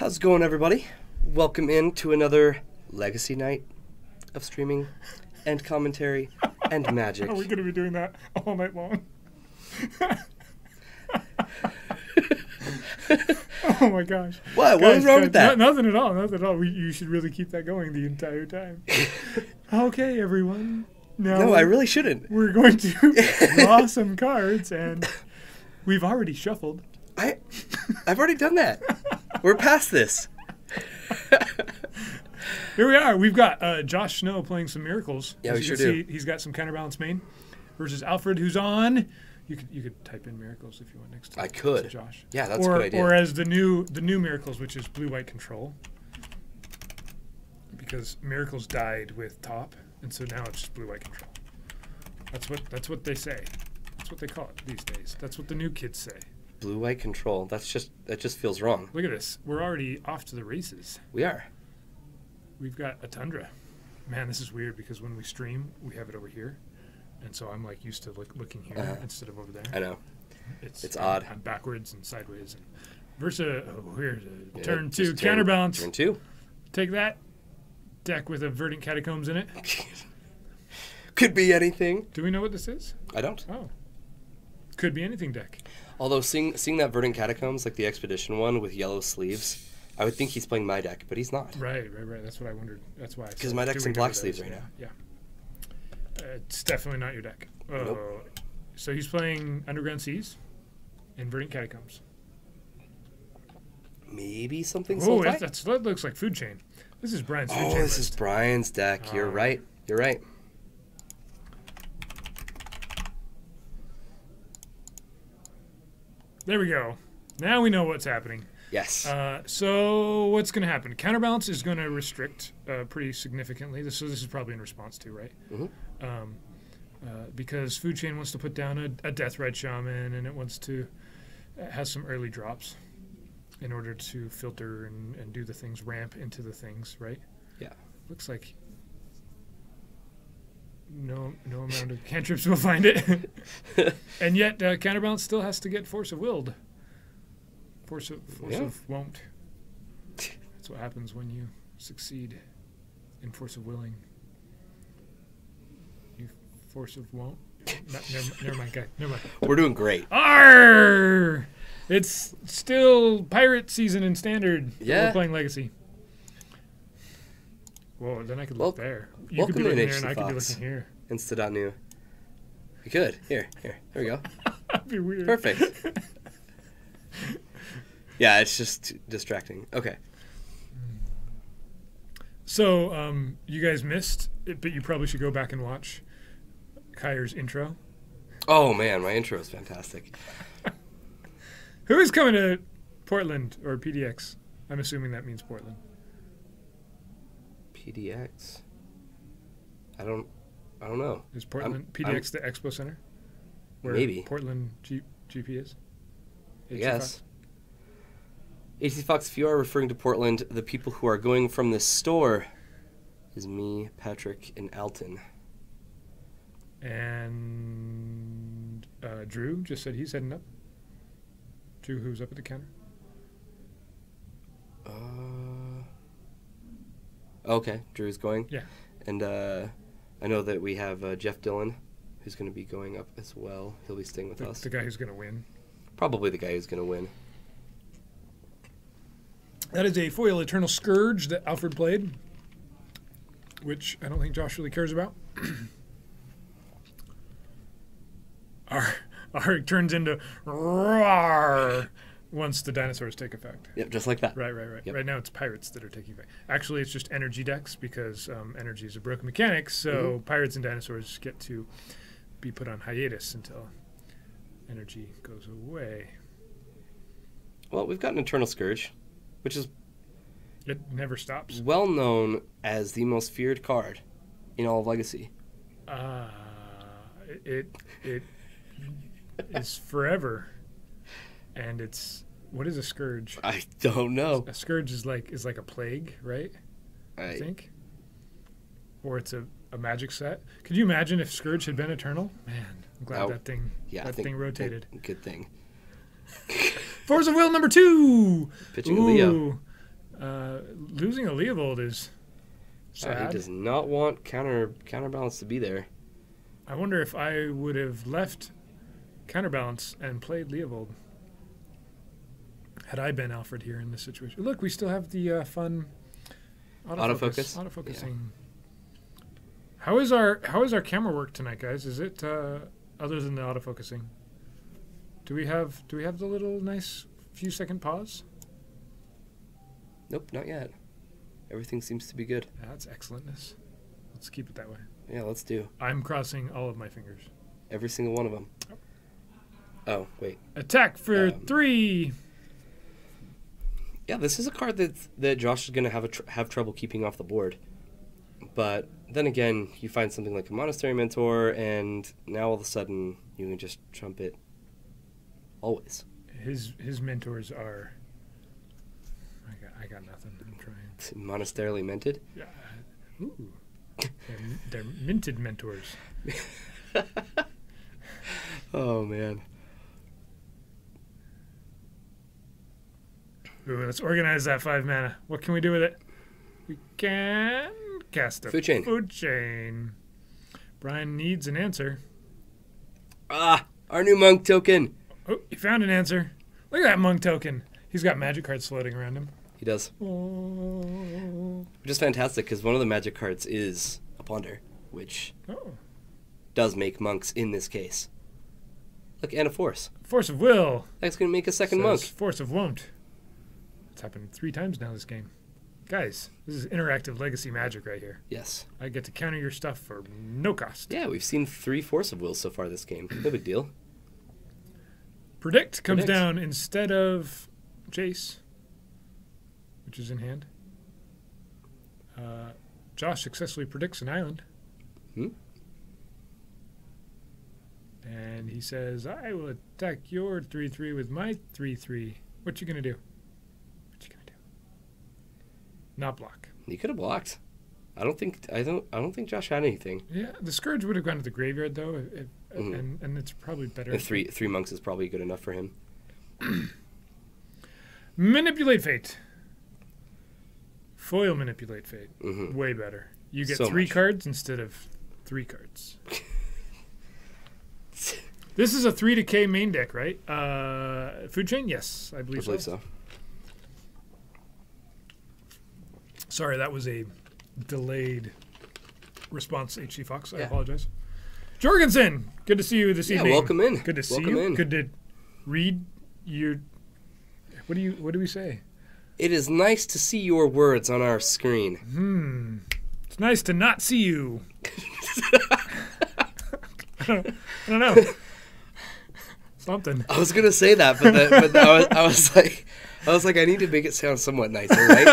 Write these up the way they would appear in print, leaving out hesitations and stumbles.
How's it going, everybody? Welcome into another Legacy night of streaming and commentary and magic. Are we going to be doing that all night long? Oh my gosh. What? What was wrong with that? Nothing at all. Nothing at all. You should really keep that going the entire time. Okay, everyone. Now No, I really shouldn't. We're going to draw some cards, and we've already shuffled. I've already done that. We're past this. Here we are. We've got Josh Snow playing some miracles. Yeah, As we you sure can do. see, he's got some counterbalance main versus Alfred, who's on. You could type in miracles if you want next to I could. to Josh. Yeah, that's a good idea. Or as the new miracles, which is blue-white control, because miracles died with top, and so now it's just blue-white control. That's what they say. That's what they call it these days. That's what the new kids say. Blue-white control. That just feels wrong. Look at this. We're already off to the races. We are. We've got a Tundra. Man, this is weird because when we stream, we have it over here. And so I'm like used to looking here instead of over there. I know. It's odd. I'm backwards and sideways. And Versa, here's Yeah, turn two, just counterbalance. Turn two. Take that. Deck with a verdant catacombs in it. Could be anything. Do we know what this is? I don't. Oh. Could be anything deck. Although seeing that Verdant Catacombs, like the Expedition one with yellow sleeves, I would think he's playing my deck, but he's not. Right. That's what I wondered. That's why. Because my deck's in black sleeves right now. Yeah. It's definitely not your deck. Nope. So he's playing Underground Seas and Verdant Catacombs. Maybe something Oh, Sultai? that looks like Food Chain. This is Brian's Food Chain. Oh, this list. is Brian's deck. You're right. You're right. There we go. Now we know what's happening. Yes. So what's going to happen? Counterbalance is going to restrict pretty significantly. So this is probably in response to, right? Mm-hmm. Because Food Chain wants to put down a Death Ride Shaman, and it wants to has some early drops in order to filter and do the things, ramp into the things, right? Yeah. Looks like no amount of cantrips will find it. And yet Counterbalance still has to get Force of Willed. Force of Won't. That's what happens when you succeed in Force of Willing. You Force of Won't. Never mind, guy. Never mind. We're doing great. Arr! It's still pirate season in Standard. Yeah. We're playing Legacy. Whoa, then I could look there. You could be welcome in, looking there, and I could be HC looking here. Insta.new. You could. Here. There we go. That'd be weird. Perfect. Yeah, it's just distracting. Okay. So, you guys missed it, but you probably should go back and watch Kyer's intro. Oh, man, my intro is fantastic. Who is coming to Portland or PDX? I'm assuming that means Portland. PDX? I don't know. Is Portland PDX the Expo Center? Where Maybe. Portland GP is? I guess. AC Fox, if you are referring to Portland, the people who are going from this store is me, Patrick, and Alton. And Drew just said he's heading up. Drew, who's up at the counter? Okay, Drew's going. Yeah. And I know that we have Jeff Dillon, who's going to be going up as well. He'll be staying with us. The guy who's going to win. Probably the guy who's going to win. That is a foil Eternal Scourge that Alfred played, which I don't think Josh really cares about. Our turns into roar once the dinosaurs take effect. Yep, just like that. Right. Yep. Right now it's pirates that are taking effect. Actually, it's just energy decks because energy is a broken mechanic, so pirates and dinosaurs get to be put on hiatus until energy goes away. Well, we've got an Eternal Scourge, which is It never stops. well known as the most feared card in all of Legacy. It is forever, and it's what is a scourge? I don't know. A scourge is like a plague, right? I think, or it's a magic set. Could you imagine if Scourge had been eternal? Man, I'm glad that thing rotated. Good thing. Force of Will number 2. Pitching a Leo. Losing a Leovold is sad. He does not want counterbalance to be there. I wonder if I would have left counterbalance and played Leovold had I been Alfred here in this situation. Look, we still have the fun Autofocus. Autofocusing. Yeah. How is our camera work tonight, guys? Is it other than the autofocusing? Do we have the little nice few second pause? Nope, not yet. Everything seems to be good. That's excellentness. Let's keep it that way. Yeah, let's do. I'm crossing all of my fingers. Every single one of them. Oh, wait. Attack for 3. Yeah, this is a card that Josh is going to have trouble keeping off the board. But then again, you find something like a Monastery Mentor, and now all of a sudden you can just trump it always. His mentors are... I got nothing. I'm trying. Monasterily minted? Yeah. Ooh. They're minted mentors. Oh, man. Ooh, let's organize that 5 mana. What can we do with it? We can cast a Food chain. Food chain. Brian needs an answer. Ah, our new monk token. Oh, he found an answer. Look at that monk token. He's got magic cards floating around him. He does. Oh. Which is fantastic, because one of the magic cards is a Ponder, which does make monks in this case. Look, and a Force. Force of Will. That's going to make a second Says monk. Force of Won't. It's happened 3 times now this game. Guys, this is interactive legacy magic right here. Yes. I get to counter your stuff for no cost. Yeah, we've seen 3 Force of Wills so far this game. No big deal. Predict comes down instead of Jace, which is in hand. Josh successfully predicts an island. And he says, I will attack your 3/3 with my 3/3. What you gonna do? Not block. He could have blocked. I don't think Josh had anything. Yeah, the Scourge would have gone to the graveyard though, and it's probably better. And three monks is probably good enough for him. Manipulate Fate. Foil Manipulate Fate. Way better. You get so 3 much. cards instead of 3 cards. This is a 3-decay main deck, right? Food Chain? Yes, I believe so. Sorry, that was a delayed response, HC Fox. I apologize. Jorgensen, good to see you this evening. Welcome in. Good to see you. Good to read your... What do we say? It is nice to see your words on our screen. It's nice to not see you. I don't know. Something. I was gonna say that, but I was like, I need to make it sound somewhat nicer, right?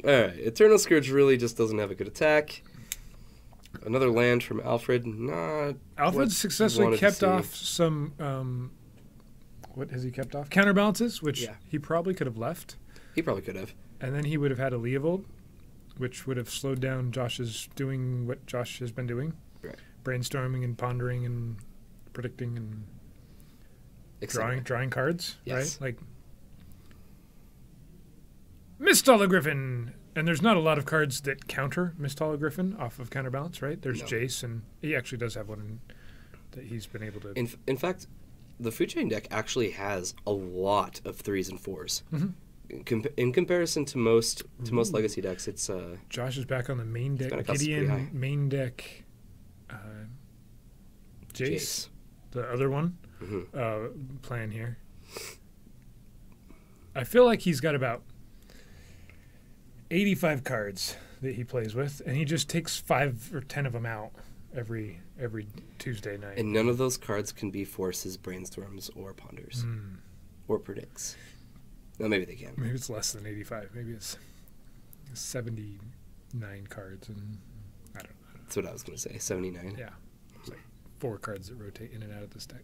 All right, Eternal Scourge really just doesn't have a good attack. Another land from Alfred. Alfred successfully kept off some. What has he kept off? Counterbalances, which he probably could have left. He probably could have. And then he would have had a Leovold, which would have slowed down Josh's doing what Josh has been doing. Right. Brainstorming and pondering and predicting and drawing cards. Yes. Right? Like Mist Griffin. And there's not a lot of cards that counter Mist Griffin off of counterbalance, right? There's Jace, and he actually does have one that he's been able to... In fact, the Food Chain deck actually has a lot of 3s and 4s. In comparison to most Legacy decks, it's... Josh is back on the main deck. Gideon, main deck... Jace, the other one, playing here. I feel like he's got about 85 cards that he plays with, and he just takes 5 or 10 of them out every Tuesday night. And none of those cards can be Forces, Brainstorms, or Ponders. Or Predicts. No, maybe they can. Maybe it's less than 85. Maybe it's 79 cards, and I don't know. That's what I was going to say, 79. Yeah. It's like 4 cards that rotate in and out of this deck.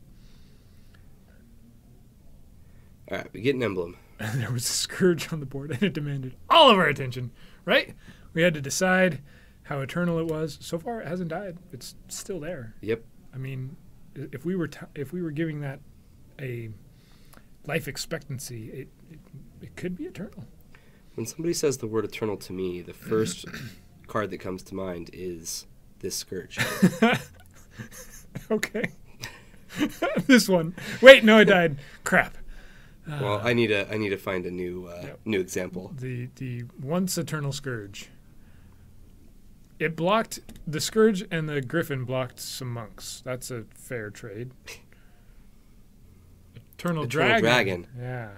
All right, we get an emblem. And there was a Scourge on the board, and it demanded all of our attention, right? We had to decide how eternal it was. So far, it hasn't died. It's still there. Yep. I mean, if we were giving that a life expectancy, it could be eternal. When somebody says the word eternal to me, the first card that comes to mind is this Scourge. Okay. This one. Wait, no, I died. Crap. Well, I need to find a new new example. The once eternal Scourge. It blocked the Scourge, and the Griffin blocked some monks. That's a fair trade. Eternal Dragon. Yeah.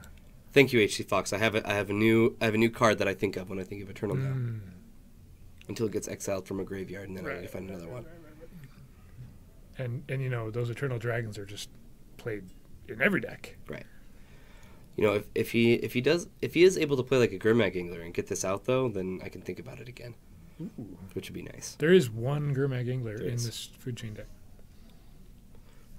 Thank you, HC Fox. I have a new card that I think of when I think of Eternal now. Until it gets exiled from a graveyard, and then I need to find another one. And you know, those Eternal Dragons are just played in every deck. Right. You know, if he is able to play like a Grimag Angler and get this out though, then I can think about it again. Ooh. Which would be nice. There is one Grimag Angler in this food chain deck.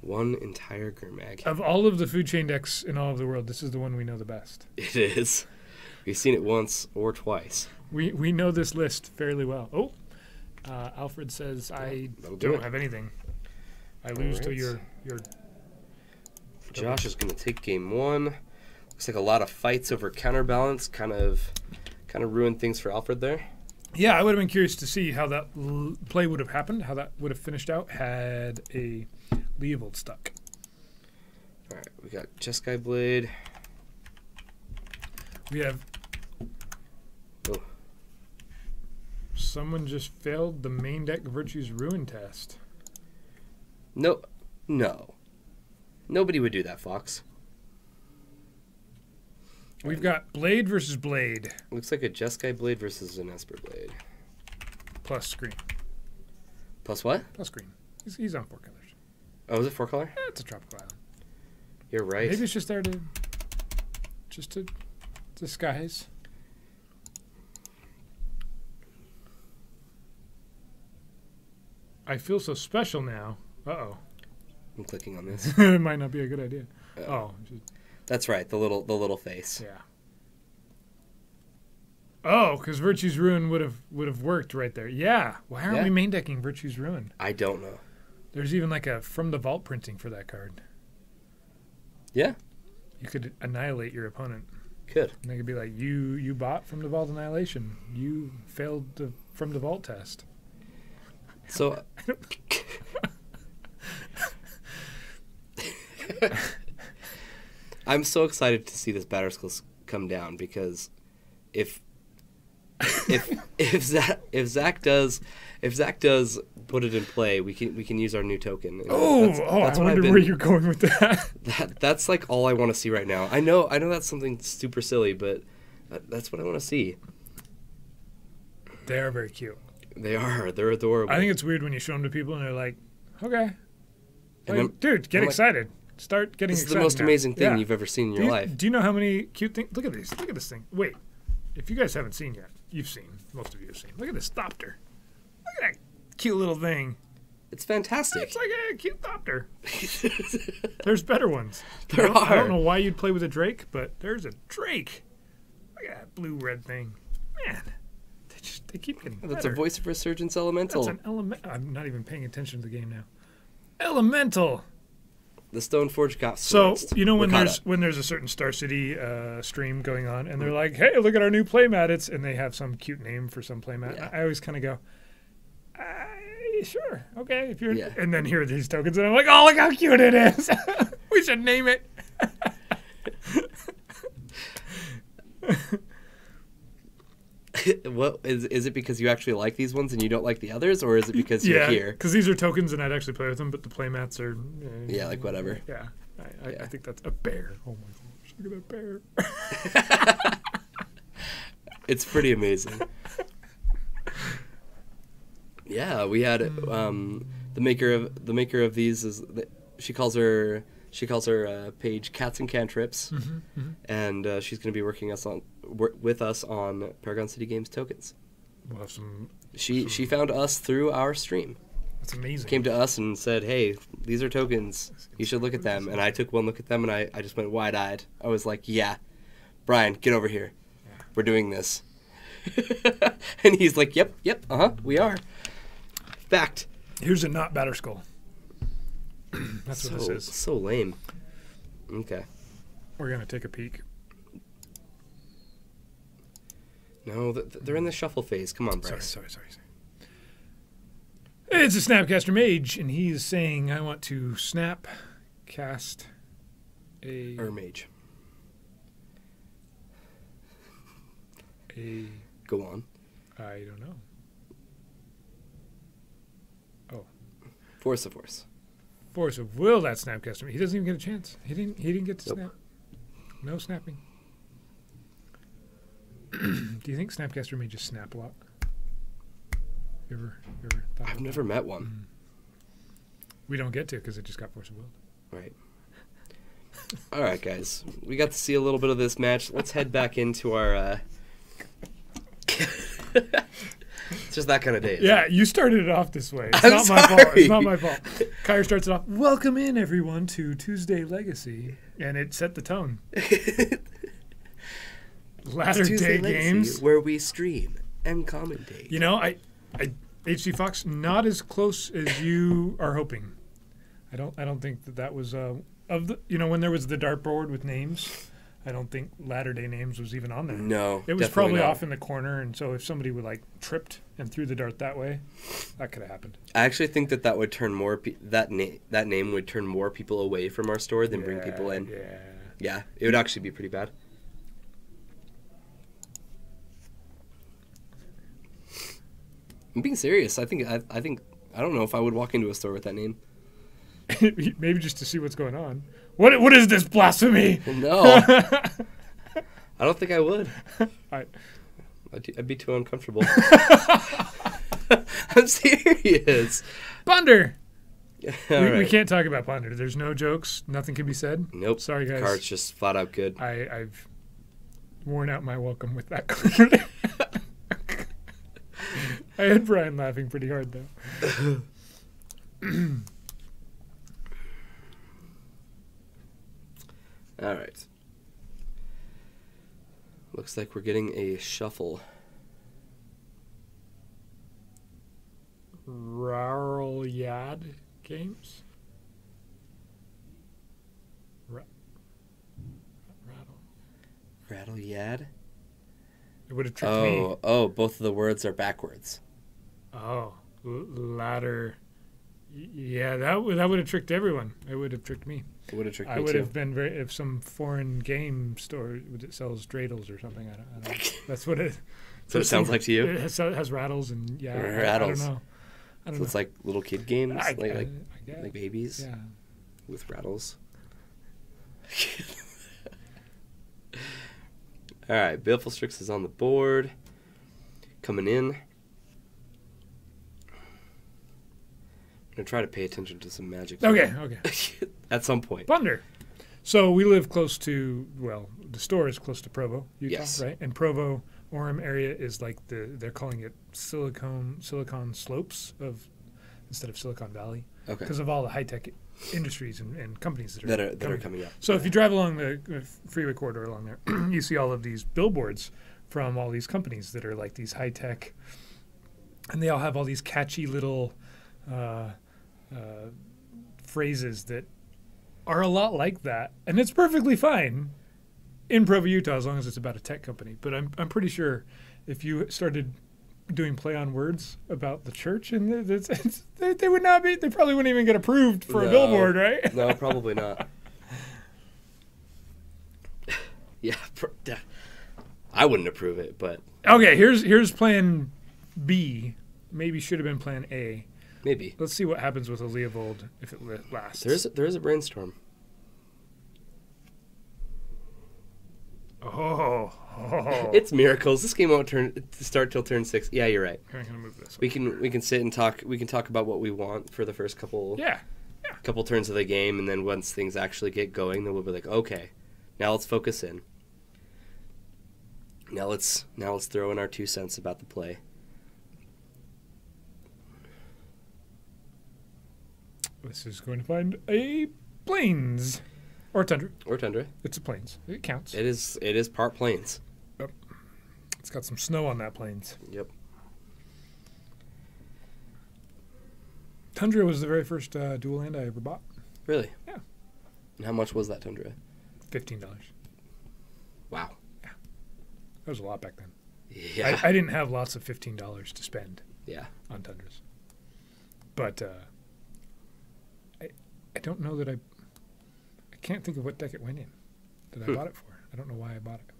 One entire Grimag. Of all of the food chain decks in all of the world, this is the one we know the best. It is. We've seen it once or twice. We know this list fairly well. Oh, Alfred says I don't have anything. I lose to your. Josh is going to take game one. Looks like a lot of fights over counterbalance kind of ruined things for Alfred there. Yeah, I would have been curious to see how that play would have happened, how that would have finished out had a Leovold stuck. All right, we got Jeskai Blade. We have. Oh. Someone just failed the main deck Virtue's Ruin test. No. Nobody would do that, Fox. We've got Blade versus Blade. Looks like a Jeskai Blade versus an Esper Blade. Plus screen. Plus what? Plus screen. He's on 4 colors. Oh, is it 4 color? Yeah, it's a tropical island. You're right. Maybe it's just there to disguise. I feel so special now. Uh-oh. I'm clicking on this. It might not be a good idea. That's right, the little face. Yeah. Oh, because Virtue's Ruin would have worked right there. Yeah. Why aren't we main decking Virtue's Ruin? I don't know. There's even like a From the Vault printing for that card. Yeah. You could annihilate your opponent. Could. And they could be like, you bought From the Vault Annihilation. You failed the From the Vault test. So I'm so excited to see this Batterskull come down because if Zach does put it in play, we can use our new token. I wonder where you're going with that. That's like all I want to see right now. I know that's something super silly, but that's what I want to see. They are very cute. They are. They're adorable. I think it's weird when you show them to people and they're like, okay. Like, dude, get excited. Start getting excited. This is the most amazing thing you've ever seen in your life. Do you know how many cute things? Look at these. Look at this thing. Wait. If you guys haven't seen yet, you've seen. Most of you have seen. Look at this Thopter. Look at that cute little thing. It's fantastic. It's like a cute Thopter. There's better ones. There are. I don't know why you'd play with a Drake, but there's a Drake. Look at that blue-red thing. Man. They keep getting better. That's a Voice of Resurgence Elemental. That's an element. I'm not even paying attention to the game now. Elemental. The Stoneforge got so sliced. You know when there's a certain Star City stream going on and they're like, hey, look at our new playmat, and they have some cute name for some playmat. Yeah. I always kind of go, sure, okay, if you're, and then here are these tokens, and I'm like, oh, look how cute it is. We should name it. What is it because you actually like these ones and you don't like the others, or is it because you're here? Because these are tokens and I'd actually play with them, but the playmats are like whatever. Yeah, I think that's a bear. Oh my gosh, look at that bear. It's pretty amazing. Yeah, we had the maker of these is she calls her page Cats and Cantrips, and she's going to be working with us on Paragon City Games tokens. We'll have some. She found us through our stream. That's amazing. Came to us and said, "Hey, these are tokens. You should look at them." And I took one look at them, and I just went wide-eyed. I was like, "Yeah, Brian, get over here. Yeah. We're doing this." And he's like, "Yep, we are." Fact. Here's a not Batterskull. That's what this is. So lame. Okay. We're going to take a peek. No, they're in the shuffle phase. Come on, Bryce. Sorry. It's a Snapcaster Mage, and he is saying, I want to snap cast a... Mage. A... Go on. I don't know. Oh. Force of Force. Force of Will, that Snapcaster. He doesn't even get a chance. He didn't get to Nope. snap. No snapping. Do you think Snapcaster may just snap a lot? You ever thought I've about never that? met one. We don't get to because it just got Force of Will. Right. All right, guys. We got to see a little bit of this match. Let's head back into our... It's just that kind of day. Yeah, you started it off this way. It's I'm not my fault. sorry. It's not my fault. Kyrie starts it off. Welcome in, everyone, to Tuesday Legacy, and it set the tone. Latter Tuesday day Legacy, games, where we stream and commentate. You know, I HC Fox, not as close as you are hoping. I don't think that was of the when there was the dartboard with names. I don't think Latter Day Names was even on there. No, it was definitely probably not. off in the corner, and so if somebody would tripped and threw the dart that way, that could have happened. I actually think that would turn more that name would turn more people away from our store than bring people in. Yeah, it would actually be pretty bad. I'm being serious. I think I don't know if I would walk into a store with that name. Maybe just to see what's going on. What is this blasphemy? No, I don't think I would. I'd be too uncomfortable. I'm serious. Ponder. Right. We can't talk about Ponder. There's no jokes. Nothing can be said. Nope. Sorry, guys. Card's just flat out good. I've worn out my welcome with that card. I had Brian laughing pretty hard, though. All right. Looks like we're getting a shuffle. Rural Yad Games? Rattle Yad? It would have tricked me. Oh, both of the words are backwards. Oh, ladder. Yeah, that would have tricked everyone. It would have tricked me. It would have tricked me I would too. have been if some foreign game store that sells dreidels or something. I don't that's what it. So it sounds like to you? It has rattles and Rattles. I don't know. So it's like little kid games, I guess. like babies Yeah. with rattles. All right, Baleful Strix is on the board. Coming in. I'm going to try to pay attention to some magic. Okay. At some point. Ponder. So we live close to, the store is close to Provo, Utah, Yes. right? And Provo, Orem area is like they're calling it Silicon Slopes instead of Silicon Valley. Okay. Because of all the high-tech industries and companies that are coming up. So if you drive along the freeway corridor along there, you see all of these billboards from all these companies that are like these high-tech, and they all have all these catchy little phrases that are a lot like that, and it's perfectly fine in Provo, Utah, as long as it's about a tech company. But I'm pretty sure if you started doing play on words about the church, and they would not be. They probably wouldn't even get approved for a billboard, right? No, probably not. Yeah, I wouldn't approve it, but Okay, here's plan B. Maybe should have been plan A. maybe. Let's see what happens with a Leovold if it lasts. There is a brainstorm. Oh. It's miracles. This game won't start till turn 6. Yeah, you're right. I'm gonna move this. We can sit and talk. We can talk about what we want for the first couple turns of the game, and then once things actually get going, then we'll be like, okay, now let's focus in. Now let's throw in our 2 cents about the play. This is going to find a plains or tundra. Or tundra. It's a plains. It counts. It is part plains. It's got some snow on that plains. Yep. Tundra was the very first dual land I ever bought. Really? Yeah. And how much was that tundra? $15. Wow. That was a lot back then. Yeah. I didn't have lots of $15 to spend Yeah. on Tundras. But I don't know that I can't think of what deck it went in that I bought it for. I don't know why I bought it.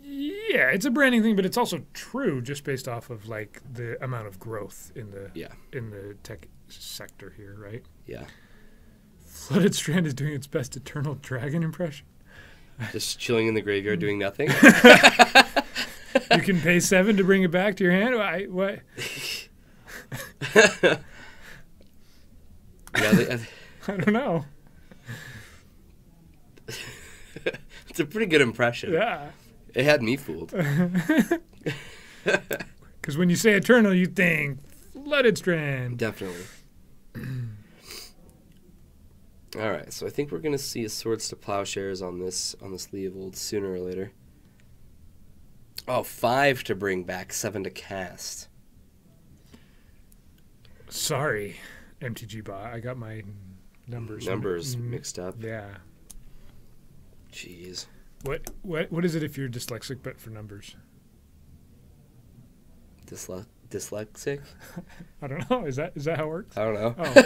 Yeah, it's a branding thing, but it's also true just based off of like the amount of growth in the tech sector here, right? Yeah. Flooded Strand is doing its best Eternal Dragon impression. Just chilling in the graveyard doing nothing. You can pay 7 to bring it back to your hand. What? Yeah, I don't know. it's a pretty good impression. Yeah. It had me fooled. Because when you say Eternal, you think Flooded Strand. Definitely. All right, so I think we're gonna see a Swords to Plowshares on this Leovold sooner or later. Oh, 5 to bring back, 7 to cast. Sorry, MTG bot. I got my numbers mixed up. Yeah. Jeez. What is it if you're dyslexic but for numbers? Dyslexic? I don't know. Is that how it works? I don't know. Oh.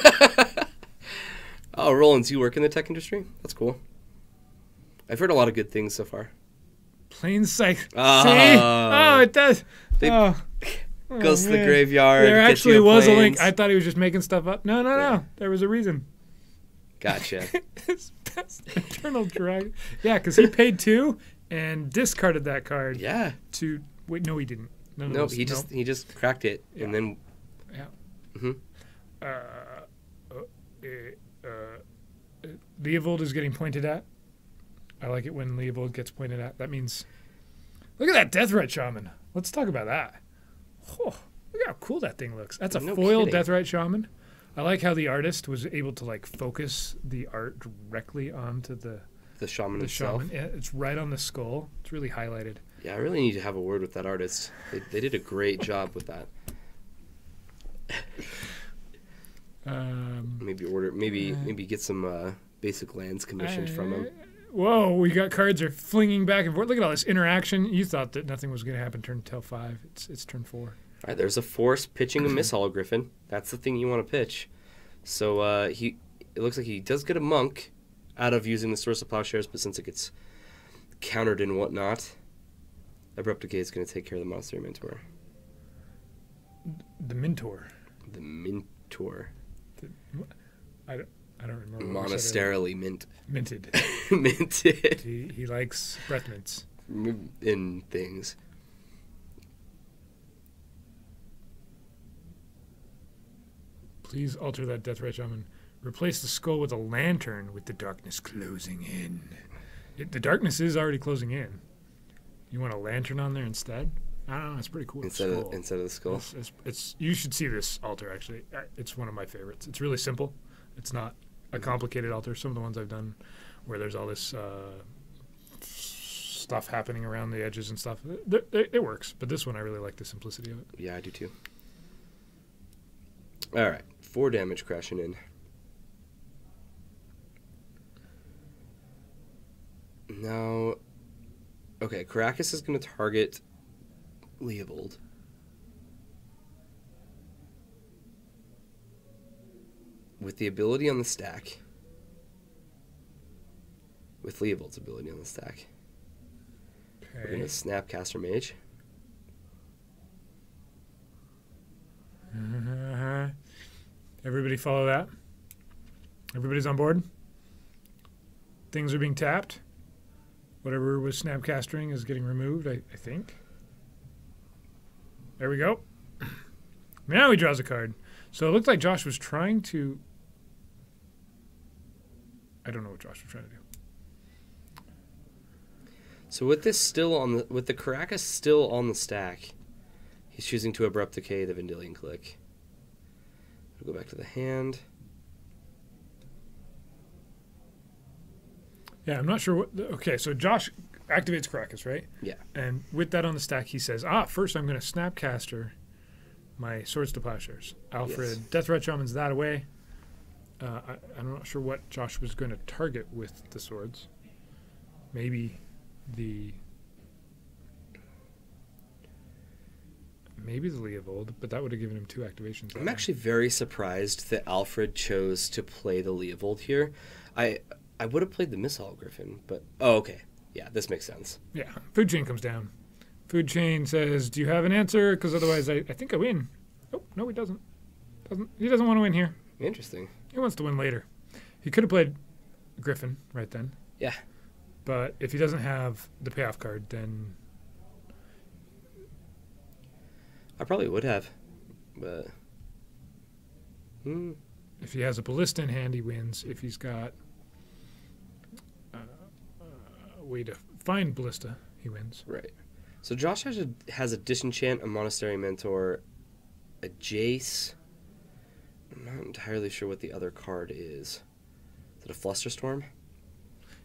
Oh, Rollins, you work in the tech industry? That's cool. I've heard a lot of good things so far. Plain sight. See? Oh. Oh, it does. Goes to the graveyard. There gets actually you was a Plains. link. I thought he was just making stuff up. No. Yeah. There was a reason. Gotcha. His best Eternal Dragon. Yeah, because he paid 2 and discarded that card. Yeah. To wait. No, he didn't. No, he just cracked it and then. Yeah. Mm-hmm. Leovold is getting pointed at. I like it when Leovold gets pointed at. That means, look at that Deathrite Shaman. Let's talk about that. Oh, look how cool that thing looks. That's a foil Deathrite Shaman. I like how the artist was able to like focus the art directly onto the shaman himself. Shaman. Yeah, it's right on the skull. It's really highlighted. Yeah, I really need to have a word with that artist. They did a great job with that. Maybe get some basic lands commissioned from him. Whoa, we got cards are flinging back and forth. Look at all this interaction. You thought that nothing was going to happen turn till 5. It's turn 4. All right, there's a force pitching a Miss Griffin. That's the thing you want to pitch. So it looks like he does get a monk out of using the Source of Plowshares, but since it gets countered and whatnot, Abrupt Decay is going to take care of the Monastery Mentor. The Mentor. The Mentor. I don't remember. Monasterily minted. Minted. He likes breath mints. In things. Please alter that Deathrite Shaman. Replace the skull with a lantern with the darkness closing in. The darkness is already closing in. You want a lantern on there instead? I don't know. It's pretty cool. Instead of the skull. It's you should see this altar actually. It's one of my favorites. It's really simple. It's not a complicated altar. Some of the ones I've done where there's all this stuff happening around the edges and stuff. It works, but this one I really like the simplicity of it. Yeah, I do too. All right, 4 damage crashing in. Now, okay, Caracas is going to target Leovold. With the ability on the stack. With Leovold's ability on the stack. Okay. We're going to Snapcaster Mage. Everybody follow that? Everybody's on board? Things are being tapped. Whatever was Snapcastering is getting removed, I think. There we go. Now he draws a card. So it looked like Josh was trying to... I don't know what Josh was trying to do. So with this still on the... With the Caracas still on the stack, he's choosing to Abrupt Decay the Vendilion Click. We'll go back to the hand. Yeah, I'm not sure what... Okay, so Josh activates Caracas, right? Yeah. And with that on the stack, he says, first I'm going to Snapcaster my Swords to Plowshares. Alfred, Yes. Deathrat Shaman's that away. I'm not sure what Josh was going to target with the swords. Maybe the Leovold, but that would have given him 2 activations. I'm actually very surprised that Alfred chose to play the Leovold here. I would have played the Missile Griffin, but okay. Yeah, this makes sense. Yeah, Food Chain comes down. Food Chain says, "Do you have an answer? Because otherwise, I think I win." Oh no, he doesn't. He doesn't want to win here. Interesting. He wants to win later. He could have played Griffin right then. Yeah. But if he doesn't have the payoff card, then I probably would have, but if he has a Ballista in hand, he wins. If he's got a way to find Ballista, he wins. right. So Josh has a Disenchant, a Monastery Mentor, a Jace. I'm not entirely sure what the other card is. Is it a Flusterstorm?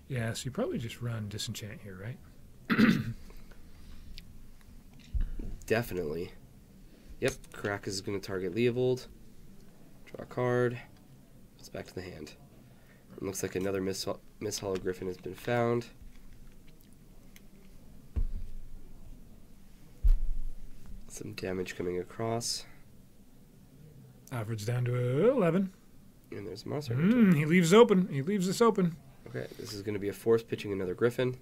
Yeah, so you probably just run Disenchant here, right? Definitely. Yep, Caracas is going to target Leovold. Draw a card. It's back to the hand. It looks like another Miss Hollow Griffin has been found. Some damage coming across. Alfred's down to 11. And there's a monster. He leaves open. He leaves this open. Okay, this is going to be a force pitching another Griffin.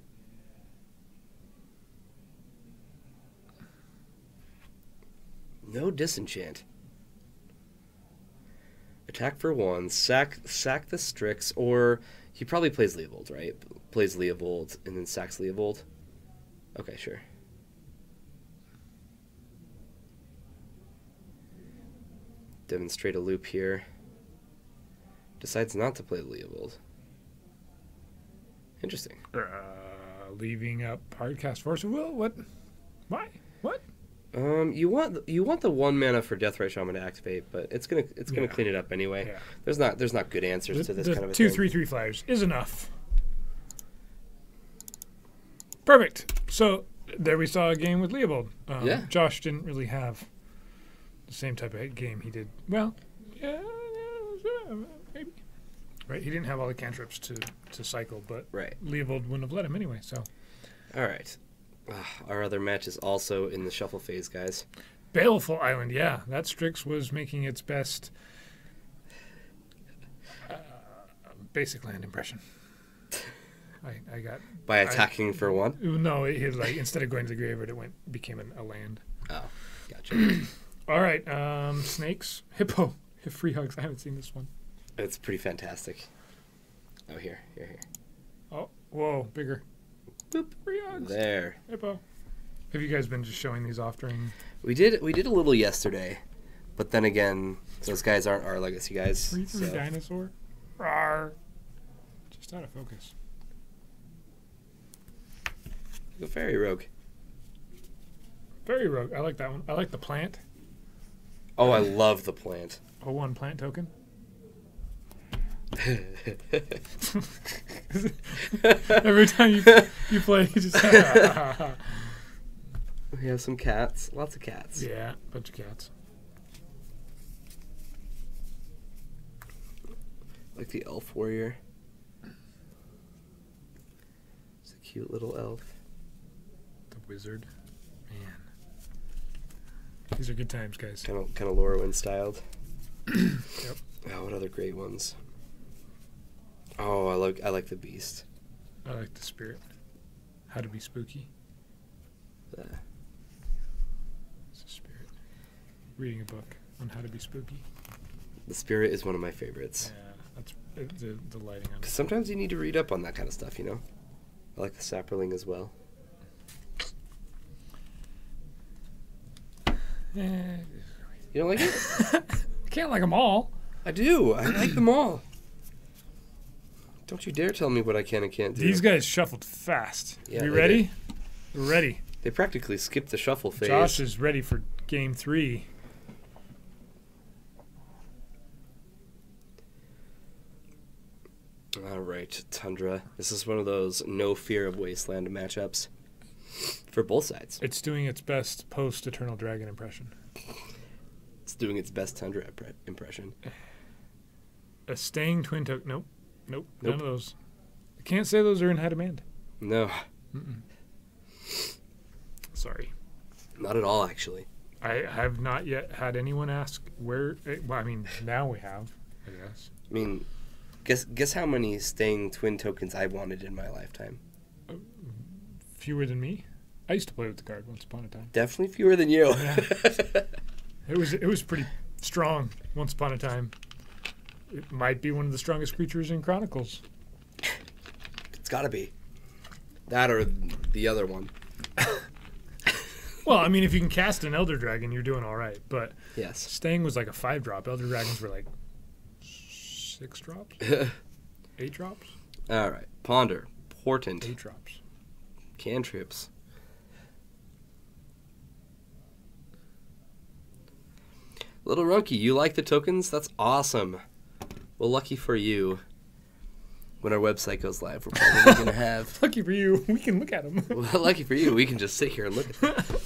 No Disenchant. Attack for 1, sack the Strix, or he probably plays Leovold, right? Plays Leovold and then sacks Leovold. Okay, sure. Demonstrate a loop here. Decides not to play Leovold. Interesting. Leaving up Hardcast Force of Will? What? Why? What? You want the 1 mana for Deathrite Shaman to activate, but it's gonna clean it up anyway. Yeah. There's not good answers to this kind of a 2 thing. 3/3 flyers is enough. Perfect. So there we saw a game with Leovold. Yeah. Josh didn't really have the same type of game he did. Well, yeah, maybe. Right, he didn't have all the cantrips to cycle, but Right. Leovold wouldn't have let him anyway. So All right. Our other match is also in the shuffle phase, guys. Baleful Island, yeah, that Strix was making its best basic land impression. I got By attacking for 1? no. It like instead of going to the graveyard, became a land. Oh, gotcha. All right, snakes, hippo, free hugs. I haven't seen this one. It's pretty fantastic. Oh, here. Oh, whoa, bigger. Boop. Free hugs. There. Hippo. Have you guys been just showing these off during? We did a little yesterday, but then again, those guys aren't our legacy guys. 3/3 so. dinosaur. Rawr. Just out of focus. Go Fairy Rogue. Fairy Rogue. I like that one. I like the plant. Oh, I love the plant. 01 plant token. Every time you play, you just We have some cats. Lots of cats. yeah, bunch of cats. Like the elf warrior. It's a cute little elf. The wizard. Man. These are good times, guys. Kind of Lorwyn styled. Yep. Oh, what other great ones? Oh, I like the beast. I like the spirit. How to be spooky. It's a spirit. Reading a book on how to be spooky. The spirit is one of my favorites. Yeah, that's the lighting on Because it. sometimes you need to read up on that kind of stuff, you know? I like the sapperling as well. Eh, You don't like it? I can't like them all. I do. I like them all. Don't you dare tell me what I can and can't do. These guys shuffled fast. Yeah, we they ready? did. We're ready. They practically skipped the shuffle phase. Josh is ready for game 3. All right, Tundra. This is one of those no fear of wasteland matchups for both sides. It's doing its best post Eternal Dragon impression. doing its best Tundra impression. A staying twin token. Nope. None of those. I can't say those are in high demand. No. Mm-mm. Sorry. Not at all, actually. I have not yet had anyone ask where. Well, I mean, now we have, I guess. I mean, guess how many staying twin tokens I wanted in my lifetime? Fewer than me. I used to play with the card once upon a time. Definitely fewer than you. Yeah. It was pretty strong once upon a time. It might be one of the strongest creatures in Chronicles. It's got to be. That or the other one. Well, I mean, if you can cast an Elder Dragon, you're doing all right. But yes, Staying was like a 5-drop. Elder Dragons were like 6 drops? 8 drops? All right. Ponder. Portent. 8 drops. Cantrips. Little Runky, you like the tokens? That's awesome. Well, lucky for you, when our website goes live, we're probably going to have... Lucky for you, we can look at them. Well, lucky for you, we can just sit here and look at them.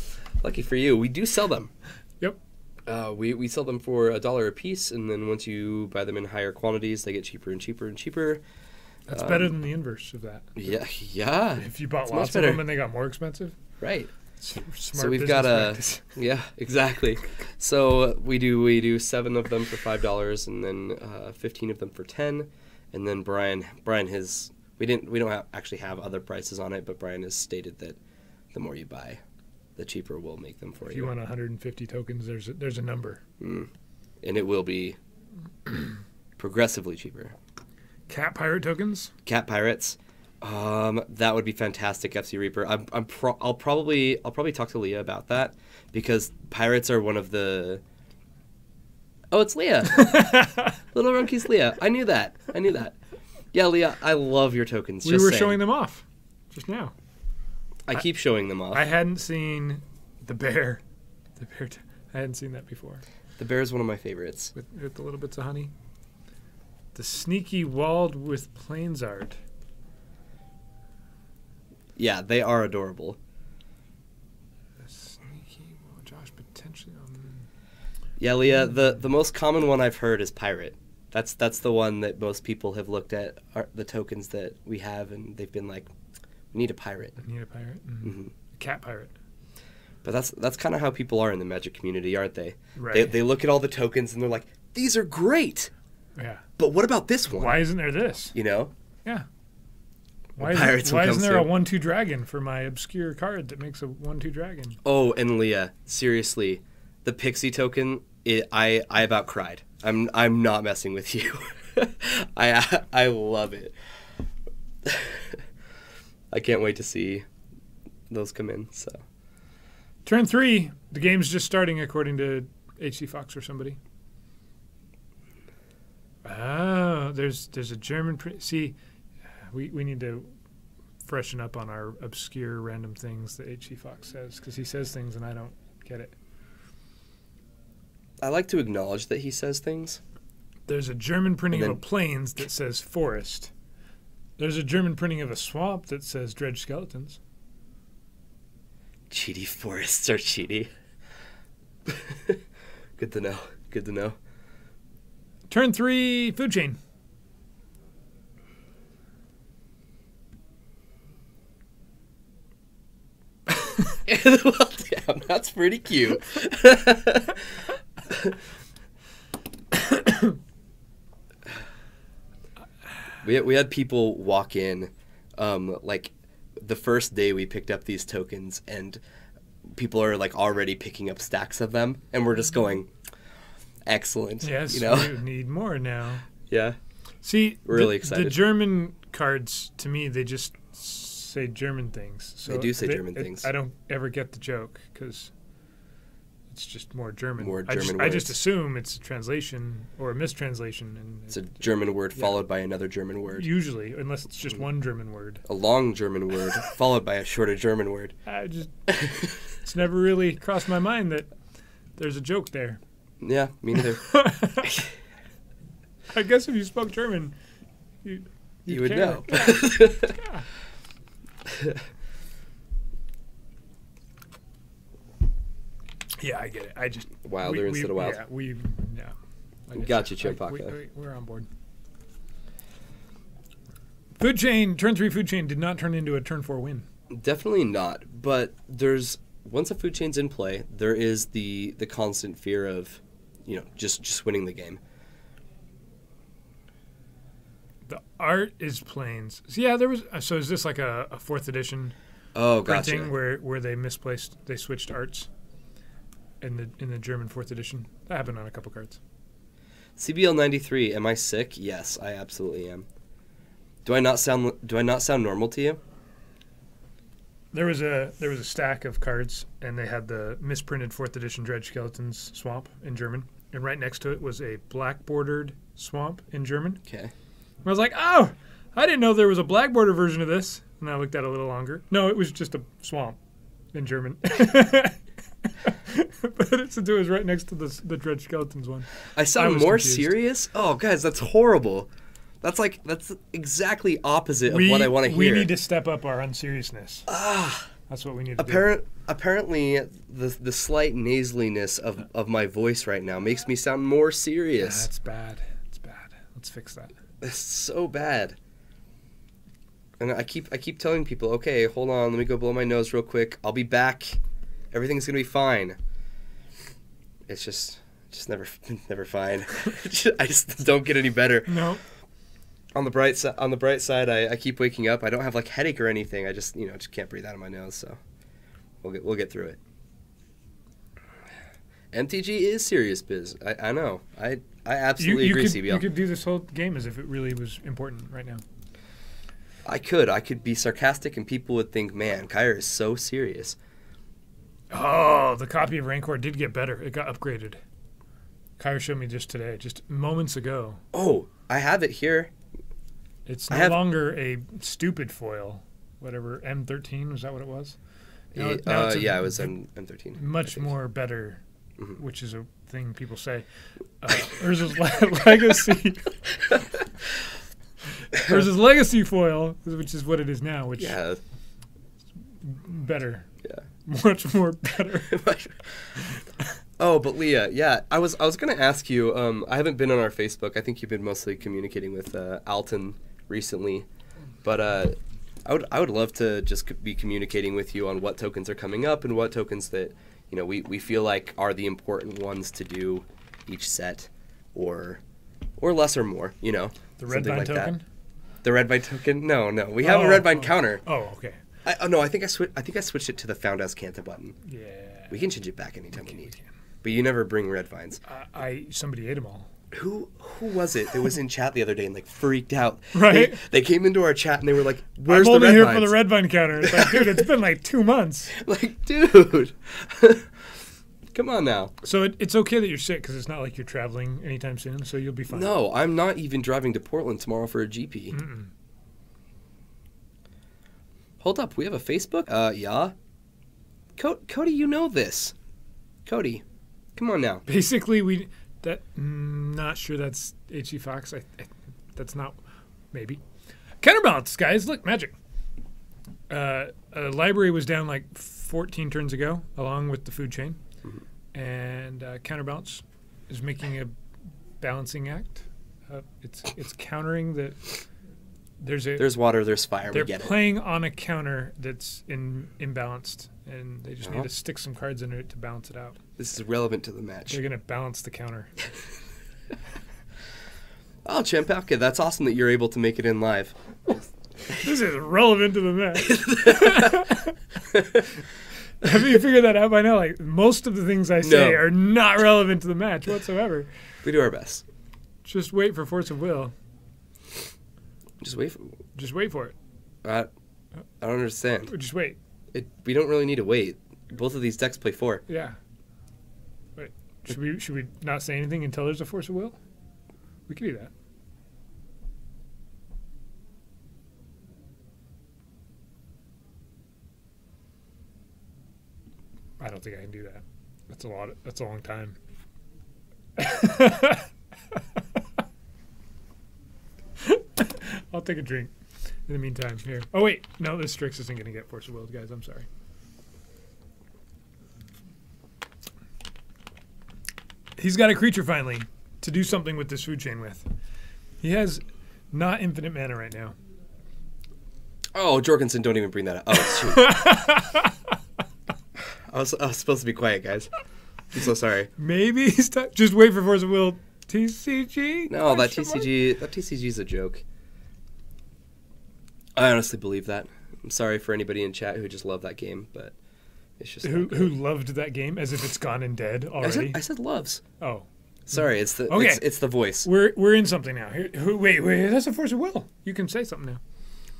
Lucky for you, we do sell them. Yep. We sell them for $1 a piece, and then once you buy them in higher quantities, they get cheaper and cheaper and cheaper. That's better than the inverse of that. Yeah. If you bought lots of them and they got more expensive. Right. Smart So we've got practice. Yeah, exactly. So we do 7 of them for $5, and then 15 of them for 10, and then Brian we don't actually have other prices on it, but Brian has stated that the more you buy, the cheaper we'll make them for you. If you want 150 tokens, there's a number. And it will be progressively cheaper. Cat pirate tokens? Cat pirates. That would be fantastic, FC Reaper. I'll probably talk to Leah about that, because pirates are one of the... Oh, it's Leah. Little Runky's Leah. I knew that. Yeah, Leah, I love your tokens. We were showing them off just now. I keep showing them off. I hadn't seen the bear. I hadn't seen that before. The bear is one of my favorites. With the little bits of honey. The sneaky walled with plains art. Yeah, they are adorable. The sneaky, well, Josh, potentially. Yeah, Leah, the most common one I've heard is pirate. That's the one that most people have looked at, the tokens that we have, and they've been like, we need a pirate. I need a pirate? Mm-hmm. A cat pirate. But that's kind of how people are in the Magic community, aren't they? Right. They look at all the tokens, and they're like, these are great! Yeah. But what about this one? Why isn't there this? You know? Yeah. Why isn't there a 1/2 dragon for my obscure card that makes a 1/2 dragon? Oh, and Leah, seriously, the Pixie token, I about cried. I'm not messing with you. I love it. I can't wait to see those come in. So, turn 3. The game's just starting, according to HC Fox or somebody. Oh, there's a German. See, we need to freshen up on our obscure random things that HC Fox says, because he says things and I don't get it. I like to acknowledge that he says things. There's a German printing of a plains that says forest. There's a German printing of a swamp that says dredge skeletons. Cheaty forests are cheaty. Good to know. Turn 3, food chain. Well, damn, that's pretty cute. We had people walk in, like the first day we picked up these tokens, and people are like already picking up stacks of them, and we're just going, excellent. Yes, you know? we need more now. Yeah. See, we're really excited. The German cards, to me, they just say German things. So they do say German things. I don't ever get the joke, because it's just more German. More German words. I just assume it's a translation or a mistranslation. And it's a German word followed by another German word. Usually, unless it's just one German word. A long German word followed by a shorter German word. It's never really crossed my mind that there's a joke there. Yeah, me neither. I guess if you spoke German, you would care. know. Yeah. Yeah, I get it. I just Wilder instead of wild. Gotcha, Chimpaka. We're on board. Food chain, turn 3 food chain did not turn into a turn 4 win. Definitely not. But once a food chain's in play, there is the constant fear of, just winning the game. The art is planes. So yeah, there was. So is this like a 4th edition? Oh, printing gotcha. where they switched arts in the German 4th edition? That happened on a couple cards. CBL 93. Am I sick? Yes, I absolutely am. Do I not sound normal to you? There was a stack of cards, and they had the misprinted 4th edition Dredge Skeletons Swamp in German, and right next to it was a black bordered Swamp in German. Okay. I was like, oh, I didn't know there was a black border version of this. And I looked at it a little longer. No, it was just a swamp in German. But it was right next to the Dredge Skeletons one. I sound more confused. Serious? Oh, guys, that's horrible. That's exactly opposite of what I want to hear. We need to step up our unseriousness. That's what we need to do. Apparently, the slight nasaliness of my voice right now makes me sound more serious. That's bad. It's bad. Let's fix that. It's so bad. And I keep telling people, okay, hold on, let me go blow my nose real quick. I'll be back. Everything's gonna be fine. It's just never fine. I just don't get any better. No. On the bright side, I keep waking up. I don't have headache or anything. I just can't breathe out of my nose. So we'll get through it. MTG is serious biz. I know. I absolutely agree, CBL. You could do this whole game as if it really was important right now. I could be sarcastic and people would think, man, Kyra is so serious. Oh, the copy of Rancor did get better. It got upgraded. Kyra showed me just today, just moments ago. Oh, I have it here. It's no longer a stupid foil. Whatever, M13, was that what it was? Now it was M13. Much more better, which is a thing people say. Urza's Legacy. Versus Legacy foil, which is what it is now, which better. Yeah. Much more better. Oh, but Leah, yeah, I was gonna ask you. I haven't been on our Facebook. I think you've been mostly communicating with Alton recently, but I would love to just be communicating with you on what tokens are coming up and what tokens that we feel like are the important ones to do each set, or less or more. The red vine token. That. The red vine token? No. We have a red vine counter. Oh, okay. I think I switched it to the Found As Canta button. Yeah. We can change it back anytime we need. But you never bring red vines. Somebody ate them all. Who was it that was in chat the other day and freaked out? Right. They came into our chat and they were like, "Where's the red vines?" I'm only here for the red vine counter. It's like, dude, it's been 2 months. Dude. Come on now. So it's okay that you're sick because it's not like you're traveling anytime soon, so you'll be fine. No, I'm not even driving to Portland tomorrow for a GP. Mm-mm. Hold up, we have a Facebook? Yeah. Cody, you know this. Cody, come on now. Basically, not sure that's HE Fox. That's not, maybe. Counterbalance, guys. Look, magic. A library was down 14 turns ago, along with the food chain. Mm-hmm. And Counterbalance is making a balancing act. It's countering the... There's water, there's fire, we get it. They're playing on a counter that's imbalanced, and they just need to stick some cards in it to balance it out. This is relevant to the match. They're going to balance the counter. Oh, Champaka, that's awesome that you're able to make it in live. This is relevant to the match. Have you figured that out by now? Most of the things I say are not relevant to the match whatsoever. We do our best. Just wait for Force of Will. Just wait for it. I don't understand. Just wait. We don't really need to wait. Both of these decks play 4. Yeah. Wait. Should we not say anything until there's a Force of Will? We can do that. I don't think I can do that. That's a long time. I'll take a drink in the meantime. Here. Oh, wait. No, this Strix isn't going to get Force of Will, guys. I'm sorry. He's got a creature finally to do something with this food chain with. He has not infinite mana right now. Oh, Jorgensen, don't even bring that up. Oh, shoot. I was supposed to be quiet, guys. I'm so sorry. Maybe he's just wait for Force of Will. TCG? No, that TCG is a joke. I honestly believe that. I'm sorry for anybody in chat who just loved that game, but it's just who loved that game as if it's gone and dead already. I said loves. Oh, sorry. It's the okay. It's the voice. We're in something now. Wait. That's a Force of Will. You can say something now.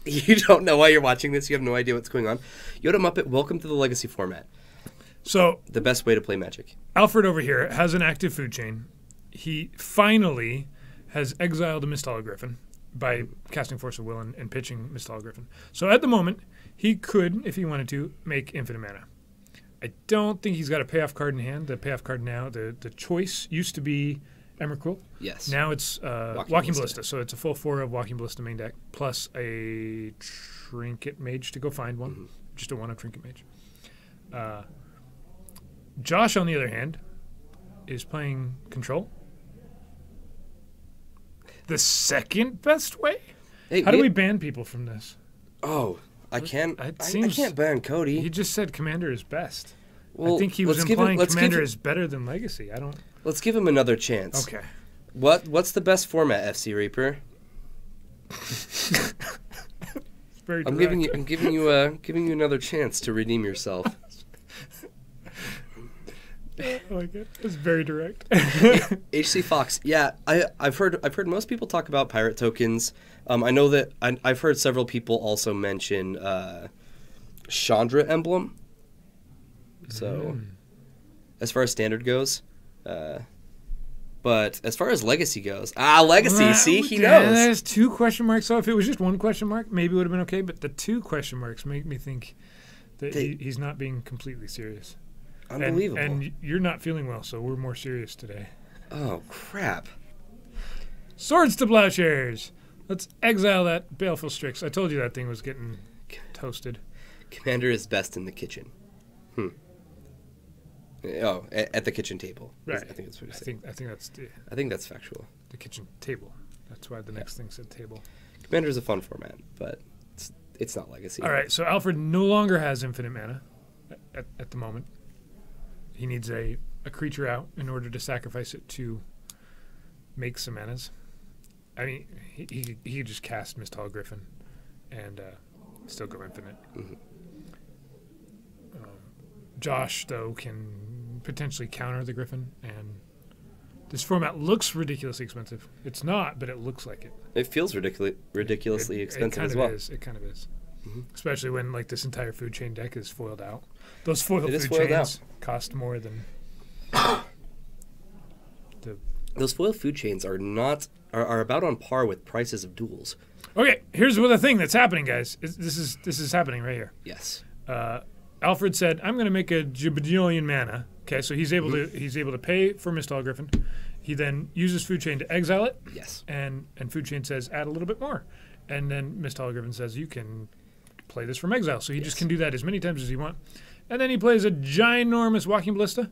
You don't know why you're watching this. You have no idea what's going on. Yoda Muppet, welcome to the Legacy format. So the best way to play Magic. Alfred over here has an active food chain. He finally has exiled a Mistala Griffin by casting Force of Will and pitching Mistala Griffin. So at the moment, he could, if he wanted to, make infinite mana. I don't think he's got a payoff card in hand. The payoff card now, the choice used to be Emrakul. Yes. Now it's Walking Ballista. So it's a full 4 of Walking Ballista main deck, plus a Trinket Mage to go find one. Mm-hmm. Just a 1 of Trinket Mage. Josh, on the other hand, is playing Control. The second best way? Hey, how do we ban people from this? Oh, I can't ban Cody. He just said Commander is best. Well, I think he was implying Commander is better than Legacy. I don't. Let's give him another chance. Okay. What's the best format, FC Reaper? Very I'm direct. giving you another chance to redeem yourself. I like it. It's very direct. HC Fox, yeah, I've heard most people talk about pirate tokens. I know that I've heard several people also mention Chandra emblem. So, as far as standard goes, but as far as legacy goes, legacy. See, he knows. There's 2 question marks. So if it was just 1 question mark, maybe it would have been okay. But the 2 question marks make me think that he's not being completely serious. Unbelievable. And you're not feeling well, so we're more serious today. Oh, crap. Swords to Plowshares. Let's exile that Baleful Strix. I told you that thing was getting toasted. Commander is best in the kitchen. Oh, at the kitchen table. Right. I think that's what you're saying. I think that's factual. The kitchen table. That's why the next thing said table. Commander is a fun format, but it's not legacy. All right, so Alfred no longer has infinite mana at the moment. He needs a creature out in order to sacrifice it to make some manas. I mean, he could just cast Mistala Griffin and still go infinite. Mm-hmm. Josh, though, can potentially counter the Griffin, and this format looks ridiculously expensive. It's not, but it looks like it. It feels ridiculously expensive as well. It kind of is. Mm-hmm. Especially when like this entire food chain deck is foiled out. Those foiled food chains cost more than those foiled food chains are about on par with prices of duels. Okay, here's the thing that's happening, guys. This is happening right here. Yes. Alfred said, "I'm going to make a bajillion mana." Okay, so he's able to pay for Mistala Griffin. He then uses food chain to exile it. Yes. And food chain says add a little bit more, and then Mistala Griffin says you can play this from exile. So he just can do that as many times as he wants. And then he plays a ginormous Walking Ballista,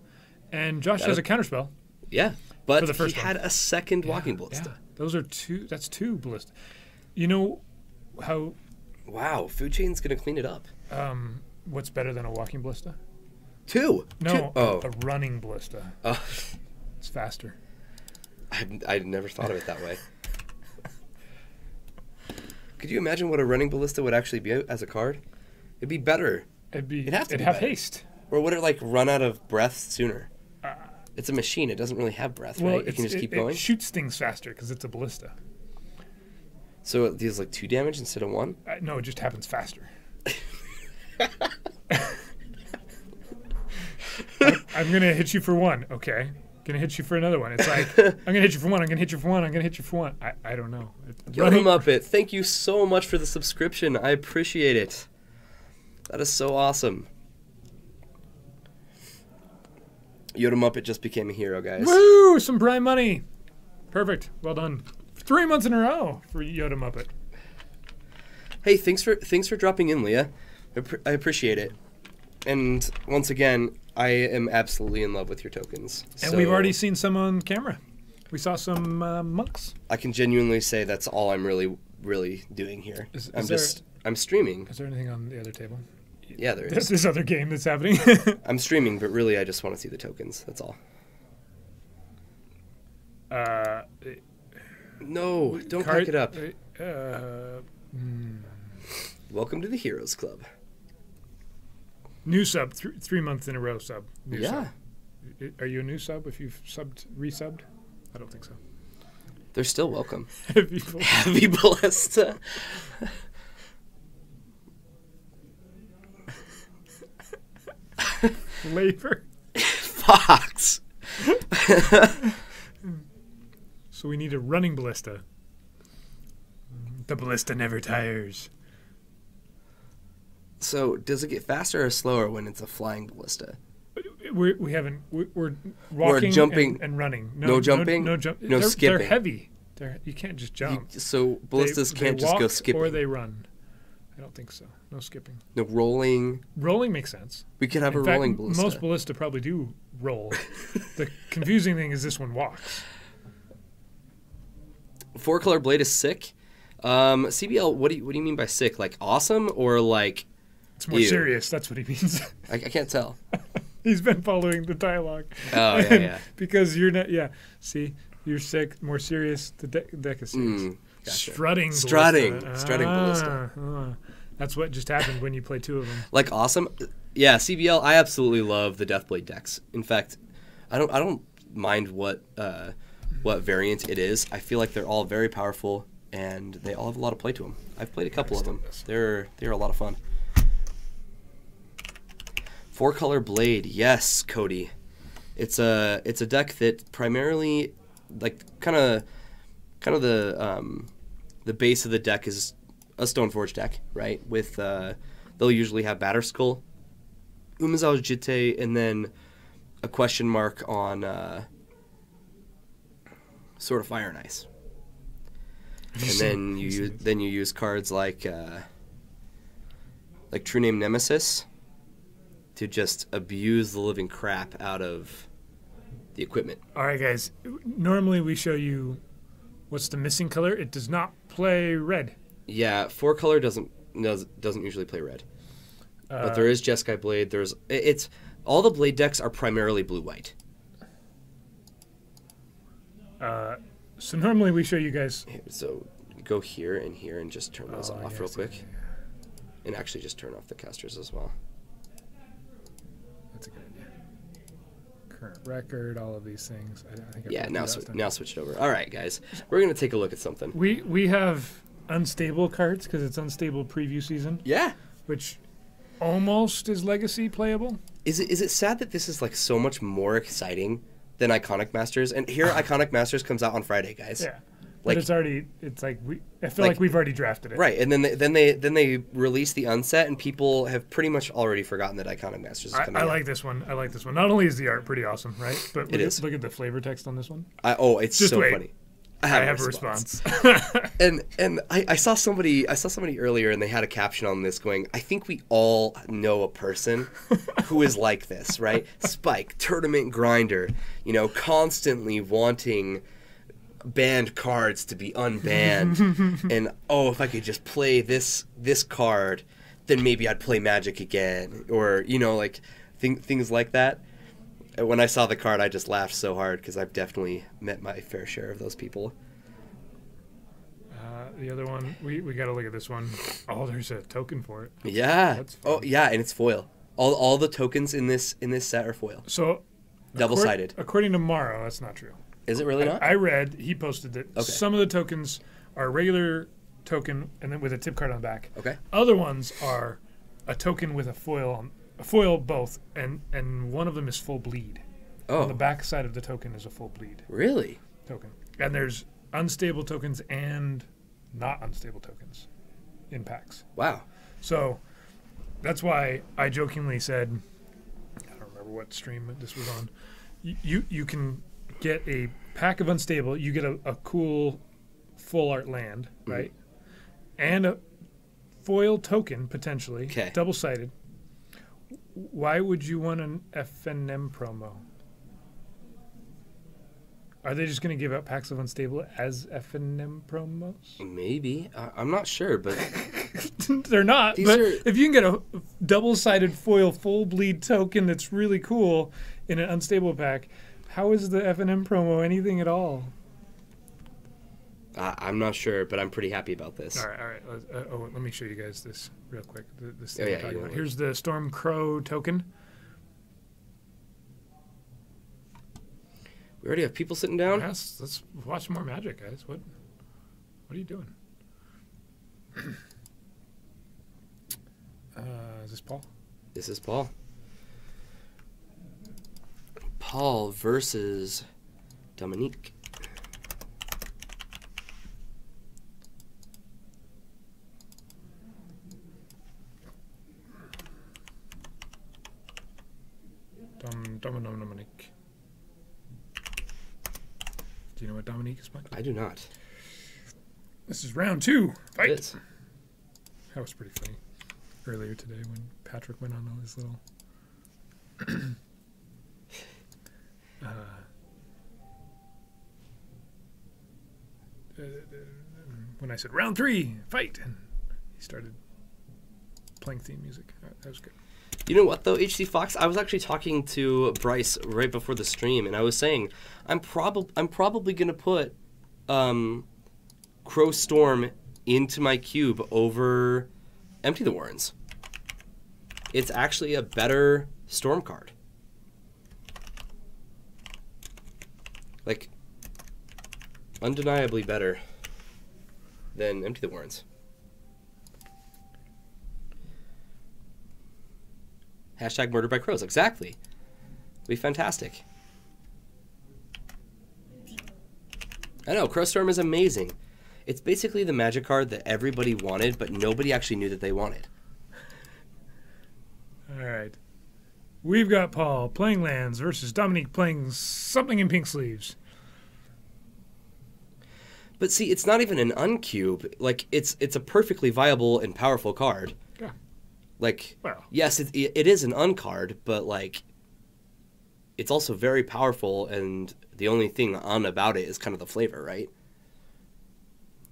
and Josh has a counterspell. Yeah, but for the first he had a second Walking Ballista. Yeah. Those are 2. That's 2 Ballista. You know how? Wow, food chain's gonna clean it up. What's better than a Walking Ballista? 2. No, 2. Oh. A running Ballista. Oh. It's faster. I'd never thought of it that way. Could you imagine what a running ballista would actually be as a card? It'd be better. It'd have haste. Or would it run out of breath sooner? It's a machine. It doesn't really have breath, right? It can just keep going. It shoots things faster because it's a ballista. So it deals 2 damage instead of 1? No, it just happens faster. I'm gonna hit you for 1. Okay. Gonna hit you for another one. It's like I'm gonna hit you for 1. I'm gonna hit you for 1. I'm gonna hit you for 1. I don't know. Yoda Muppet, thank you so much for the subscription. I appreciate it. That is so awesome. Yoda Muppet just became a hero, guys. Woo! Some Prime money. Perfect. Well done. 3 months in a row for Yoda Muppet. Hey, thanks for dropping in, Leah. I appreciate it. And once again, I am absolutely in love with your tokens. And we've already seen some on camera. We saw some monks. I can genuinely say that's all I'm really doing here. I'm streaming. Is there anything on the other table? Yeah, there is. There's this other game that's happening. I'm streaming, but really I just want to see the tokens. That's all. No, don't pack it up. Welcome to the Heroes Club. New sub, 3 months in a row sub. New yeah. Sub. Are you a new sub if you've resubbed? I don't think so. They're still welcome. Heavy Ballista. Flavor. Fox. So we need a running ballista. The ballista never tires. So does it get faster or slower when it's a flying ballista? We're walking jumping and running. No jumping. No jump. No skipping. They're heavy. You can't just jump. So ballistas can't just go skipping. Or they run. I don't think so. No skipping. No rolling. Rolling makes sense. We could have In a fact, rolling ballista. Most ballista probably do roll. The confusing thing is this one walks. 4-color blade is sick. CBL, what do you mean by sick? Like awesome or like? It's more serious. That's what he means. I can't tell. He's been following the dialogue. Oh yeah. Because you're not. Yeah. See, you're sick. More serious. The deck is serious. Gotcha. Strutting ballista. That's what just happened when you play 2 of them. Like awesome. Yeah, CBL. I absolutely love the Deathblade decks. In fact, I don't mind what variant it is. I feel like they're all very powerful and they all have a lot of play to them. I've played a couple of them. They're a lot of fun. 4-color blade, yes, Cody. It's a deck that primarily, like, kind of the base of the deck is a Stoneforge deck, right? With they'll usually have Batterskull, Umezawa's Jitte, and then a question mark on Sword of Fire and Ice. And then you use cards like True Name Nemesis to just abuse the living crap out of the equipment. All right, guys. Normally we show you what's the missing color. It does not play red. Yeah, 4-color doesn't usually play red. But there is Jeskai Blade. It's all the blade decks are primarily blue-white. So normally we show you guys. So go here and just turn those off real quick. And actually just turn off the casters as well. That's a good idea. Current record, all of these things. I think now switch it over. All right, guys. We're going to take a look at something. We have unstable cards because it's unstable preview season. Yeah. Which almost is legacy playable. Is it sad that this is like so much more exciting than Iconic Masters? And here Iconic Masters comes out on Friday, guys. Yeah. But I feel like we've already drafted it. Right, and then they release the unset, and people have pretty much already forgotten that Iconic Masters is coming out. I like this one. Not only is the art pretty awesome, right? But look at the flavor text on this one. It's just so funny. I have a response. and I saw somebody earlier, and they had a caption on this going, "I think we all know a person who is like this, right? Spike, tournament grinder, constantly wanting banned cards to be unbanned, and if I could just play this card, then maybe I'd play Magic again, or things like that." And when I saw the card, I just laughed so hard because I've definitely met my fair share of those people. The other one, we got to look at this one. Oh, there's a token for it. Yeah. Oh, yeah, and it's foil. All the tokens in this set are foil. So double-sided. According to Morrow, that's not true. Is it really not? I read, he posted that some of the tokens are a regular token and then with a tip card on the back. Okay. Other ones are a token with a foil both, and one of them is full bleed. Oh. On the back side of the token is a full bleed. Really? Token. And there's unstable tokens and not unstable tokens in packs. Wow. So that's why I jokingly said, I don't remember what stream this was on, you can get a pack of unstable, you get a cool full art land, right? And a foil token, potentially, double-sided, Why would you want an FNM promo? Are they just going to give out packs of Unstable as FNM promos? Maybe. I'm not sure, but They're not. But if you can get a double-sided foil full bleed token that's really cool in an Unstable pack, how is the FNM promo anything at all? I'm not sure, but I'm pretty happy about this. All right. Let me show you guys this real quick. This Oh, thing yeah, I'm talking you about. want- Here's the Storm Crow token. We already have people sitting down? Yes, let's watch more Magic, guys. What are you doing? Is this Paul? This is Paul. Paul versus Dominique. Dominique. Do you know what Dominique is playing? I do not. This is round 2. Fight. It is. That was pretty funny earlier today when Patrick went on all his little. When I said round 3, fight, and he started playing theme music. That was good. You know what though, HC Fox? I was actually talking to Bryce right before the stream, and I was saying I'm probably gonna put Crow Storm into my cube over Empty the Warrens. It's actually a better Storm card. Like, undeniably better than Empty the Warrens. Hashtag murder by crows. Exactly. It'd be fantastic. I know, Crow Storm is amazing. It's basically the Magic card that everybody wanted, but nobody actually knew that they wanted. All right. We've got Paul playing lands versus Dominique playing something in pink sleeves. But see, it's not even an uncube. Like, it's a perfectly viable and powerful card. Yeah. Like, Well. yes, it is an uncard, but, like, it's also very powerful, and the only thing on about it is kind of the flavor, right?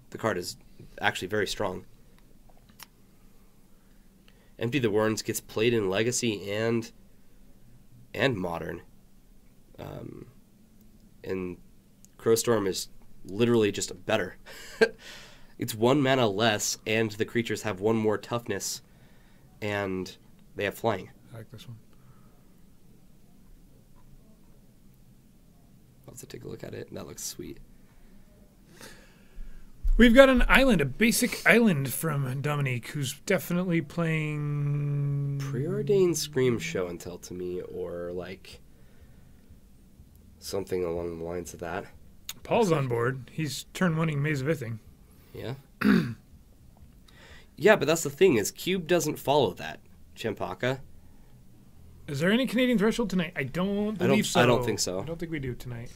The card is actually very strong. Empty the Warrens gets played in Legacy and Modern. And Crow Storm is literally just better. It's 1 mana less, and the creatures have 1 more toughness, and they have flying. I like this one. I'll have to take a look at it. That looks sweet. We've got an island, a basic island from Dominique, who's definitely playing... Preordained Scream Show and Tell to me, or like something along the lines of that. Paul's on board. He's turn 1ing Maze of Ithing. Yeah. Yeah, but that's the thing, is Cube doesn't follow that, Champaka. Is there any Canadian Threshold tonight? I don't believe so. I don't think so. I don't think we do tonight.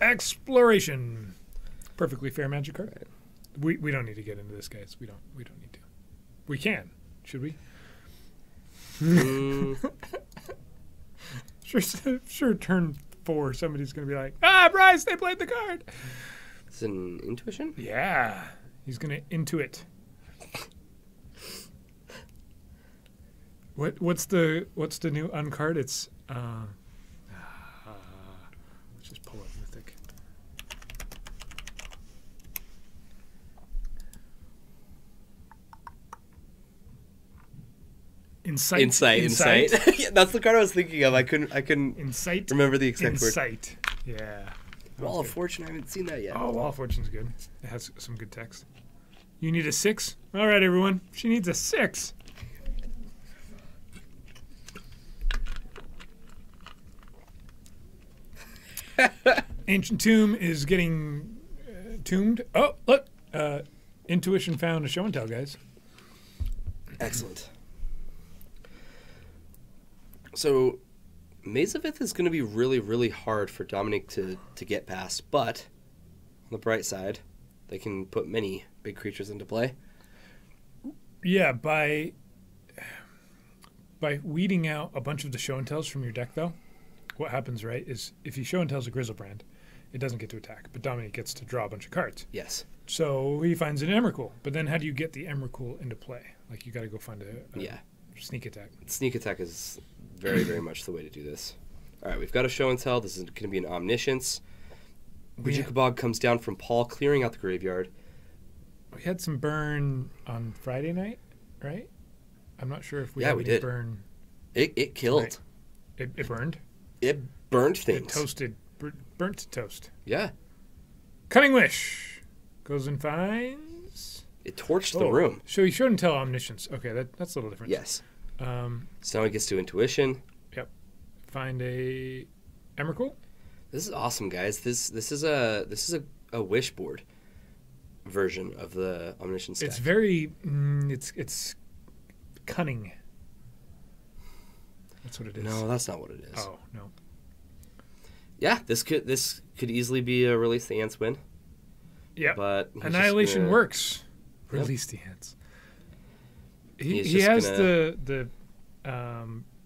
Exploration. Perfectly fair Magic card. Right. We don't need to get into this, guys. We don't need to. We can. Should we? Sure. Turn 4, somebody's gonna be like, Bryce, they played the card. It's an intuition? Yeah, he's gonna intuit. What's the new uncard? It's let's just pull up Mythic. Insight. Yeah, that's the card I was thinking of. I couldn't Insight. remember the exact word. Insight. Yeah. Wall of Fortune, I haven't seen that yet. Oh, Wall of Fortune's good. It has some good text. You need a 6? All right, everyone. She needs a 6. Ancient Tomb is getting tombed. Oh, look. Intuition found a show and tell, guys. Excellent. So, Maze of Ith is going to be really, really hard for Dominic to get past, but the bright side, they can put many big creatures into play. Yeah, by weeding out a bunch of the show and tells from your deck, though, what happens, right, is if you show and tells a Grizzlebrand, it doesn't get to attack, but Dominic gets to draw a bunch of cards. Yes. So he finds an Emrakul, but then how do you get the Emrakul into play? Like, you got to go find a sneak attack. Sneak attack is very, very much the way to do this. All right, we've got a show and tell. This is going to be an Omniscience. Bojuka Bog comes down from Paul, clearing out the graveyard. We had some burn on Friday night, right? I'm not sure if we had we any did. burn. It killed. Right. It burned? It burned things. It toasted. Burnt to toast. Yeah. Cunning Wish goes and finds. It torched the room. So he showed and tell Omniscience. Okay, that's a little different. Yes. So now he gets to Intuition. Yep. Find a Emrakul. This is awesome, guys. This is a wish board version of the Omniscience deck. It's very it's cunning. That's what it is. No, that's not what it is. Oh no. Yeah, this could easily be a Release the Ants win. Yeah, but Annihilation works. Yep. Release the Ants. He has the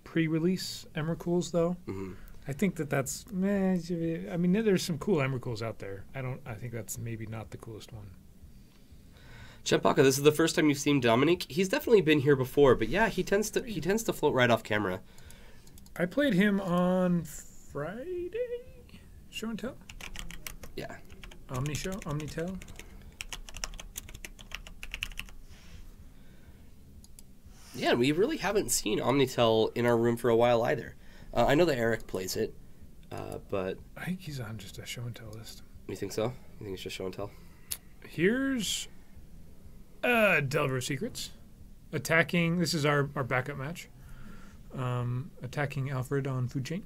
pre-release Emrakuls though. Mm-hmm. I think that's. I mean, there's some cool Emrakuls out there. I think that's maybe not the coolest one. Chempaka, this is the first time you've seen Dominique. He's definitely been here before, but yeah, he tends to float right off camera. I played him on Friday. Show and tell. Yeah. Omnitel. Yeah, we really haven't seen Omnitel in our room for a while either. I know that Eric plays it, but I think he's on just a show and tell list. You think so? You think it's just show and tell? Here's Delver Secrets. Attacking, this is our backup match. Attacking Alfred on Food Chain.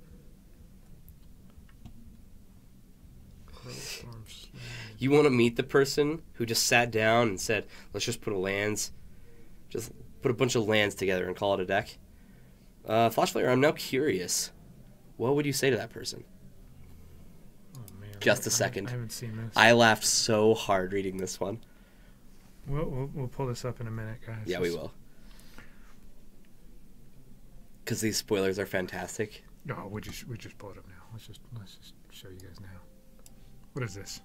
You want to meet the person who just sat down and said, let's just put a bunch of lands together and call it a deck? Flash Flare, I'm now curious. What would you say to that person? Oh, man. Just a second. I haven't seen this. I laughed so hard reading this one. We'll pull this up in a minute, guys. Yeah, we will. Because these spoilers are fantastic. No, we just pull it up now. Let's just show you guys now. What is this?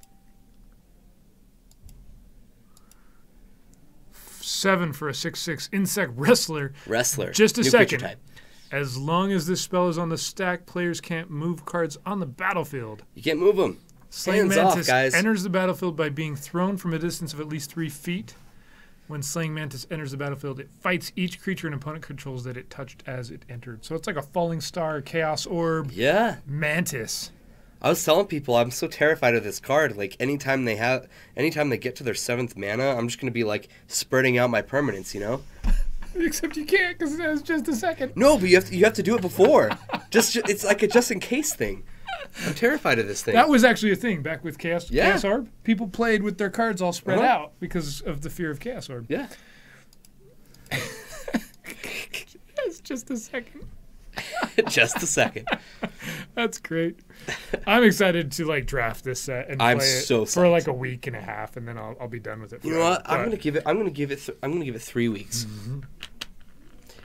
7 for a 6/6 insect wrestler. Just a second. Type. As long as this spell is on the stack, players can't move cards on the battlefield. You can't move them. Slaying Mantis enters the battlefield by being thrown from a distance of at least 3 feet. When Slaying Mantis enters the battlefield, it fights each creature an opponent controls that it touched as it entered. So it's like a Falling Star, Chaos Orb, Mantis. I was telling people I'm so terrified of this card. Like anytime they get to their 7th mana, I'm just gonna be like spreading out my permanents, you know. Except you can't because it has just a second. No, but you have to do it before. It's like a just in case thing. I'm terrified of this thing. That was actually a thing back with Chaos Orb. People played with their cards all spread out because of the fear of Chaos Orb. Yeah. It's just a second. Just a second. That's great. I'm excited to draft this set and play it for like a week and a half, and then I'll be done with it. You know what? I'm gonna give it 3 weeks,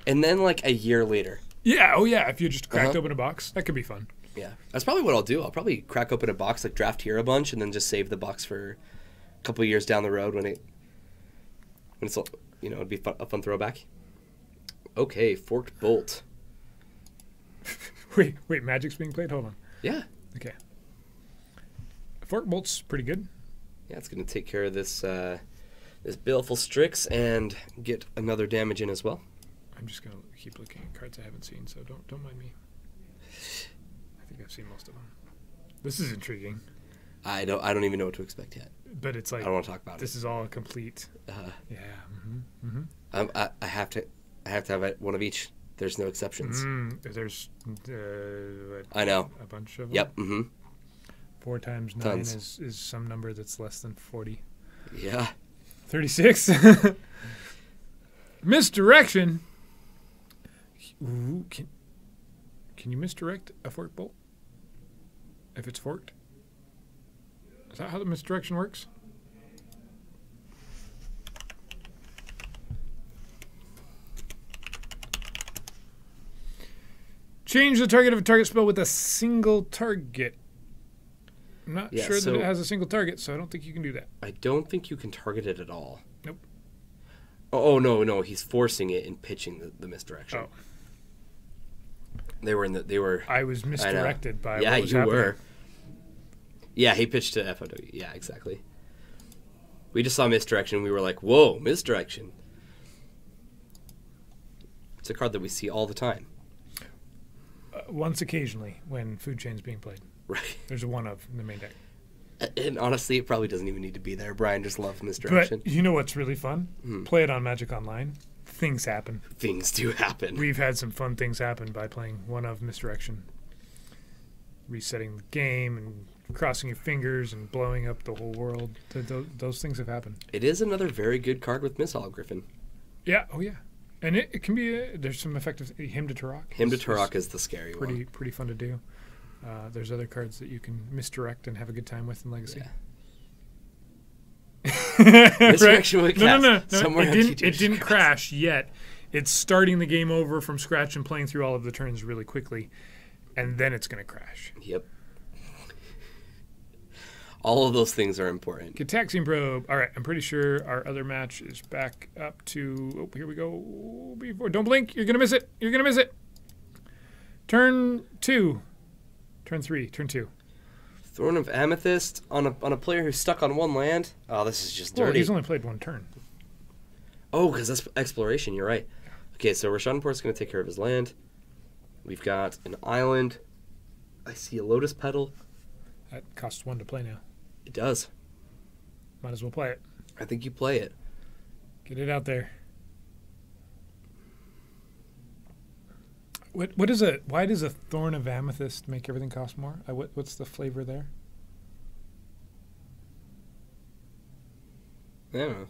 and then like a year later. Yeah. Oh yeah. If you just cracked open a box, that could be fun. Yeah, that's probably what I'll do. I'll probably crack open a box, like draft here a bunch, and then just save the box for a couple of years down the road when it's it'd be a fun throwback. Okay, Forked Bolt. Wait, Magic's being played? Hold on. Yeah. Okay. Forked Bolt's pretty good. Yeah, it's going to take care of this Baleful Strix and get another damage in as well. I'm just going to keep looking at cards I haven't seen, so don't mind me. I think I've seen most of them. This is intriguing. I don't even know what to expect yet. But it's like I don't want to talk about this is all a complete. Yeah. I have to have one of each. There's no exceptions. There's I know a bunch of them. Yep. 4 times 9 is some number that's less than 40. Yeah. 36. Misdirection. Ooh, can you misdirect a Forked Bolt if it's forked? Is that how the misdirection works? Change the target of a target spell with a single target. I'm not sure that it has a single target, so I don't think you can do that. I don't think you can target it at all. Nope. Oh no, he's forcing it and pitching the misdirection. Oh. They were. I was misdirected by. Yeah, what was you happening. were. Yeah, he pitched to FOW. Yeah, exactly. We just saw misdirection. We were like, "Whoa, misdirection!" It's a card that we see all the time. Once occasionally, when Food Chain's being played. Right. There's a 1-of in the main deck. And honestly, it probably doesn't even need to be there. Brian just loves misdirection. But you know what's really fun? Play it on Magic Online. Things happen. Things do happen. We've had some fun things happen by playing 1-of misdirection. Resetting the game and crossing your fingers and blowing up the whole world. Those things have happened. It is another very good card with Miss Griffin. Yeah. Oh, yeah. And it can be, there's some effective, Hymn to Turok. Hymn to Turok is the scary one. Pretty fun to do. There's other cards that you can misdirect and have a good time with in Legacy. Yeah. Misdirection with cast. No. Somewhere It didn't crash yet. It's starting the game over from scratch and playing through all of the turns really quickly. And then it's going to crash. Yep. All of those things are important. Gataxian Probe. All right, I'm pretty sure our other match is back up to... Oh, here we go. Don't blink. You're going to miss it. You're going to miss it. Turn 2. Turn 3. Turn 2. Thorn of Amethyst on a player who's stuck on one land? Oh, this is just dirty. Well, he's only played one turn. Oh, because that's exploration. You're right. Okay, so Rashadanport's going to take care of his land. We've got an island. I see a Lotus Petal. That costs 1 to play now. It does. Might as well play it. I think you play it. Get it out there. What is it? Why does a Thorn of Amethyst make everything cost more? What's the flavor there? I don't know.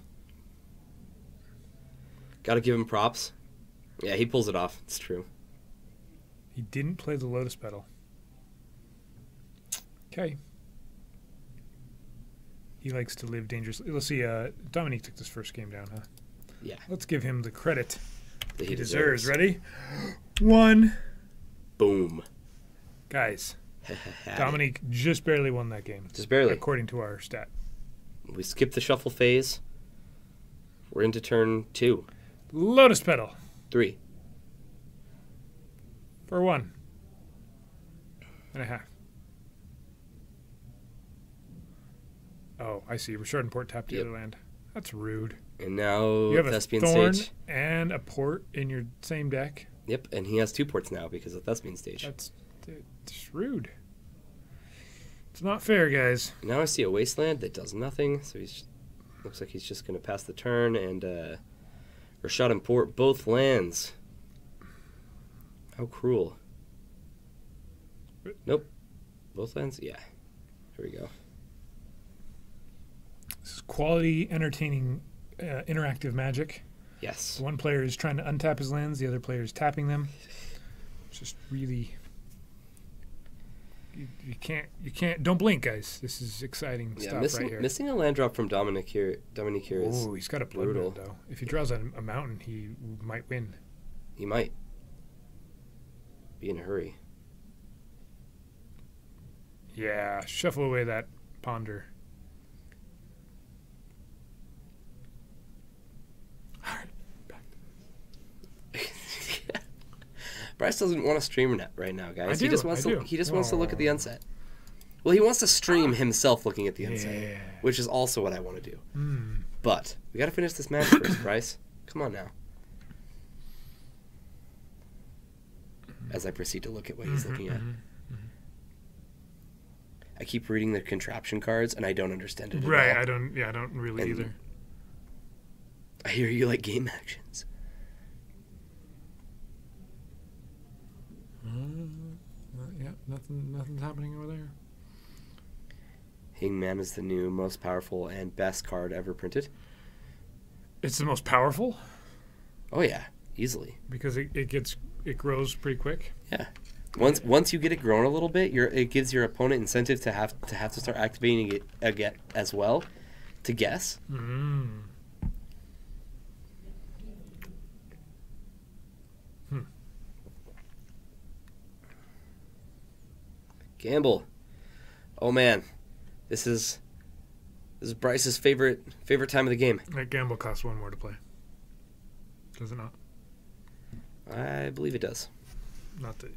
Got to give him props. Yeah, he pulls it off. It's true. He didn't play the Lotus Petal. Okay. He likes to live dangerously. Let's see. Dominique took this first game down, huh? Yeah. Let's give him the credit that he deserves. Ready? 1. Boom. Guys, Dominique just barely won that game. Just barely. According to our stat. We skipped the shuffle phase. We're into turn 2. Lotus Petal. 3. For 1.5. Oh, I see. Rashadanport tapped the other land. That's rude. And now you have Thespian a Thorn Stage. And a port in your same deck. Yep, and he has 2 ports now because of Thespian Stage. That's rude. It's not fair, guys. Now I see a Wasteland that does nothing, so looks like he's just going to pass the turn, and Rashadanport both lands. How cruel. Nope. Both lands? Yeah. Here we go. This is quality, entertaining, interactive Magic. Yes. One player is trying to untap his lands, the other player is tapping them. It's just really... You can't... Don't blink, guys. This is exciting stuff right here. Missing a land drop from Dominic here is... Oh, he's got a blood moon, though. If he draws a mountain, he might win. He might. Be in a hurry. Yeah, shuffle away that Ponder. Bryce doesn't want to stream right now, guys. He just wants to look at the unset. Well, he wants to stream himself looking at the unset, which is also what I want to do. But we got to finish this match first, Bryce. Come on now. As I proceed to look at what he's looking at. I keep reading the contraption cards, and I don't understand it at all. I don't really either. I hear you like game actions. Yeah, nothing's happening over there. Hangman is the new most powerful and best card ever printed. It's the most powerful? Oh yeah, easily. Because it grows pretty quick? Yeah. Once you get it growing a little bit, it gives your opponent incentive to have to start activating it again as well, to guess. Mm. Gamble. Oh man, this is Bryce's favorite time of the game. That gamble costs 1 more to play. Does it not? I believe it does. Not that.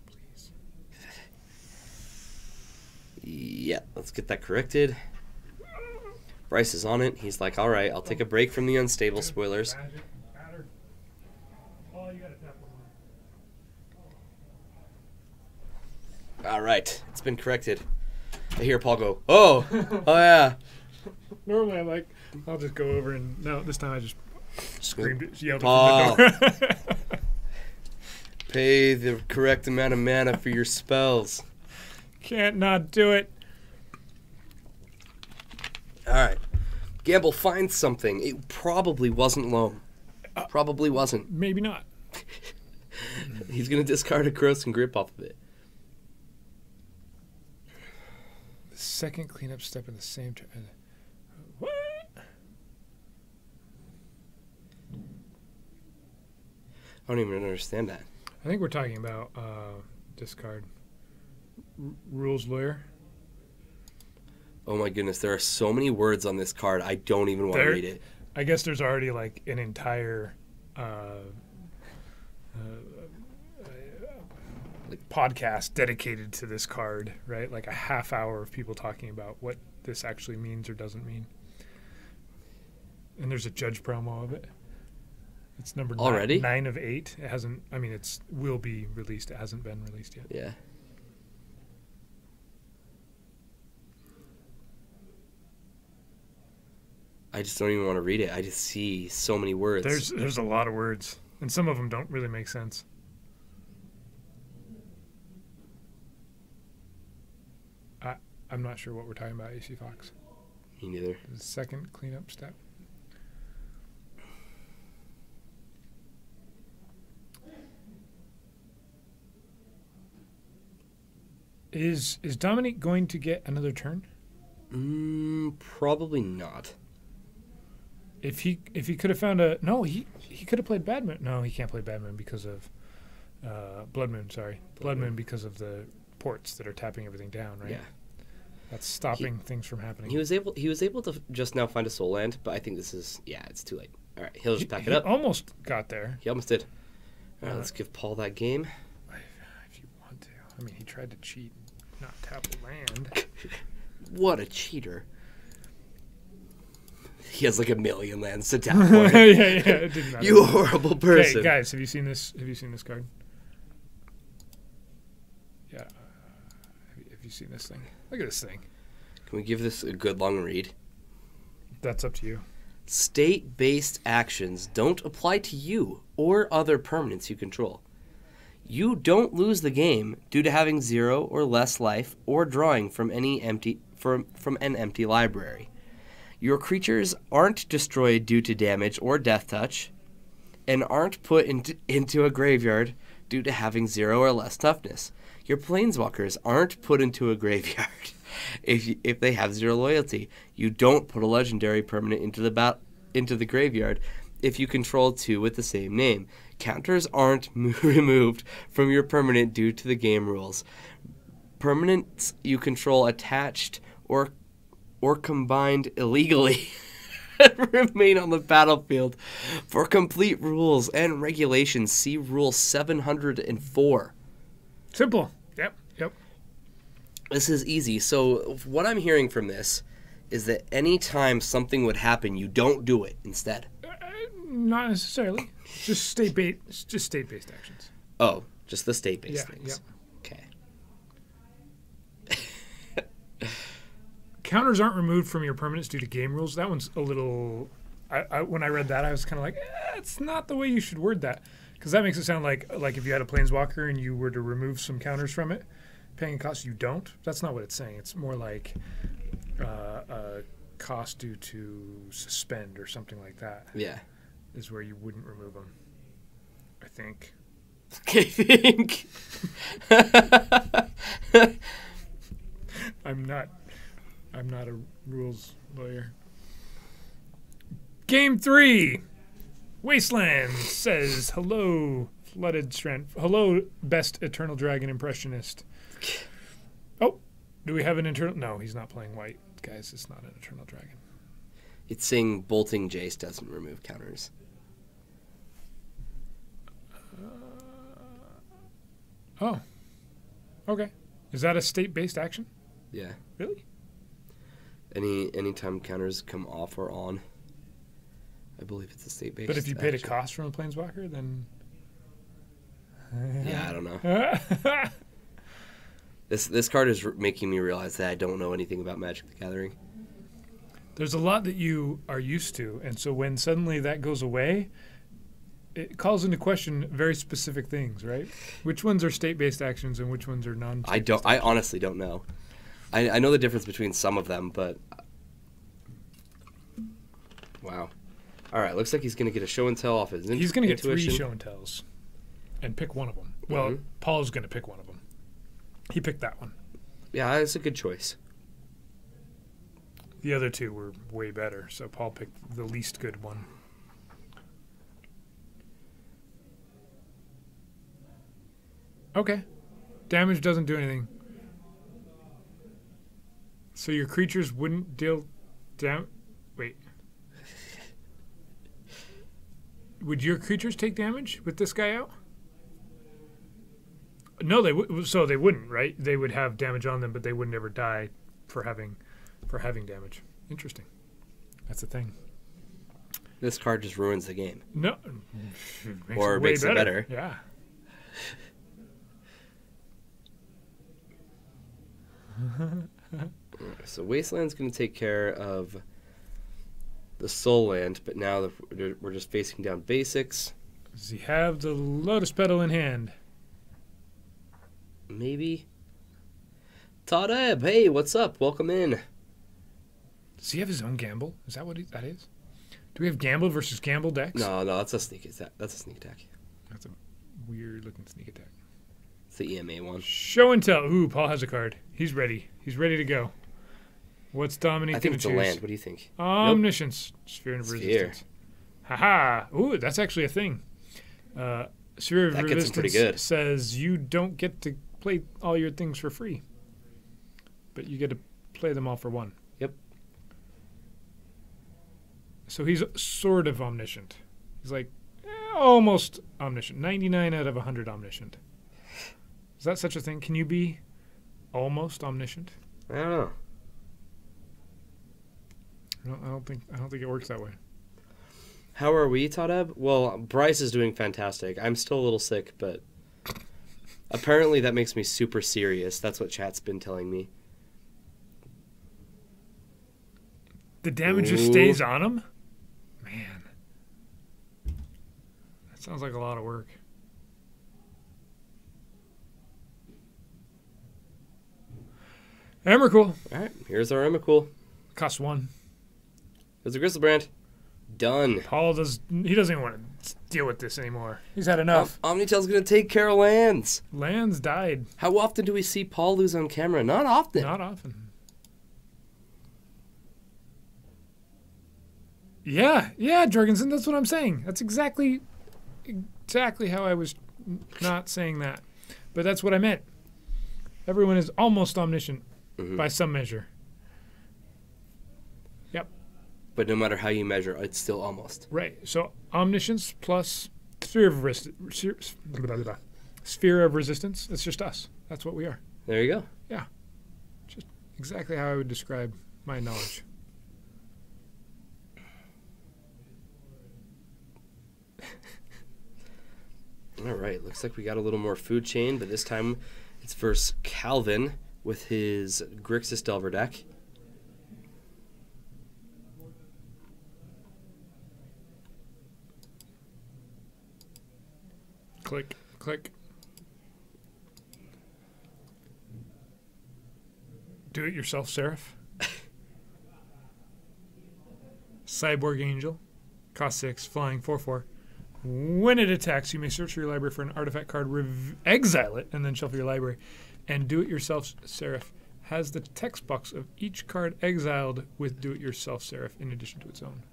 Please. Yeah, let's get that corrected. Bryce is on it. He's like, all right, I'll take a break from the unstable spoilers. All right, it's been corrected. I hear Paul go, oh yeah. Normally I'll just go over and no, this time I just yelled Paul, from the door. pay the correct amount of mana for your spells. Can't not do it. All right. Gamble finds something. It probably wasn't loam. Probably wasn't. Maybe not. He's going to discard a corrosive grip off of it. The second cleanup step in the same turn. What? I don't even understand that. I think we're talking about discard. Rules lawyer. Oh my goodness, there are so many words on this card. I don't even want to read it. I guess there's already like an entire like podcast dedicated to this card, right? Like a half hour of people talking about what this actually means or doesn't mean. And there's a judge promo of it. It's number already 9 of 8. It hasn't. I mean, it's will be released. It hasn't been released yet. Yeah. I just don't even want to read it. I just see so many words. There's a lot of words, and some of them don't really make sense. I'm not sure what we're talking about, AC Fox. Me neither. The second cleanup step. Is Dominic going to get another turn? Probably not. If he could have found he could have played Bad Moon. No, he can't play Bad Moon because of Blood Moon. Sorry, Blood Moon because of the ports that are tapping everything down. Right. Yeah. That's stopping things from happening. He was able to just now find a soul land, but I think this is it's too late. All right, he'll just pack it up. Almost got there. He almost did. All right, let's give Paul that game. If you want to. I mean, he tried to cheat, not tap a land. What a cheater. He has like 1 million lands to tap for. Yeah, it didn't matter. You horrible person. Okay, guys, have you seen this? Have you seen this card? Yeah. Have you seen this thing? Look at this thing. Can we give this a good long read? That's up to you. State-based actions don't apply to you or other permanents you control. You don't lose the game due to having 0 or less life or drawing from an empty library. Your creatures aren't destroyed due to damage or death touch, and aren't put into a graveyard due to having 0 or less toughness. Your planeswalkers aren't put into a graveyard if they have 0 loyalty. You don't put a legendary permanent into the graveyard if you control 2 with the same name. Counters aren't removed from your permanent due to the game rules. Permanents you control attached or combined illegally remain on the battlefield. For complete rules and regulations, see Rule 704. Simple. Yep. This is easy. So what I'm hearing from this is that any time something would happen, you don't do it instead. Not necessarily. Just state-based actions. Oh, just the state-based things. Yep. Okay. Counters aren't removed from your permanents due to game rules. That one's a little... when I read that, I was kind of like, it's not the way you should word that. Because that makes it sound like if you had a planeswalker and you were to remove some counters from it, paying a cost, you don't. That's not what it's saying. It's more like cost due to suspend or something like that Yeah. is where you wouldn't remove them. I think. I think. I'm not a rules lawyer. Game 3. Wasteland says, hello, Flooded Strand. Hello, best Eternal Dragon impressionist. Oh, do we have an Eternal? No, he's not playing white. Guys, it's not an Eternal Dragon. It's saying bolting Jace doesn't remove counters. Oh. Okay. Is that a state-based action? Yeah. Really? Anytime counters come off or on, I believe it's a state-based. But if you paid a action. cost from a Planeswalker, then... Yeah, I don't know. This card is making me realize that I don't know anything about Magic the Gathering. There's a lot that you are used to, and so when suddenly that goes away, it calls into question very specific things, right? Which ones are state-based actions and which ones are non-state-based I honestly don't know. I know the difference between some of them, but... Wow. All right, looks like he's going to get a show and tell off his He's going to get 3 intuition. show and tells and pick one of them. Well, Paul's going to pick one of them. He picked that one. Yeah, that's a good choice. The other 2 were way better, so Paul picked the least good one. Okay. Damage doesn't do anything. So your creatures wouldn't deal down. Wait. Would your creatures take damage with this guy out? No, they would. So they wouldn't, right? They would have damage on them, but they would never die for having damage. Interesting. That's the thing. This card just ruins the game. No. Or makes it better. Yeah. So Wasteland's going to take care of the Soul Land, but now we're just facing down basics. Does he have the Lotus Petal in hand? Maybe. Tadeb, hey, what's up? Welcome in. Does he have his own gamble? Is that what that is? Do we have gamble versus gamble decks? No, that's a sneak attack. That's a sneak attack. That's a weird looking sneak attack. It's the EMA one. Show and tell. Ooh, Paul has a card. He's ready. He's ready to go. What's Dominic I think going it's to a choose? land. What do you think? Omniscience. Sphere of Sphere. Resistance. Haha. Ooh, that's actually a thing. Sphere of That gets him pretty Resistance good. says you don't get to play all your things for free, but you get to play them all for 1. Yep. So he's sort of omniscient. He's like almost omniscient. 99 out of 100 omniscient. Is that such a thing? Can you be almost omniscient? I don't know. I don't think it works that way. How are we, Tadeb? Well, Bryce is doing fantastic. I'm still a little sick, but apparently that makes me super serious. That's what chat's been telling me. The damage just stays on him? Man. That sounds like a lot of work. Emrakul. All right, here's our Emrakul. Costs 1. There's a Griselbrand. Done. Paul he doesn't even want to deal with this anymore. He's had enough. Omnitel's going to take care of lands. Lands died. How often do we see Paul lose on camera? Not often. Not often. Yeah, Jorgensen, that's what I'm saying. That's exactly how I was not saying that. But that's what I meant. Everyone is almost omniscient by some measure. Yep. But no matter how you measure, it's still almost. Right. So omniscience plus sphere of resistance. It's just us. That's what we are. There you go. Yeah. Just exactly how I would describe my knowledge. All right. Looks like we got a little more food chain, but this time it's versus Calvin with his Grixis Delver deck. Click, click. Do it yourself, Seraph. Cyborg Angel. Cost 6, flying 4/4. When it attacks, you may search your library for an artifact card, exile it, and then shuffle your library. And Do-It-Yourself Seraph has the text box of each card exiled with Do-It-Yourself Seraph in addition to its own.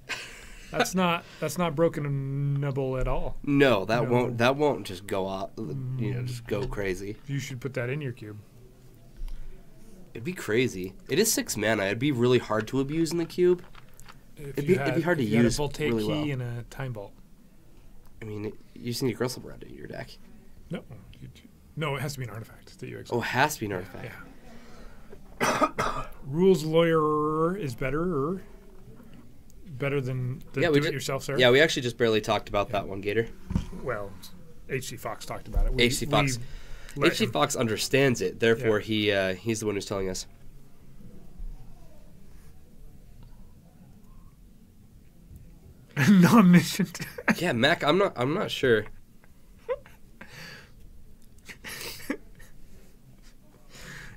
That's not brokenable at all. No, that won't just go off, just go crazy. You should put that in your cube. It'd be crazy. It is 6 mana. It'd be really hard to abuse in the cube. It'd be hard to use You had a Voltaic really Key well. and a Time Vault. I mean, you just need a Grustle Brand in your deck. No, it has to be an artifact that you exile. Oh, it has to be an artifact. Yeah. Rules Lawyer is better than the Do-It-Yourself, sir. Yeah, we actually just barely talked about that one, Gator. Well, HC Fox talked about it. HC Fox understands it, therefore he's the one who's telling us. Non-omniscient. Yeah, Mac, I'm not sure.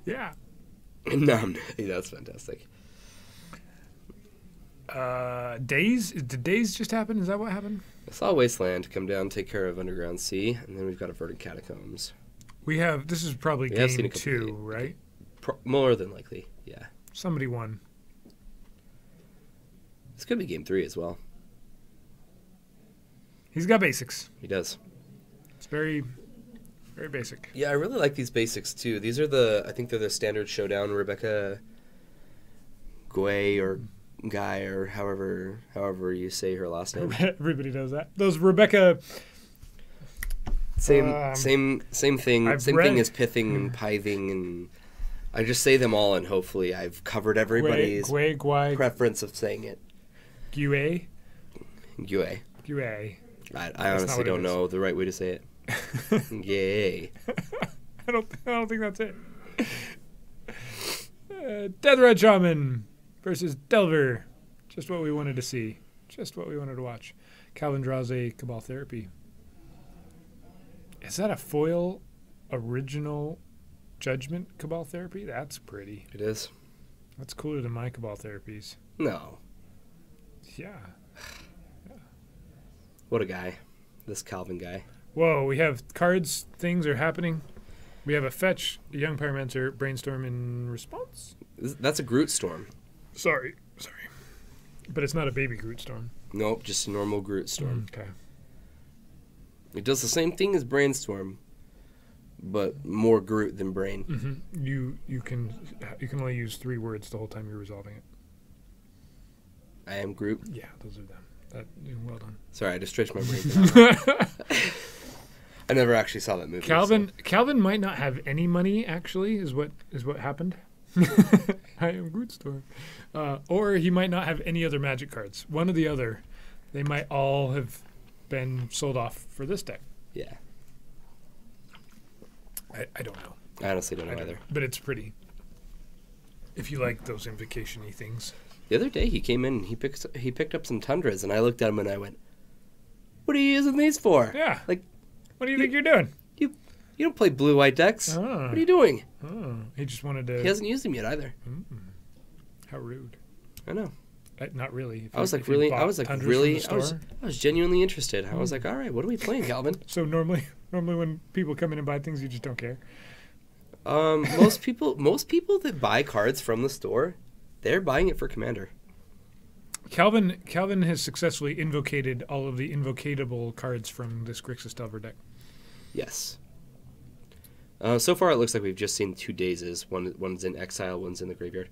Yeah. No, that's fantastic. Days? Did Days just happen? Is that what happened? I saw Wasteland come down, take care of Underground Sea, and then we've got Averted Catacombs. This is probably game 2, right? More than likely, yeah. Somebody won. This could be game 3 as well. He's got basics. He does. It's very, very basic. Yeah, I really like these basics too. These are I think they're the standard showdown Rebecca Guay or Guy or however you say her last name. Everybody does that. Those Rebecca. Same thing. Same thing as pithing and pithing, and I just say them all, and hopefully I've covered everybody's preference of saying it. Guay. I honestly don't know the right way to say it. Yay. I don't think that's it. Death Red Shaman versus Delver. Just what we wanted to see. Just what we wanted to watch. Calvin draws a Cabal Therapy. Is that a foil original Judgment Cabal Therapy? That's pretty. It is. That's cooler than my Cabal Therapies. No. Yeah. What a guy. This Calvin guy. Whoa, we have cards. Things are happening. We have a fetch, a Young Pyromancer, Brainstorm in response. That's a Groot Storm. Sorry. But it's not a baby Groot Storm. Nope, just a normal Groot Storm. Okay. It does the same thing as Brainstorm, but more Groot than Brain. Mm-hmm. You can only use 3 words the whole time you're resolving it. I am Groot. Yeah, those are them. Well done. Sorry, I just stretched my brain. I never actually saw that movie. Calvin might not have any money. Actually, is what happened. I am Groot Storm. Or he might not have any other Magic cards. One or the other. They might all have been sold off for this deck. Yeah. I don't know. I honestly don't know either. But it's pretty. If you like those invocation-y things. The other day he came in and he picked up some Tundras, and I looked at him and I went, "What are you using these for?" Yeah. Like, what do you think you're doing? You don't play blue-white decks. Oh. What are you doing? Oh. He just wanted to. He hasn't used them yet either. How rude. I know. Not really. I was genuinely interested. I was like, all right, what are we playing, Calvin? So normally when people come in and buy things, you just don't care. Most people that buy cards from the store, they're buying it for Commander. Calvin has successfully invocated all of the invocatable cards from this Grixis Delver deck. Yes. So far, it looks like we've just seen 2 Dazes. One's in exile, one's in the graveyard.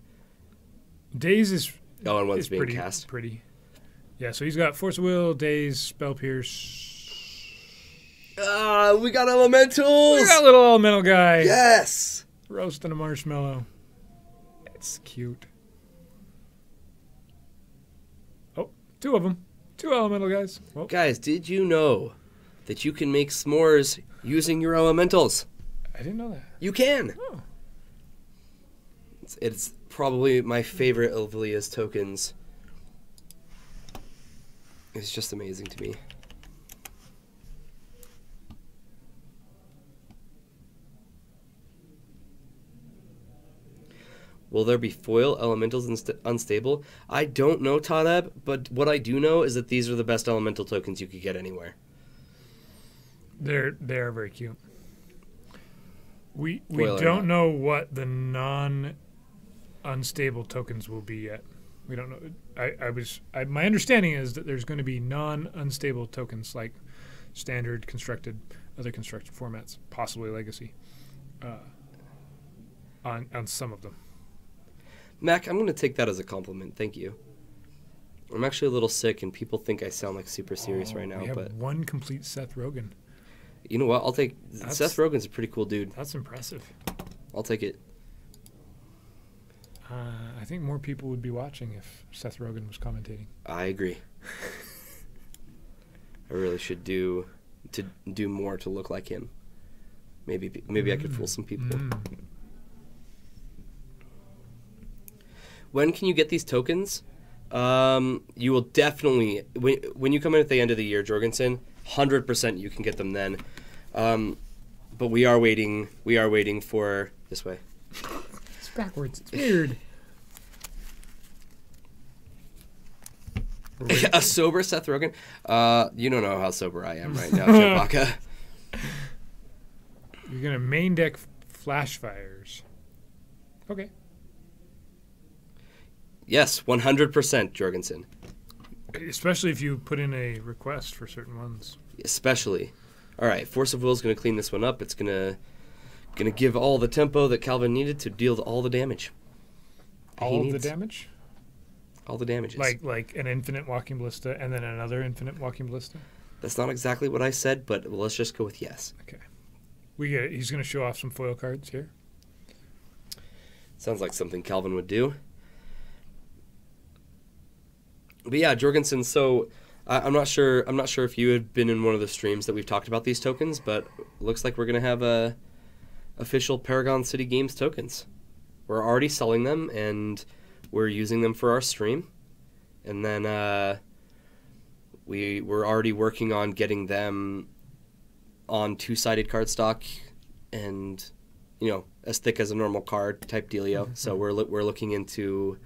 Daze is... Oh, and one's being pretty, cast. Pretty. Yeah, so he's got Force of Will, Daze, Spell Pierce. We got elementals! We got a little elemental guy. Yes! Roasting a marshmallow. It's cute. Oh, 2 of them. 2 elemental guys. Whoa. Guys, did you know that you can make s'mores using your elementals? I didn't know that. You can! Oh. It's probably my favorite of Leah's tokens. It's just amazing to me. Will there be foil elementals unstable? I don't know, Tadab, but what I do know is that these are the best elemental tokens you could get anywhere. They are very cute. We Foil or don't not. know what the non-unstable tokens will be yet. We don't know. My understanding is that there's going to be non-unstable tokens like standard, constructed, other constructed formats, possibly legacy, on some of them. Mac, I'm going to take that as a compliment. Thank you. I'm actually a little sick, and people think I sound like super serious right now. We have But one complete Seth Rogen. you know what? I'll take. Seth Rogen's a pretty cool dude. That's impressive. I'll take it. I think more people would be watching if Seth Rogen was commentating. I agree. I really should do more to look like him. Maybe I could fool some people. When can you get these tokens? You will definitely when you come in at the end of the year, Jorgensen. 100% you can get them then. But we are waiting for this way. It's backwards. It's weird. A sober Seth Rogen? You don't know how sober I am right now, Chewbacca. You're going to main deck flash fires. Okay. Yes, 100% Jorgensen. Especially if you put in a request for certain ones. Especially. All right, Force of Will is going to clean this one up. It's going to give all the tempo that Calvin needed to deal all the damage. All of the damage? All the damages. Like an infinite walking ballista and then another infinite walking ballista? That's not exactly what I said, but let's just go with yes. Okay. He's going to show off some foil cards here. Sounds like something Calvin would do. But yeah, Jorgensen, so I'm not sure if you had been in one of the streams that we've talked about these tokens, but it looks like we're going to have official Paragon City Games tokens. We're already selling them, and we're using them for our stream. And then we're already working on getting them on two-sided cardstock and, as thick as a normal card type dealio. Mm-hmm. So we're looking into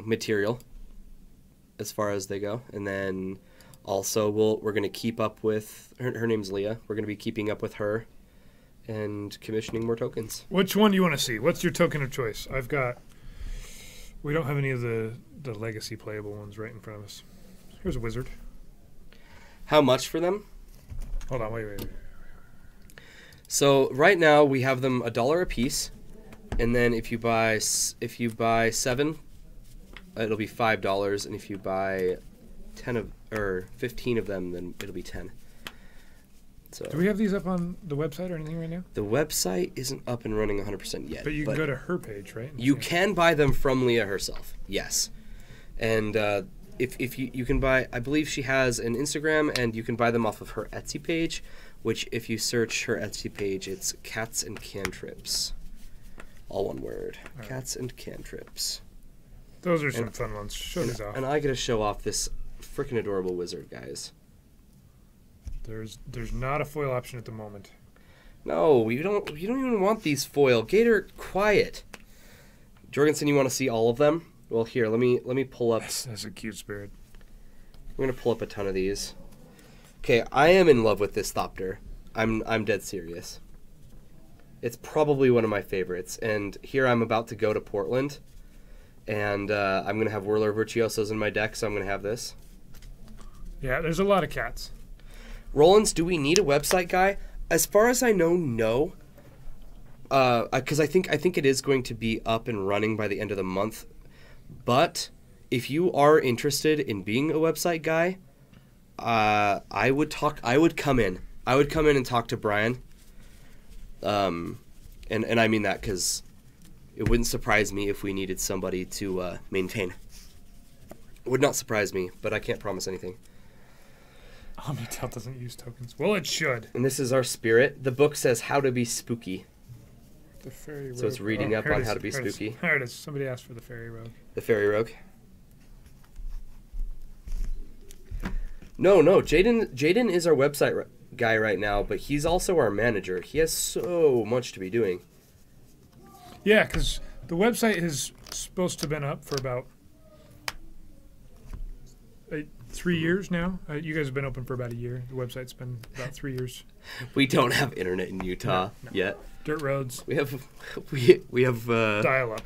material as far as they go. And then also we're going to keep up with her name's Leah. We're going to be keeping up with her and commissioning more tokens. Which one do you want to see? What's your token of choice? We don't have any of the legacy playable ones right in front of us. Here's a wizard. How much for them? Hold on, wait. So right now we have them $1 a piece, and then if you buy 7, it'll be $5, and if you buy 15 of them, then it'll be 10. So do we have these up on the website or anything right now? The website isn't up and running 100% yet. But you can go to her page, right? You can buy them from Leah herself. Yes, and if you can buy, I believe she has an Instagram, and you can buy them off of her Etsy page, which if you search her Etsy page, it's Cats and Cantrips. All one word. All right. Cats and Cantrips. Those are some fun ones. Show these off. And I get to show off this freaking adorable wizard, guys. There's not a foil option at the moment. No, you don't even want these foil. Gator, quiet. Jorgensen, you want to see all of them? Well, here, let me pull up. That's a cute spirit. I'm gonna pull up a ton of these. Okay, I am in love with this Thopter. I'm dead serious. It's probably one of my favorites. And here I'm about to go to Portland, and I'm gonna have Whirler Virtuosos in my deck, so I'm gonna have this. Yeah, there's a lot of cats. Rollins, do we need a website guy? As far as I know, no. Because I think it is going to be up and running by the end of the month. But if you are interested in being a website guy, I would come in. I would come in and talk to Brian. And I mean that because it wouldn't surprise me if we needed somebody to maintain. It would not surprise me, but I can't promise anything. Omnitel doesn't use tokens. Well, it should. And this is our spirit. The book says how to be spooky. The fairy rogue. So it's reading up on how to be spooky. There it is. Somebody asked for the fairy rogue. The fairy rogue. No. Jaden is our website guy right now, but he's also our manager. He has so much to be doing. Yeah, because the website is supposed to have been up for about 3 years now. You guys have been open for about a year. The website's been about 3 years. We don't have internet in Utah yet. Dirt roads. We have Dial up.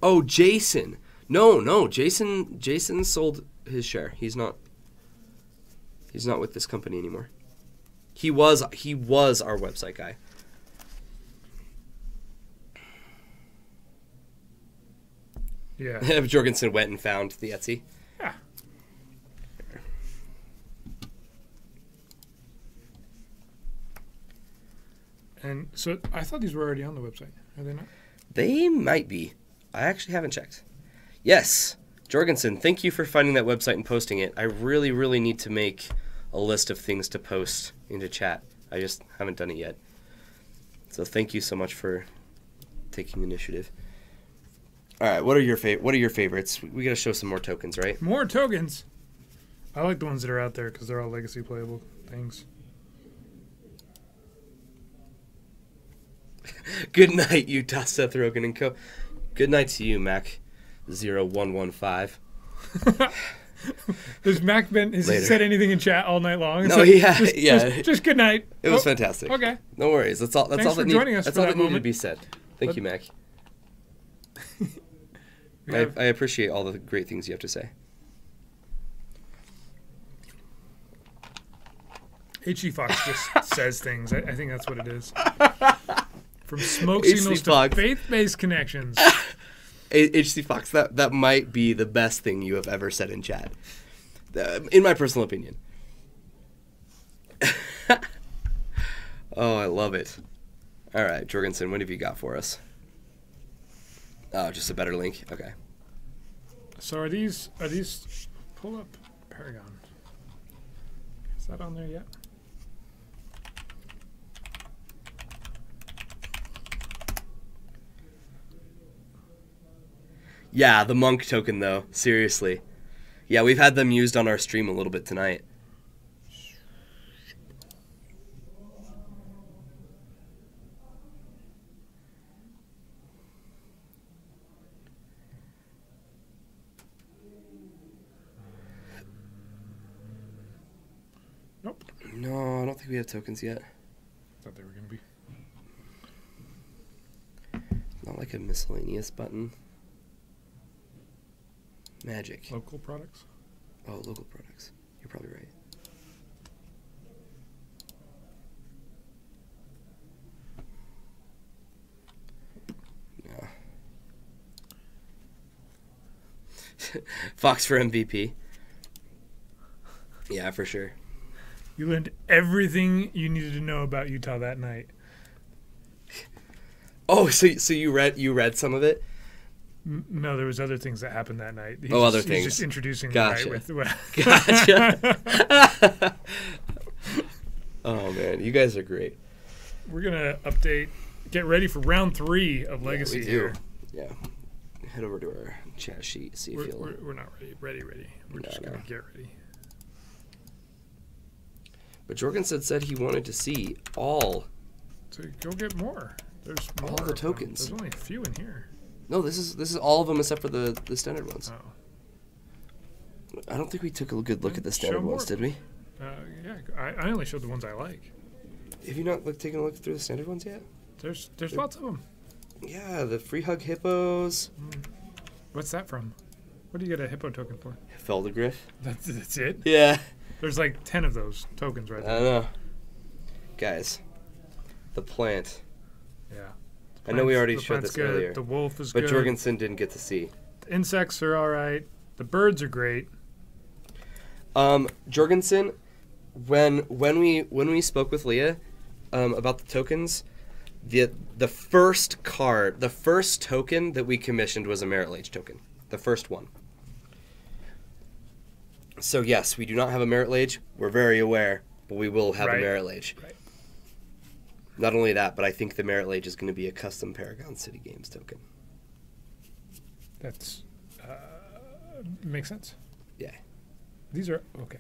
Oh, Jason. No, Jason sold his share. He's not with this company anymore. He was our website guy. Yeah. Jorgensen went and found the Etsy. Yeah. And so I thought these were already on the website. Are they not? They might be. I actually haven't checked. Yes. Jorgensen, thank you for finding that website and posting it. I really, really need to make a list of things to post into chat. I just haven't done it yet. So thank you so much for taking initiative. All right, what are your favorites? We got to show some more tokens, right? More tokens. I like the ones that are out there because they're all legacy playable things. Good night, Utah, Seth Rogen and Co. Good night to you, Mac0115. Has Mac he said anything in chat all night long? No, Just good night. It was fantastic. Okay. No worries. That's all. Thanks for joining us. That's for all that that needed moment. to be said. Thank you, Mac. I appreciate all the great things you have to say. H.E. Fox just says things. I think that's what it is. From smoke signals to faith-based connections. H.C. Fox, that might be the best thing you have ever said in chat, in my personal opinion. Oh, I love it. All right, Jorgensen, what have you got for us? Oh, just a better link. Okay. So are these pull up Paragon? Is that on there yet? Yeah, the monk token though. Seriously. Yeah, we've had them used on our stream a little bit tonight. Nope. No, I don't think we have tokens yet. Thought they were going to be. Not like a miscellaneous button. Magic. Local products? Oh, local products. You're probably right. No. Fox for MVP. Yeah, for sure. You learned everything you needed to know about Utah that night. Oh, so you read some of it? No, there was other things that happened that night. Other things. He's just introducing Gotcha. the night with. Gotcha. Oh man, you guys are great. We're gonna update. Get ready for round 3 of Legacy we do. here. Yeah. Head over to our chat sheet. See if you'll. We're not ready. We're just gonna get ready. But Jorgensen said he wanted to see all. So go get more. There's more all the tokens. There's only a few in here. No, this is all of them except for the standard ones. Oh. I don't think we took a good look at the standard ones, did we? Yeah, I only showed the ones I like. Have you not taken a look through the standard ones yet? There's lots of them. Yeah, the free hug hippos. What's that from? What do you get a hippo token for? Feldegriff. That's it? Yeah. There's like 10 of those tokens right there. I don't know. Guys, the plant. Yeah. I know we already showed this good. earlier. The wolf is but good. But Jorgensen didn't get to see. The insects are all right. The birds are great. Jorgensen, when we spoke with Leah about the tokens, the first token that we commissioned was a Merit Lage token. The first one. So yes, we do not have a Merit Lage. We're very aware, but we will have a Merit Lage. Right. Not only that, but I think the Merit Lage is going to be a custom Paragon City Games token. That's makes sense. Yeah. These are okay.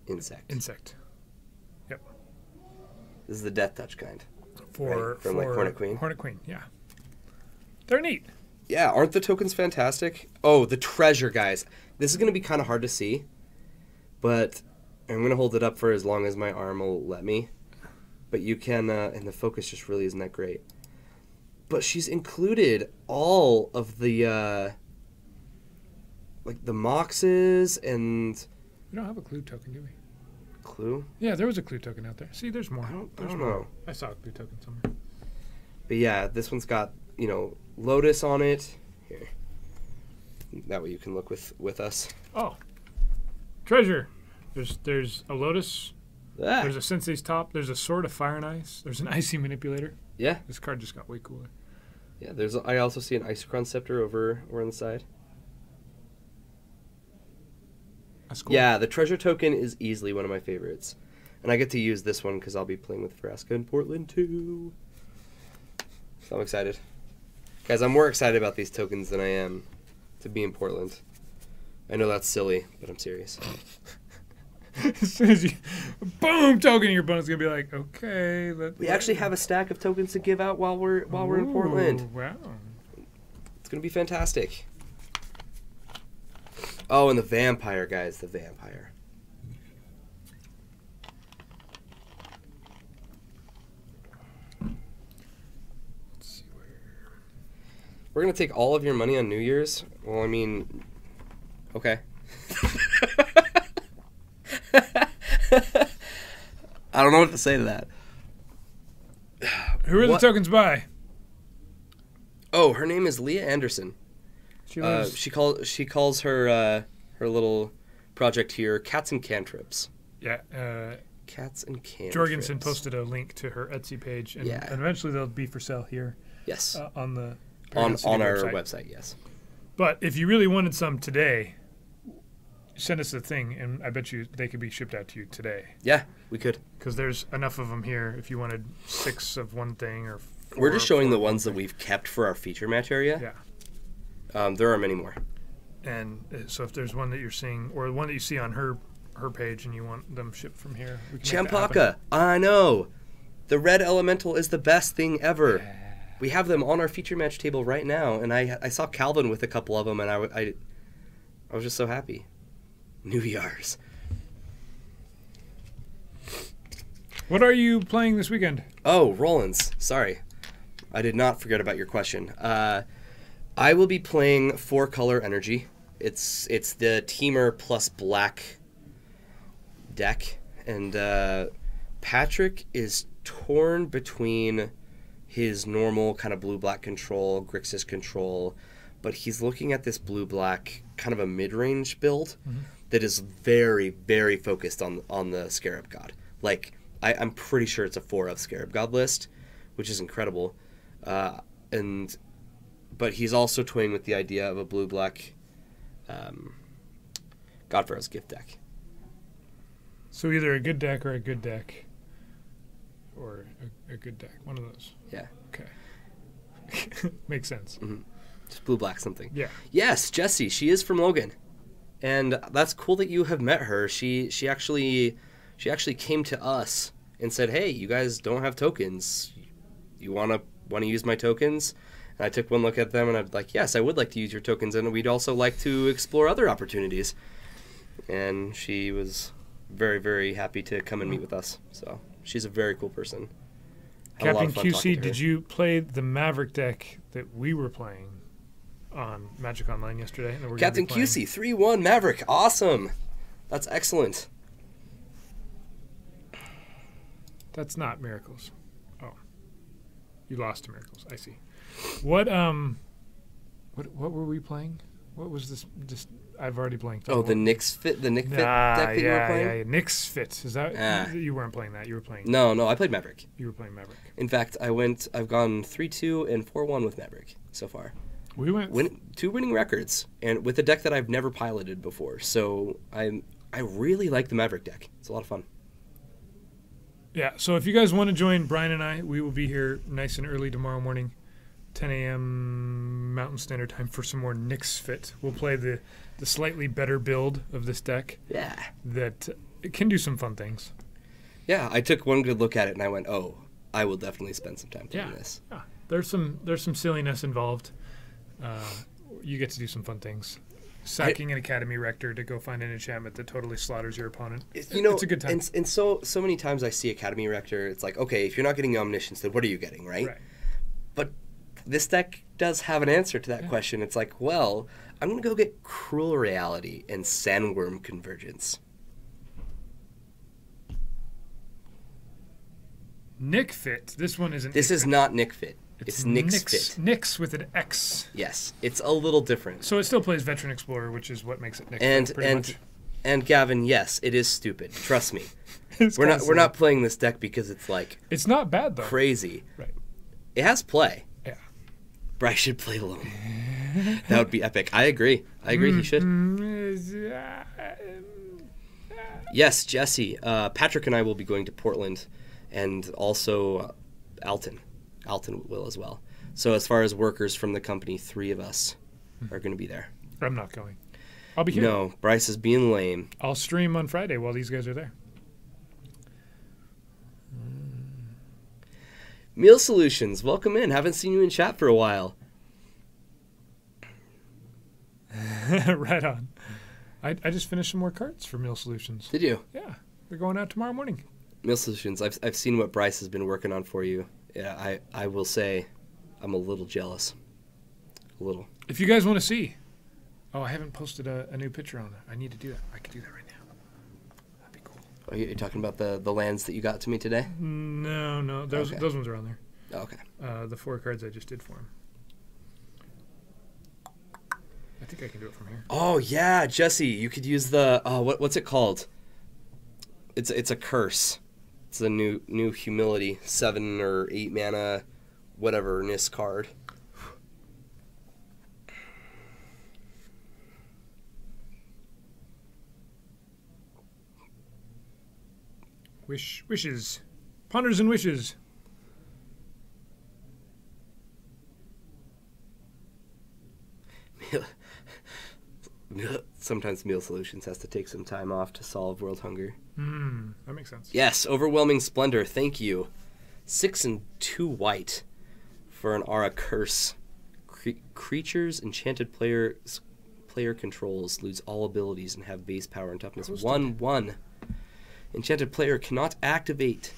Insect. Yep. This is the Death Touch kind. For Right? From like Hornet Queen. Hornet Queen, yeah. They're neat. Yeah, aren't the tokens fantastic? Oh, the treasure, guys. This is going to be kind of hard to see, but I'm going to hold it up for as long as my arm will let me. But you can, and the focus just really isn't that great. But she's included all of the, like the Moxes and... We don't have a clue token, do we? Clue? Yeah, there was a clue token out there. See, there's more. I don't There's know. more. I saw a clue token somewhere. But yeah, this one's got, you know, Lotus on it. Here. That way you can look with us. Oh. Treasure. There's a Lotus. Ah. There's a Sensei's Top. There's a Sword of Fire and Ice. There's an Icy Manipulator. Yeah. This card just got way cooler. Yeah, I also see an Isochron Scepter over on the side. That's cool. Yeah, the treasure token is easily one of my favorites. And I get to use this one because I'll be playing with Vraska in Portland too. So I'm excited. Guys, I'm more excited about these tokens than I am to be in Portland. I know that's silly, but I'm serious. As soon as you... Boom! Token, your opponent's going to be like, okay. We actually have a stack of tokens to give out while we're in Portland. Wow. It's going to be fantastic. Oh, and the vampire, guys. The vampire. Let's see where... We're going to take all of your money on New Year's? Well, I mean... Okay. I don't know what to say to that. Who are the tokens by? Oh, her name is Leah Anderson. She lives... She calls her little project here Cats and Cantrips. Yeah. Cats and Cantrips. Jorgensen posted a link to her Etsy page, and eventually they'll be for sale here. Yes. On the on our website. Yes. But if you really wanted some today, send us a thing, and I bet you they could be shipped out to you today. Yeah, we could. Because there's enough of them here. If you wanted 6 of one thing or 4, we're just showing the ones that we've kept for our feature match area. Yeah. There are many more. And so if there's one that you're seeing, or one that you see on her page, and you want them shipped from here, we can make that happen. Champaka, I know. The red elemental is the best thing ever. Yeah. We have them on our feature match table right now, and I saw Calvin with a couple of them, and I was just so happy. New Year's. What are you playing this weekend? Oh, Rollins. Sorry. I did not forget about your question. I will be playing 4-color energy. It's the Teamer plus black deck, and Patrick is torn between his normal kind of blue-black control, Grixis control, but he's looking at this blue-black kind of a mid-range build that is very, very focused on the Scarab God. Like, I'm pretty sure it's a 4 of Scarab God list, which is incredible. But he's also toying with the idea of a blue-black Godfarrow's Gift deck. So either a good deck or a good deck. Or a good deck. One of those. Yeah. Okay. Makes sense. Mm-hmm. Just blue-black something. Yeah. Yes, Jessie. She is from Logan. And that's cool that you have met her. She actually came to us and said, "Hey, you guys don't have tokens. You want to use my tokens?" And I took one look at them, and I'm like, "Yes, I would like to use your tokens, and we'd also like to explore other opportunities." And she was very, very happy to come and meet with us. So she's a very cool person. Captain QC, did you play the Maverick deck that we were playing on Magic Online yesterday? Captain QC, 3-1 Maverick. Awesome. That's excellent. That's not Miracles. Oh. You lost to Miracles. I see. What were we playing? What was this? Just I've already blanked. Oh, the Nyx Fit deck that you were playing? Yeah, Nyx Fit. Is that you weren't playing that? You were playing. No, I played Maverick. You were playing Maverick. In fact, I've gone 3-2 and 4-1 with Maverick so far. We went 2 winning records, and with a deck that I've never piloted before. So I really like the Maverick deck. It's a lot of fun. Yeah, so if you guys want to join Brian and I, we will be here nice and early tomorrow morning, 10 a.m. Mountain Standard Time for some more Nyx Fit. We'll play the slightly better build of this deck. Yeah. That it can do some fun things. Yeah, I took one good look at it and I went, oh, I will definitely spend some time doing this. Yeah. There's some silliness involved. You get to do some fun things. Sacking an Academy Rector to go find an enchantment that totally slaughters your opponent. It's a good time. And so many times I see Academy Rector, it's like, okay, if you're not getting Omniscience, then what are you getting, right? But this deck does have an answer to that question. It's like, well, I'm going to go get Cruel Reality and Sandworm Convergence. Nick Fit. This one isn't. This is not Nick Fit. It's Nyx Fit. Nyx with an X. Yes, it's a little different. So it still plays Veteran Explorer, which is what makes it Nyx Fit pretty much. And Gavin, yes, it is stupid. Trust me. We're not playing this deck because it's like it's not bad though. Crazy. Right. It has play. Yeah. Bryce should play alone. That would be epic. I agree. He should. Yes, Jesse. Patrick and I will be going to Portland, and also Alton. Alton will as well. So as far as workers from the company, 3 of us are going to be there. I'm not going. I'll be here. No, Bryce is being lame. I'll stream on Friday while these guys are there. Meal Solutions, welcome in. Haven't seen you in chat for a while. Right on. I just finished some more cards for Meal Solutions. Did you? Yeah. They're going out tomorrow morning. Meal Solutions, I've seen what Bryce has been working on for you. Yeah, I will say I'm a little jealous. A little. If you guys want to see. Oh, I haven't posted a new picture on it. I need to do that. I could do that right now. That'd be cool. Are you talking about the lands that you got to me today? No. Those ones are on there. Oh, okay. The 4 cards I just did for him. I think I can do it from here. Oh, yeah, Jesse. You could use the... what's it called? It's a curse. It's a new humility, 7 or 8 mana, whatever-ness card. Wishes. Ponders and wishes. Sometimes Meal Solutions has to take some time off to solve world hunger. That makes sense. Yes, Overwhelming Splendor, thank you. 6 and 2 white for an Aura Curse. Creatures enchanted player controls lose all abilities and have base power and toughness. 1/1. Enchanted player cannot activate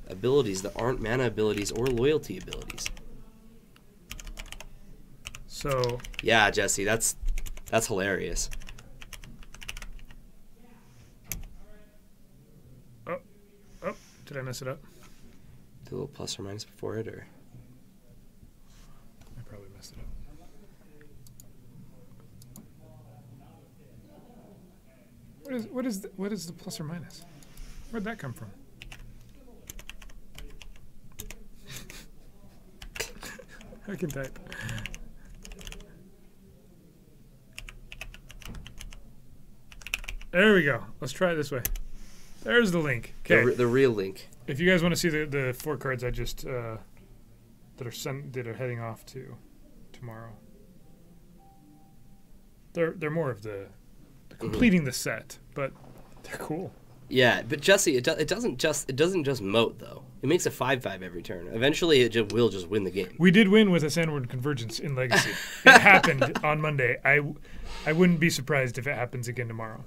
abilities that aren't mana abilities or loyalty abilities. So yeah, Jesse, that's hilarious. Oh, did I mess it up? Do a little plus or minus before it, or? I probably messed it up. What is the plus or minus? Where'd that come from? I can type. There we go. Let's try it this way. There's the link. Okay. The real link. If you guys want to see the 4 cards I just that are heading off to tomorrow, they're more of the completing the set, but they're cool. Yeah, but Jesse, it doesn't just moat though. It makes a 5/5 every turn. Eventually, it will just win the game. We did win with a Sandworm Convergence in Legacy. It happened on Monday. I wouldn't be surprised if it happens again tomorrow.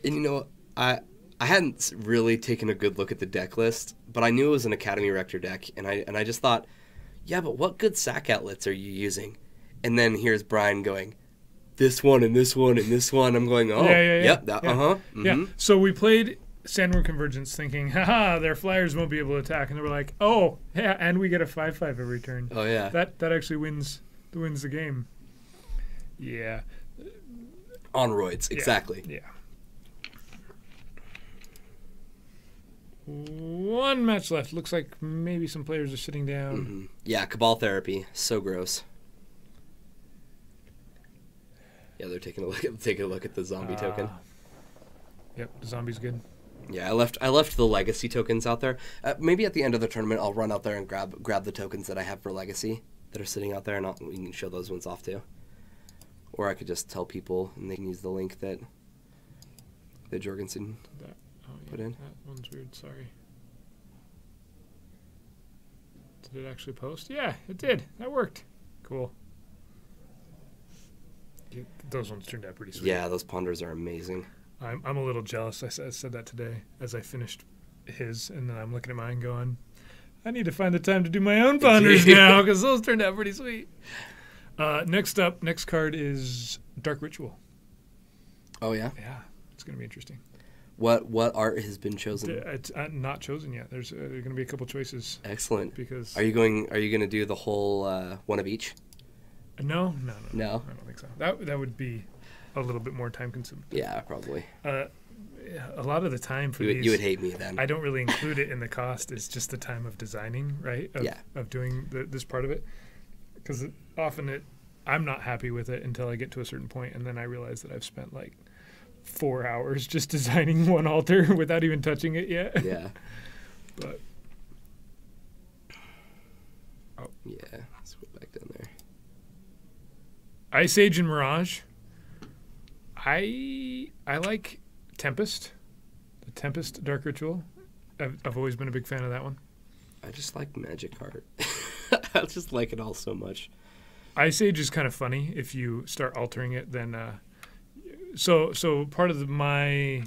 And you know, I hadn't really taken a good look at the deck list, but I knew it was an Academy Rector deck, and I just thought, yeah, but what good sack outlets are you using? And then here's Brian going, this one and this one and this one. I'm going, oh, yep, yeah. So we played Sandworm Convergence thinking, haha, their flyers won't be able to attack, and they were like, oh, yeah, and we get a 5/5 every turn. Oh yeah, that actually wins the game. Yeah, on roids, exactly. Yeah. One match left. Looks like maybe some players are sitting down. Mm-hmm. Yeah, Cabal Therapy, so gross. Yeah, they're taking a look at the zombie token. Yep, the zombie's good. Yeah, I left the legacy tokens out there. Maybe at the end of the tournament, I'll run out there and grab the tokens that I have for legacy that are sitting out there, and we can show those ones off too. Or I could just tell people, and they can use the link that Jorgensen put in. That one's weird. Sorry. Did it actually post? Yeah, it did. That worked. Cool. Those ones turned out pretty sweet. Yeah, those ponders are amazing. I'm a little jealous. I said that today as I finished his, and then I'm looking at mine going, I need to find the time to do my own ponders now, because those turned out pretty sweet. Next card is Dark Ritual. Oh, yeah? Yeah, it's going to be interesting. What art has been chosen? It's not chosen yet. There's going to be a couple choices. Excellent. Because are you going to do the whole one of each? No. No? I don't think so. That would be a little bit more time consuming. Yeah, probably. A lot of the time for these, you would hate me then. I don't really include it in the cost. It's just the time of designing, right? Of doing this part of it, because often I'm not happy with it until I get to a certain point, and then I realize that I've spent like 4 hours just designing one altar without even touching it yet. Yeah. But yeah, let's go back down there. Ice Age and Mirage. I like Tempest, the Tempest Dark Ritual. I've always been a big fan of that one. I just like magic art. I just like it all so much. Ice Age is kind of funny if you start altering it. Then, so part of my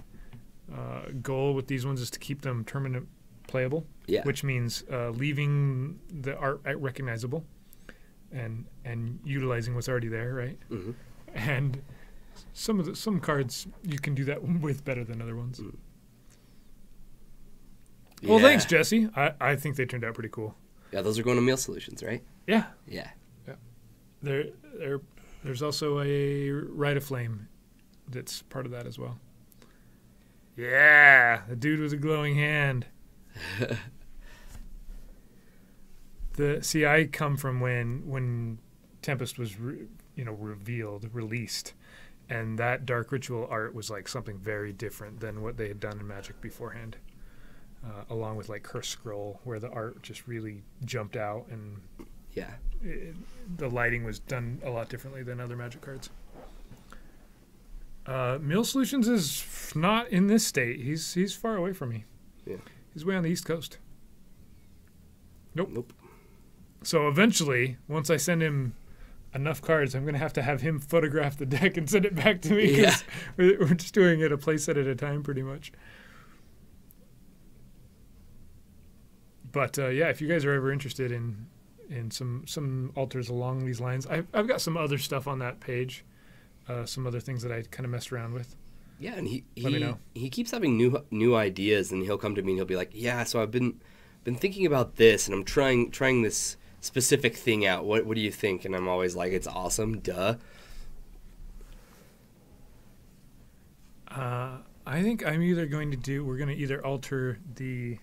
goal with these ones is to keep them permanent playable. Yeah. Which means leaving the art recognizable, and utilizing what's already there, right? Mm-hmm. And some cards you can do that with better than other ones. Mm. Well, Yeah. thanks, Jesse. I think they turned out pretty cool. Yeah, those are going to Meal Solutions, right? Yeah. Yeah. There's also a Rite of Flame that's part of that as well. Yeah, the dude with a glowing hand. I come from when Tempest was released, and that Dark Ritual art was like something very different than what they had done in Magic beforehand. Along with like Curse Scroll, where the art just really jumped out, and Yeah. the lighting was done a lot differently than other Magic cards. Meal Solutions is not in this state. He's far away from me. Yeah. He's way on the East Coast. Nope. So eventually, once I send him enough cards, I'm going to have him photograph the deck and send it back to me, because we're just doing it a playset at a time pretty much. But yeah, if you guys are ever interested in some altars along these lines, I've got some other stuff on that page, some other things that I kind of messed around with. Yeah, and Let me know. he keeps having new ideas, and he'll come to me and he'll be like, "Yeah, so I've been thinking about this, and I'm trying this specific thing out. What do you think?" And I'm always like, "It's awesome, duh." I think we're going to either alter the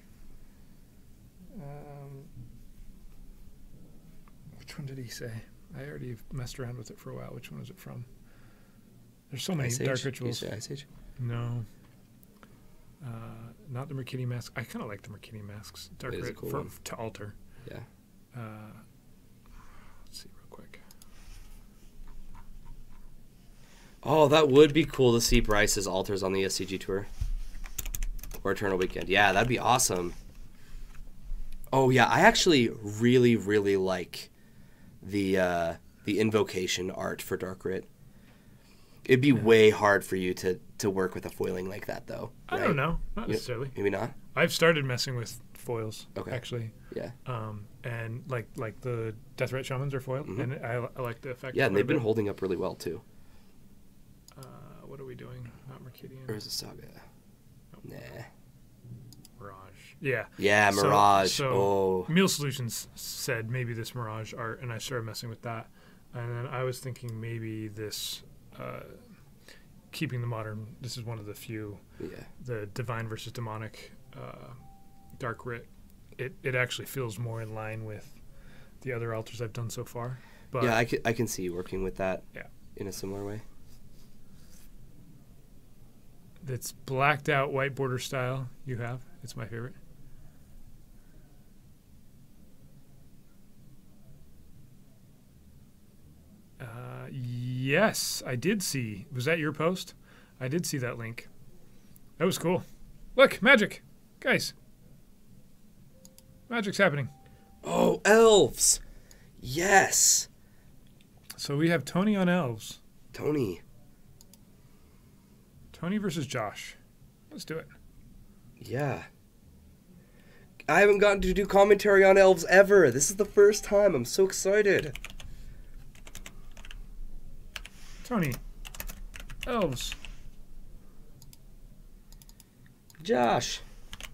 which one did he say? I already messed around with it for a while. Which one is it from? There's so many Dark Rituals. You say Ice Age? No. Not the Merkidian Mask. I kind of like the Merkidian Masks. Dark Rit cool to alter. Yeah. Let's see real quick. Oh, that would be cool to see Bryce's altars on the SCG tour. Or Eternal Weekend. Yeah, that'd be awesome. Oh, yeah, I actually really, really like the Invocation art for Dark Rit. It'd be way hard for you to work with a foiling like that, though. Right? I don't know. Not necessarily. Maybe not? I've started messing with foils, Okay. actually. Yeah. And like the Deathrite Shamans are foiled, Mm-hmm. and I like the effect. Yeah, and they've been holding up really well, too. What are we doing? Not Merkidian. Or is it Saga? Nah. Mirage. Yeah. Yeah, Mirage. So Meal Solutions said maybe this Mirage art, and I started messing with that. And then I was thinking maybe this, keeping the modern, this is one of the few, the Divine versus Demonic Dark Rit. It actually feels more in line with the other altars I've done so far. But yeah, I can see you working with that in a similar way. That's blacked out white border style you have. It's my favorite. Yes, I did see. Was that your post? I did see that link. That was cool. Look, magic. Guys. Magic's happening. Oh, elves. Yes. So we have Tony on elves. Tony versus Josh. Let's do it. Yeah. I haven't gotten to do commentary on elves ever. This is the first time. I'm so excited. Tony. Elves. Josh.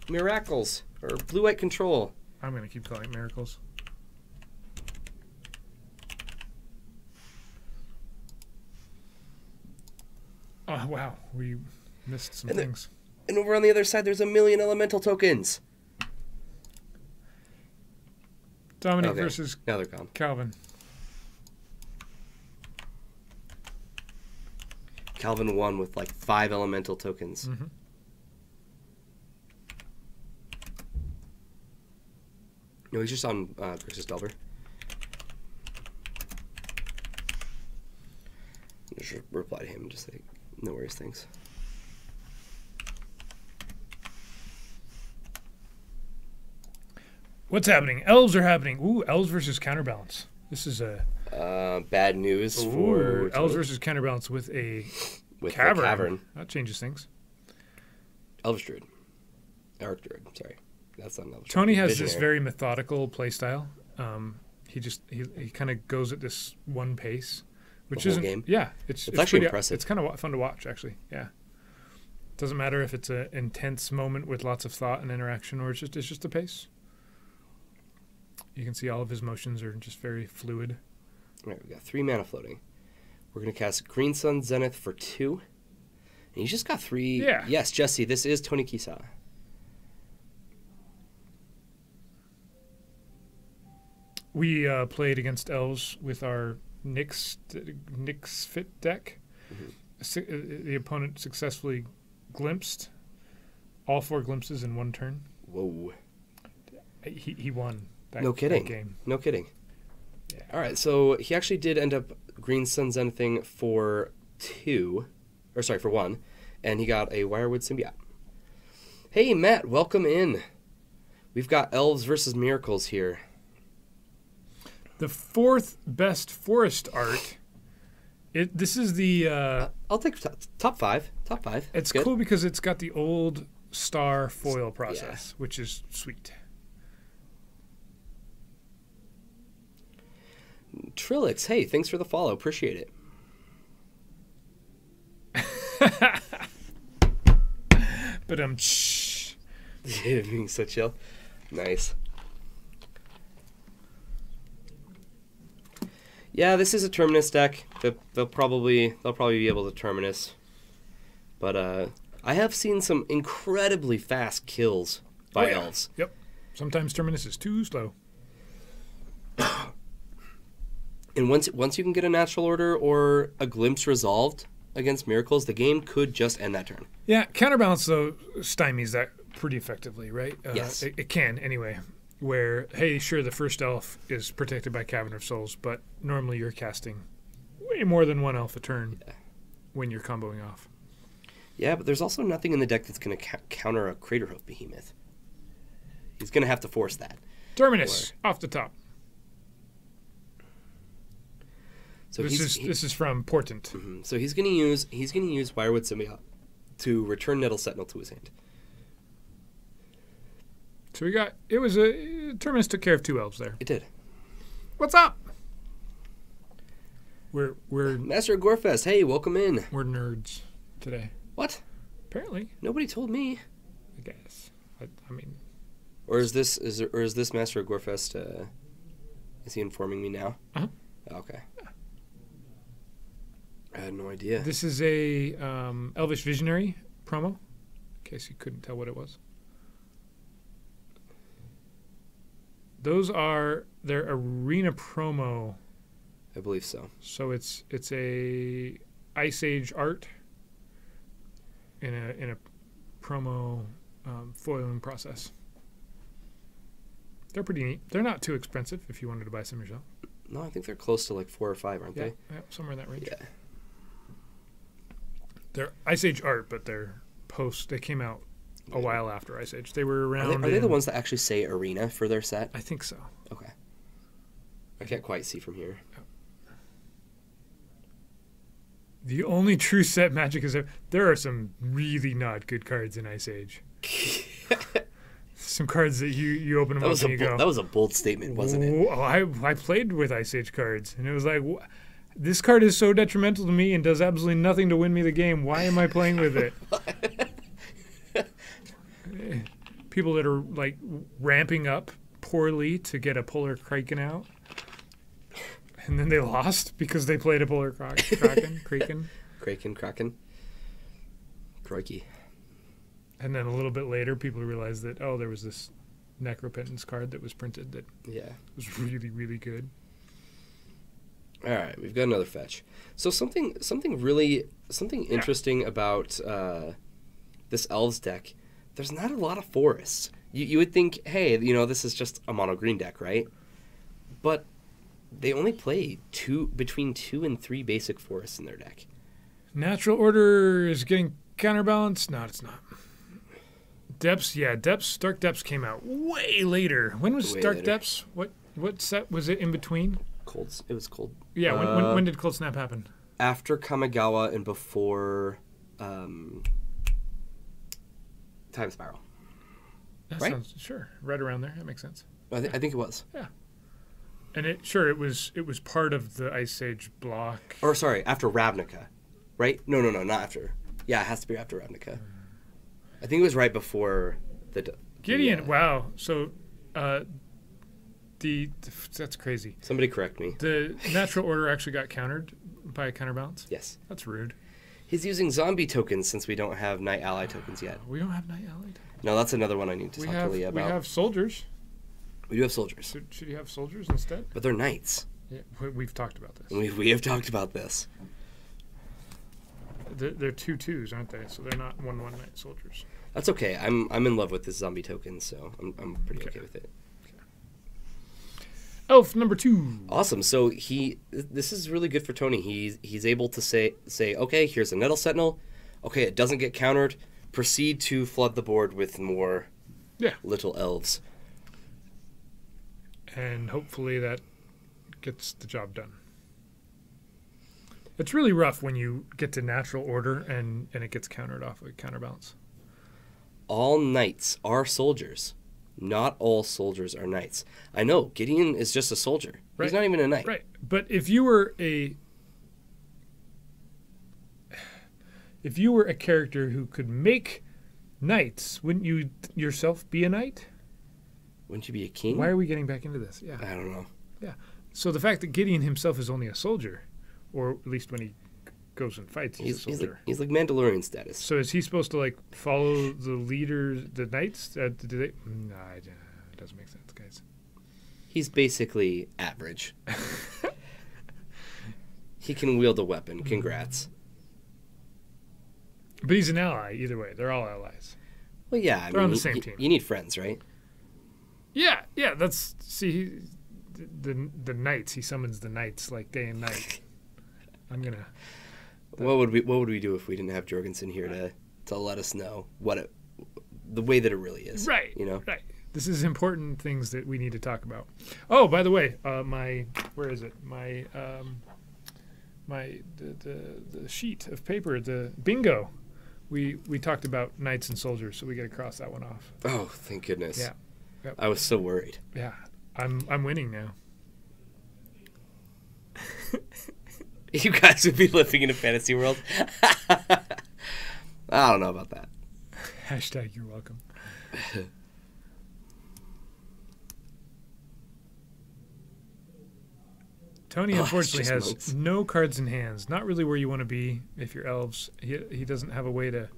Miracles. Or blue-white control. I'm going to keep calling it miracles. Oh, wow. We missed some things. And over on the other side, there's 1,000,000 elemental tokens. Dominic versus now they're gone. Calvin. Calvin won with like 5 elemental tokens. Mm-hmm. No, he's just on versus Delver. Just reply to him and just say, no worries, thanks. What's happening? Elves are happening. Ooh, elves versus counterbalance. This is a bad news for elves versus counterbalance with a with cavern. Cavern. That changes things. Elvish Druid. Arc Druid, sorry. That's not an Elvish Tony Druid. has this very methodical play style. He kind of goes at this one pace, which isn't game. Yeah, it's actually pretty, impressive. It's kind of fun to watch, actually. Yeah, doesn't matter if it's an intense moment with lots of thought and interaction, or it's just a pace. You can see all of his motions are just very fluid. All right, we got 3 mana floating. We're gonna cast Green Sun Zenith for 2, and he's just got 3. Yeah. Yes, Jesse, this is Tony Kisa. We played against elves with our Nyx Fit deck. Mm-hmm. The opponent successfully glimpsed all 4 glimpses in 1 turn. Whoa. He won that, no kidding. That game. No kidding. Yeah. All right, so he actually did end up Green Sun Zenithing for 1, and he got a Wirewood Symbiote. Hey, Matt, welcome in. We've got elves versus miracles here. The 4th best forest art. This is the. I'll take top 5. Top 5. It's good. cool because it's got the old star foil process, which is sweet. Trillix, hey, thanks for the follow. Appreciate it. But Being so chill. Nice. Yeah, this is a Terminus deck. They'll probably be able to Terminus. But I have seen some incredibly fast kills by elves. Yep. Sometimes Terminus is too slow. And once you can get a natural order or a glimpse resolved against miracles, the game could just end that turn. Yeah, counterbalance though stymies that pretty effectively, right? Yes. It can anyway. Where, hey, sure, the first elf is protected by Cavern of Souls, but normally you're casting way more than 1 elf a turn when you're comboing off. Yeah, but there's also nothing in the deck that's going to counter a Craterhoof Behemoth. He's going to have to force that. Terminus, off the top. So this is from Portent. Mm-hmm. So he's going to use Wirewood Symbiote to return Nettle Sentinel to his hand. So Terminus took care of 2 elves there. It did. What's up? We're Master of Gorefest. Hey, welcome in. We're nerds today. What? Apparently, Nobody told me. I guess. I mean, or is this Master of Gorefest? Is he informing me now? Uh-huh. Okay. Yeah. I had no idea. This is a Elvish Visionary promo, in case you couldn't tell what it was. Those are their arena promo. I believe so. So it's a Ice Age art in a promo foiling process. They're pretty neat. They're not too expensive if you wanted to buy some yourself. No, I think they're close to like 4 or 5, aren't they? Yeah, somewhere in that range. Yeah. They're Ice Age art, but they're they came out a while after Ice Age. They were around. Are they the ones that actually say arena for their set? I think so. Okay. I can't quite see from here. The only true set Magic is there are some really not good cards in Ice Age. Some cards that you open them up and you go. That was a bold statement, wasn't it? Oh, I played with Ice Age cards, and it was like, this card is so detrimental to me and does absolutely nothing to win me the game. Why am I playing with it? People that are like ramping up poorly to get a Polar Kraken out, and then they lost because they played a Polar Kraken. Kraken. Crikey. And then a little bit later, people realized that, there was this Necropentance card that was printed that was really, really good. All right, we've got another fetch. So something interesting about this Elves deck. There's not a lot of forests. You would think, hey, this is just a mono green deck, right? But they only play between 2 and 3 basic forests in their deck. Natural Order is getting counterbalanced. No, it's not. Depths, Dark Depths came out way later. When was Dark Depths? What set was it in between? It was Cold. Yeah, when did Cold Snap happen? After Kamigawa and before Time Spiral. That right? sounds right around there. That makes sense. I think it was. Yeah. And it was part of the Ice Age block. Or sorry, after Ravnica, right? No, not after. Yeah, it has to be after Ravnica. I think it was right before the Gideon. Wow. So, that's crazy. Somebody correct me. The Natural Order actually got countered by a counterbalance. Yes. That's rude. He's using zombie tokens since we don't have Night Ally tokens yet. We don't have Night Ally. No, that's another one I need to talk to Leah about. We have soldiers. We do have soldiers. Should you have soldiers instead? But they're knights. Yeah, we've talked about this. We have talked about this. They're 2/2s, aren't they? So they're not 1/1 knight soldiers. That's okay. I'm in love with this zombie token, so I'm pretty okay with it. Elf number 2. Awesome. So this is really good for Tony. He's able to say, okay, here's a Nettle Sentinel. Okay, it doesn't get countered. Proceed to flood the board with more little elves. And hopefully that gets the job done. It's really rough when you get to Natural Order and it gets countered off with counterbalance. All knights are soldiers. Not all soldiers are knights. I know, Gideon is just a soldier. Right. He's not even a knight. Right. But if you were a character who could make knights, wouldn't you yourself be a knight? Wouldn't you be a king? Why are we getting back into this? Yeah. I don't know. Yeah. So the fact that Gideon himself is only a soldier, or at least when he goes and fights, he's a soldier. He's like Mandalorian status. So is he supposed to follow the leaders, the knights? No, it doesn't make sense, guys. He's basically average. He can wield a weapon. Congrats. But he's an ally either way. They're all allies. Well, yeah. They're on the same team. You need friends, right? Yeah. The knights. He summons the knights day and night. I'm gonna. What would we do if we didn't have Jorgensen here to let us know the way that it really is? Right. Right. This is important things that we need to talk about. Oh, by the way, where is it? The sheet of paper, the bingo. We talked about knights and soldiers, so we got to cross that one off. Oh, thank goodness. Yeah. Yep. I was so worried. Yeah. I'm winning now. You guys would be living in a fantasy world. I don't know about that. # you're welcome. Tony unfortunately has monks. No cards in hands. Not really where you want to be if you're elves. He doesn't have a way to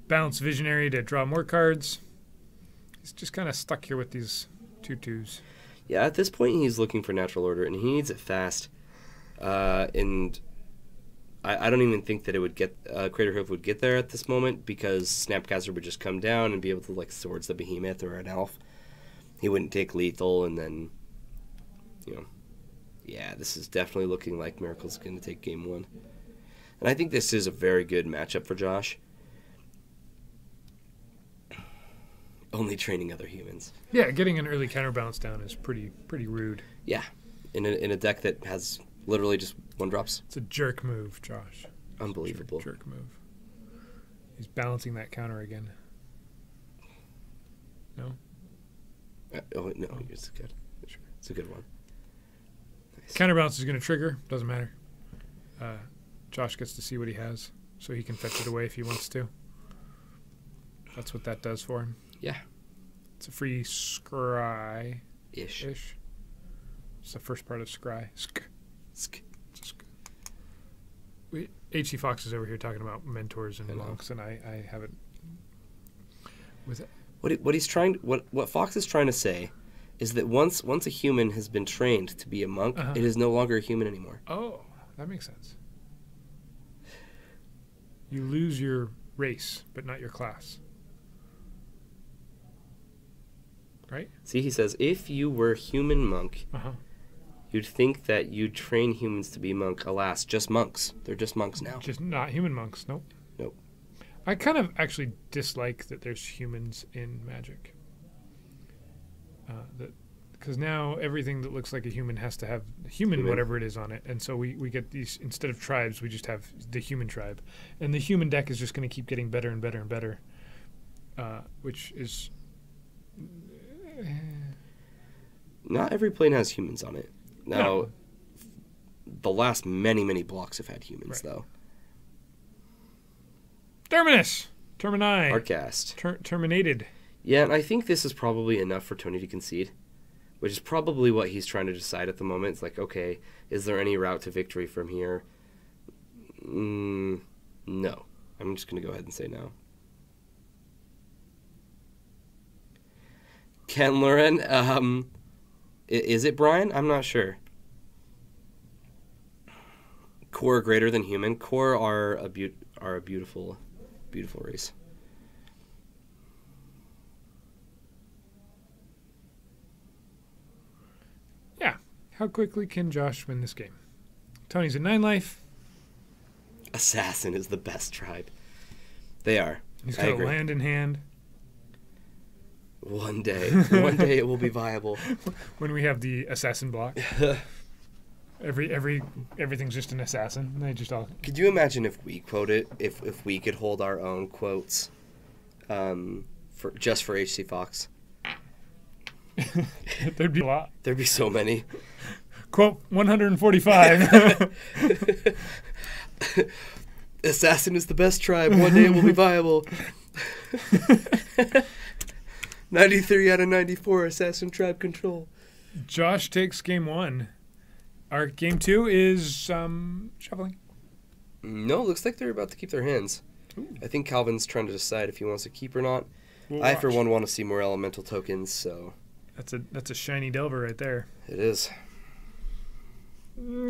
bounce Visionary to draw more cards. He's just kind of stuck here with these 2/2s. Yeah, at this point he's looking for Natural Order, and he needs it fast. And I don't even think that it would get Craterhoof would get there at this moment, because Snapcaster would just come down and be able to Swords the Behemoth or an elf. He wouldn't take lethal, and then yeah, this is definitely looking like Miracle's going to take game 1. And I think this is a very good matchup for Josh. Only training other humans. Yeah, getting an early counterbalance down is pretty rude. Yeah, in a deck that has literally just 1-drops. It's a jerk move, Josh. Unbelievable. Jerk move. He's balancing that counter again. No? No, it's good. It's a good one. Nice. Counterbalance is going to trigger. Doesn't matter. Josh gets to see what he has, so he can fetch it away if he wants to. That's what that does for him. Yeah. It's a free scry. Ish. It's the first part of scry. Sk. H.C. Fox is over here talking about mentors and monks, and I haven't. With it. What Fox is trying to say is that once a human has been trained to be a monk, it is no longer a human anymore. Oh, that makes sense. You lose your race, but not your class. Right? See, he says, if you were human monk, you'd think that you'd train humans to be monk. Alas, just monks. They're just monks now. Just not human monks. Nope. Nope. I kind of actually dislike that there's humans in Magic. Because now everything that looks like a human has to have human whatever it is on it. And so we get these, instead of tribes, we just have the human tribe. And the human deck is just going to keep getting better and better and better, which is... Not every plane has humans on it. Now, the last many blocks have had humans, though. Terminus! Termini! Hardcast. Terminated. Yeah, and I think this is probably enough for Tony to concede, which is probably what he's trying to decide at the moment. It's like, okay, is there any route to victory from here? No. I'm just going to go ahead and say no. Ken Luren, is it Brian? I'm not sure. Core greater than human. Core are a beautiful race. Yeah. How quickly can Josh win this game? Tony's at 9 life. Assassin is the best tribe. They are. He's got a land in hand. One day it will be viable. When we have the assassin block. Everything's just an assassin. They just all. Could you imagine if we quote it? If we could hold our own quotes, for H.C. Fox. There'd be a lot. There'd be so many. Quote 145. Assassin is the best tribe. One day it will be viable. 93 out of 94 assassin tribe control. Josh takes game 1. Our game 2 is shuffling. No, looks like they're about to keep their hands. Ooh. I think Calvin's trying to decide if he wants to keep or not. We'll I, watch. for one, want to see more elemental tokens, so... That's a shiny Delver right there. It is.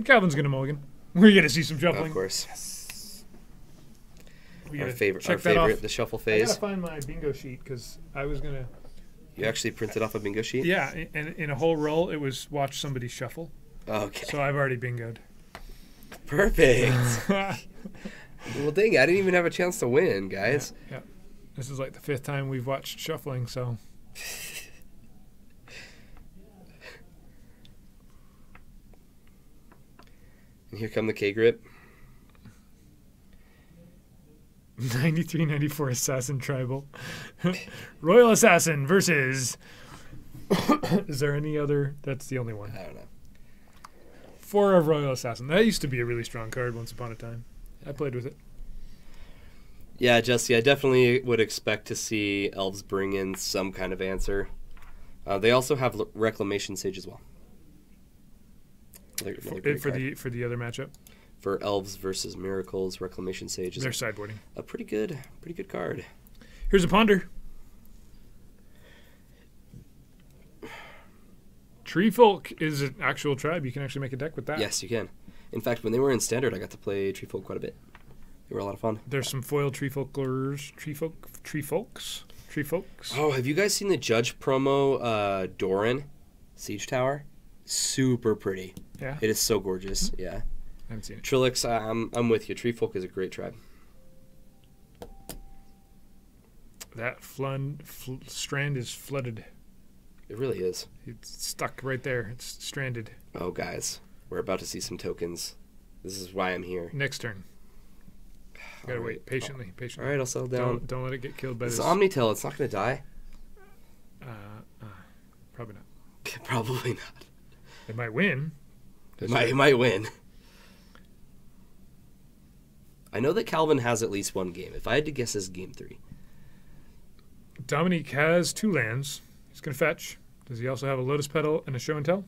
Calvin's going to mulligan. We're going to see some shuffling. Of course. Yes. Our favorite, the shuffle I phase. got to find my bingo sheet because I was going to... You actually printed off a bingo sheet? Yeah, and in a whole roll, it was watch somebody shuffle. Okay. So I've already bingoed. Perfect. Well, dang, I didn't even have a chance to win, guys. Yeah. This is like the 5th time we've watched shuffling, so... And here come the K-Grip. 93-94 Assassin Tribal. Royal Assassin versus... Is there any other? That's the only one. I don't know. 4 of Royal Assassin. That used to be a really strong card once upon a time. I played with it. Yeah, Jesse, I definitely would expect to see Elves bring in some kind of answer. They also have Reclamation Sage as well. For the other matchup? For Elves versus Miracles, Reclamation Sage is They're sideboarding. A pretty good card. Here's a Ponder. Tree Folk is an actual tribe. You can actually make a deck with that. Yes, you can. In fact, when they were in Standard, I got to play Tree Folk quite a bit. They were a lot of fun. There's some foil Tree Folks. Oh, have you guys seen the Judge promo, Doran, Siege Tower? Super pretty. Yeah. It is so gorgeous. Yeah. haven't seen it. Trilix, I'm with you. Treefolk is a great tribe. That strand is flooded. It really is. It's stuck right there. It's stranded. Oh, guys. We're about to see some tokens. This is why I'm here. Next turn. Gotta wait patiently. All right, I'll settle down. Don't let it get killed by this. It's Omnitel. It's not going to die. Probably not. Probably not. It might win. It might win. I know that Calvin has at least one game. If I had to guess, this is game 3. Dominique has 2 lands. He's going to fetch. Does he also have a Lotus Petal and a Show and Tell?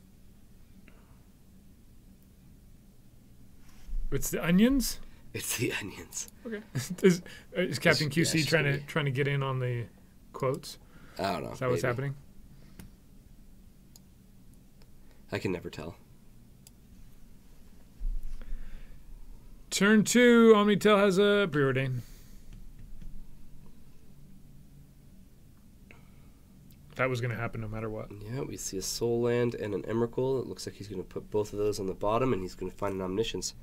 It's the onions? It's the onions. Okay. Is Captain QC trying to get in on the quotes? I don't know. Is that what's happening? I can never tell. Turn 2, Omnitel has a Preordain. That was going to happen no matter what. Yeah, we see a Soul Land and an Emrakul. It looks like he's going to put both of those on the bottom, and he's going to find an Omniscience.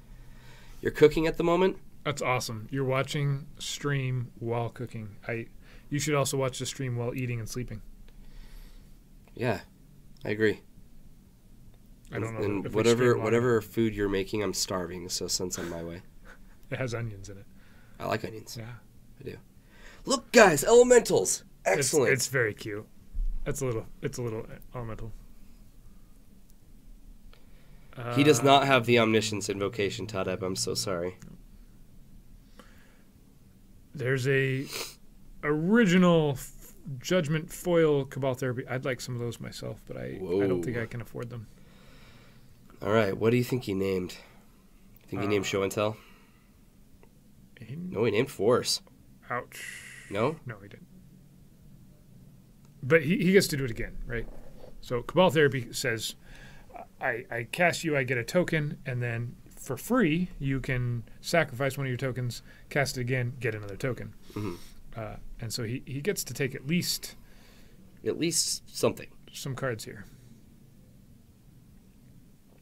You're cooking at the moment? That's awesome. You're watching stream while cooking. You should also watch the stream while eating and sleeping. Yeah, I agree. I don't know. And whatever food you're making, I'm starving, so send some my way. It has onions in it. I like onions. Yeah. I do. Look, guys, elementals. Excellent. It's very cute. It's a little elemental. He does not have the Omniscience invocation, Tadeb. I'm so sorry. There's a original Judgment foil Cabal Therapy. I'd like some of those myself, but I don't think I can afford them. All right, what do you think he named? Think he named Show and Tell? No, he named Force. Ouch. No? No, he didn't. But he gets to do it again, right? So Cabal Therapy says, I cast you, I get a token, and then for free, you can sacrifice one of your tokens, cast it again, get another token. Mm-hmm. And so he gets to take at least something. Some cards here.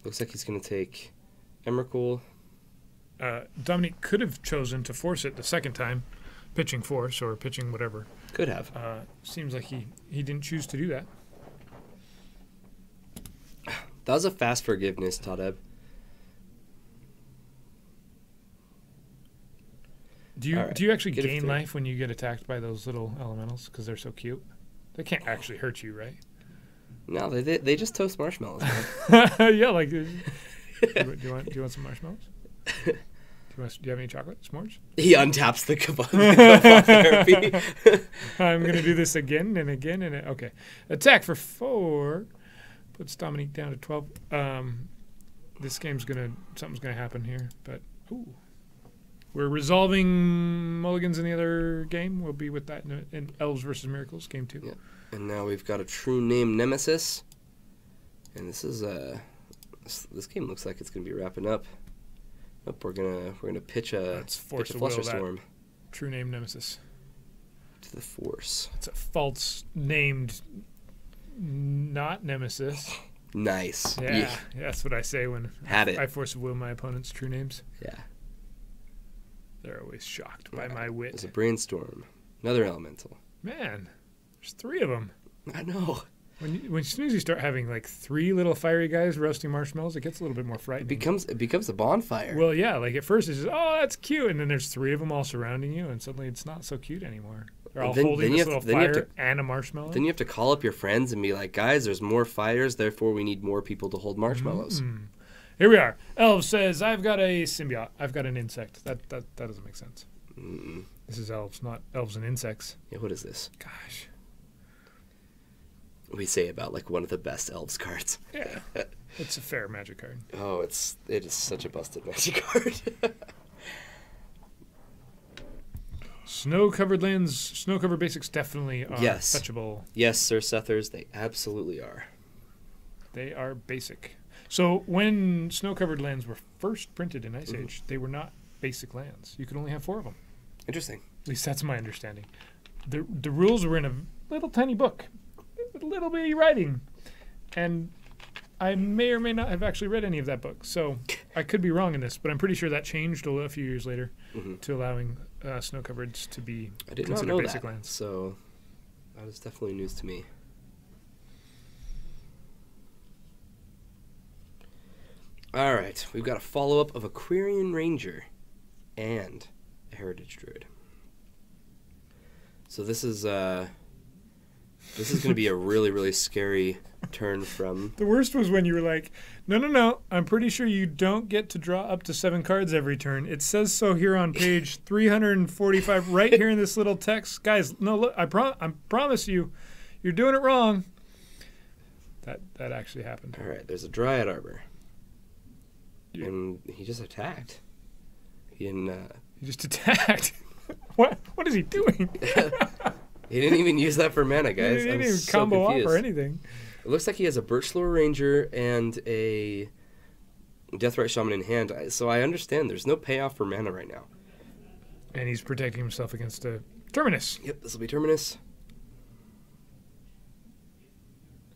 Looks like he's going to take Emrakul. Dominique could have chosen to force it the second time, pitching Force or pitching whatever. Could have. Seems like he didn't choose to do that. That was a fast forgiveness, Tadeb. Do you actually gain life when you get attacked by those little elementals because they're so cute? They can't actually hurt you, right? No, they just toast marshmallows. Yeah, like. Do you want some marshmallows? Do you have any chocolate s'mores? He untaps the Cabal Therapy. I'm gonna do this again and again and okay. Attack for 4 puts Dominique down to 12. This game's something's gonna happen here, but we're resolving mulligans in the other game. We'll be with that in Elves versus Miracles, game 2. Yeah. And now we've got a true name Nemesis. And this is this game looks like it's gonna be wrapping up. Nope, we're gonna pitch a Flusterstorm. True name Nemesis. To the Force. It's a false named not Nemesis. Nice. Yeah, that's what I say when I force will my opponent's true names. Yeah. They're always shocked by my wit. There's a Brainstorm. Another elemental. Man, there's 3 of them. I know. When as soon as you start having like 3 little fiery guys roasting marshmallows, it gets a little bit more frightening. It becomes a bonfire. Well, yeah, like at first it's just, oh, that's cute, and then there's 3 of them all surrounding you, and suddenly it's not so cute anymore. They're all holding this little fire and a marshmallow. Then you have to call up your friends and be like, guys, there's more fires, therefore we need more people to hold marshmallows. Mm-hmm. Here we are. Elves says, I've got a symbiote. I've got an insect. That doesn't make sense. Mm-mm. This is elves, not elves and insects. Yeah, what is this? Gosh. We say about like one of the best elves cards. Yeah. It's a fair magic card. Oh, it is such a busted magic card. Snow-covered lands, snow-covered basics definitely are fetchable. Yes, Sir Sethers, they absolutely are. They are basic. So when snow-covered lands were first printed in Ice Age, they were not basic lands. You could only have 4 of them. Interesting. At least that's my understanding. The rules were in a little tiny book, with a little bitty writing, and I may or may not have actually read any of that book. So I could be wrong in this, but I'm pretty sure that changed a few years later Mm-hmm. to allowing snow coverage to be I did not considered know basic that. lands. So that is definitely news to me. All right, we've got a follow-up of Aquarian Ranger and a Heritage Druid. So this is going to be a really, really scary turn from... The worst was when you were like, no, I'm pretty sure you don't get to draw up to 7 cards every turn. It says so here on page 345, right here in this little text. Guys, no, look, I promise you, you're doing it wrong. That actually happened. All right, there's a Dryad Arbor. Yeah. And he just attacked. He didn't... He just attacked. What is he doing? He didn't even use that for mana, guys. He didn't I'm even so combo confused. off or anything. It looks like he has a Birchlore Ranger and a Deathrite Shaman in hand. So I understand there's no payoff for mana right now. And he's protecting himself against a Terminus. Yep, this will be Terminus.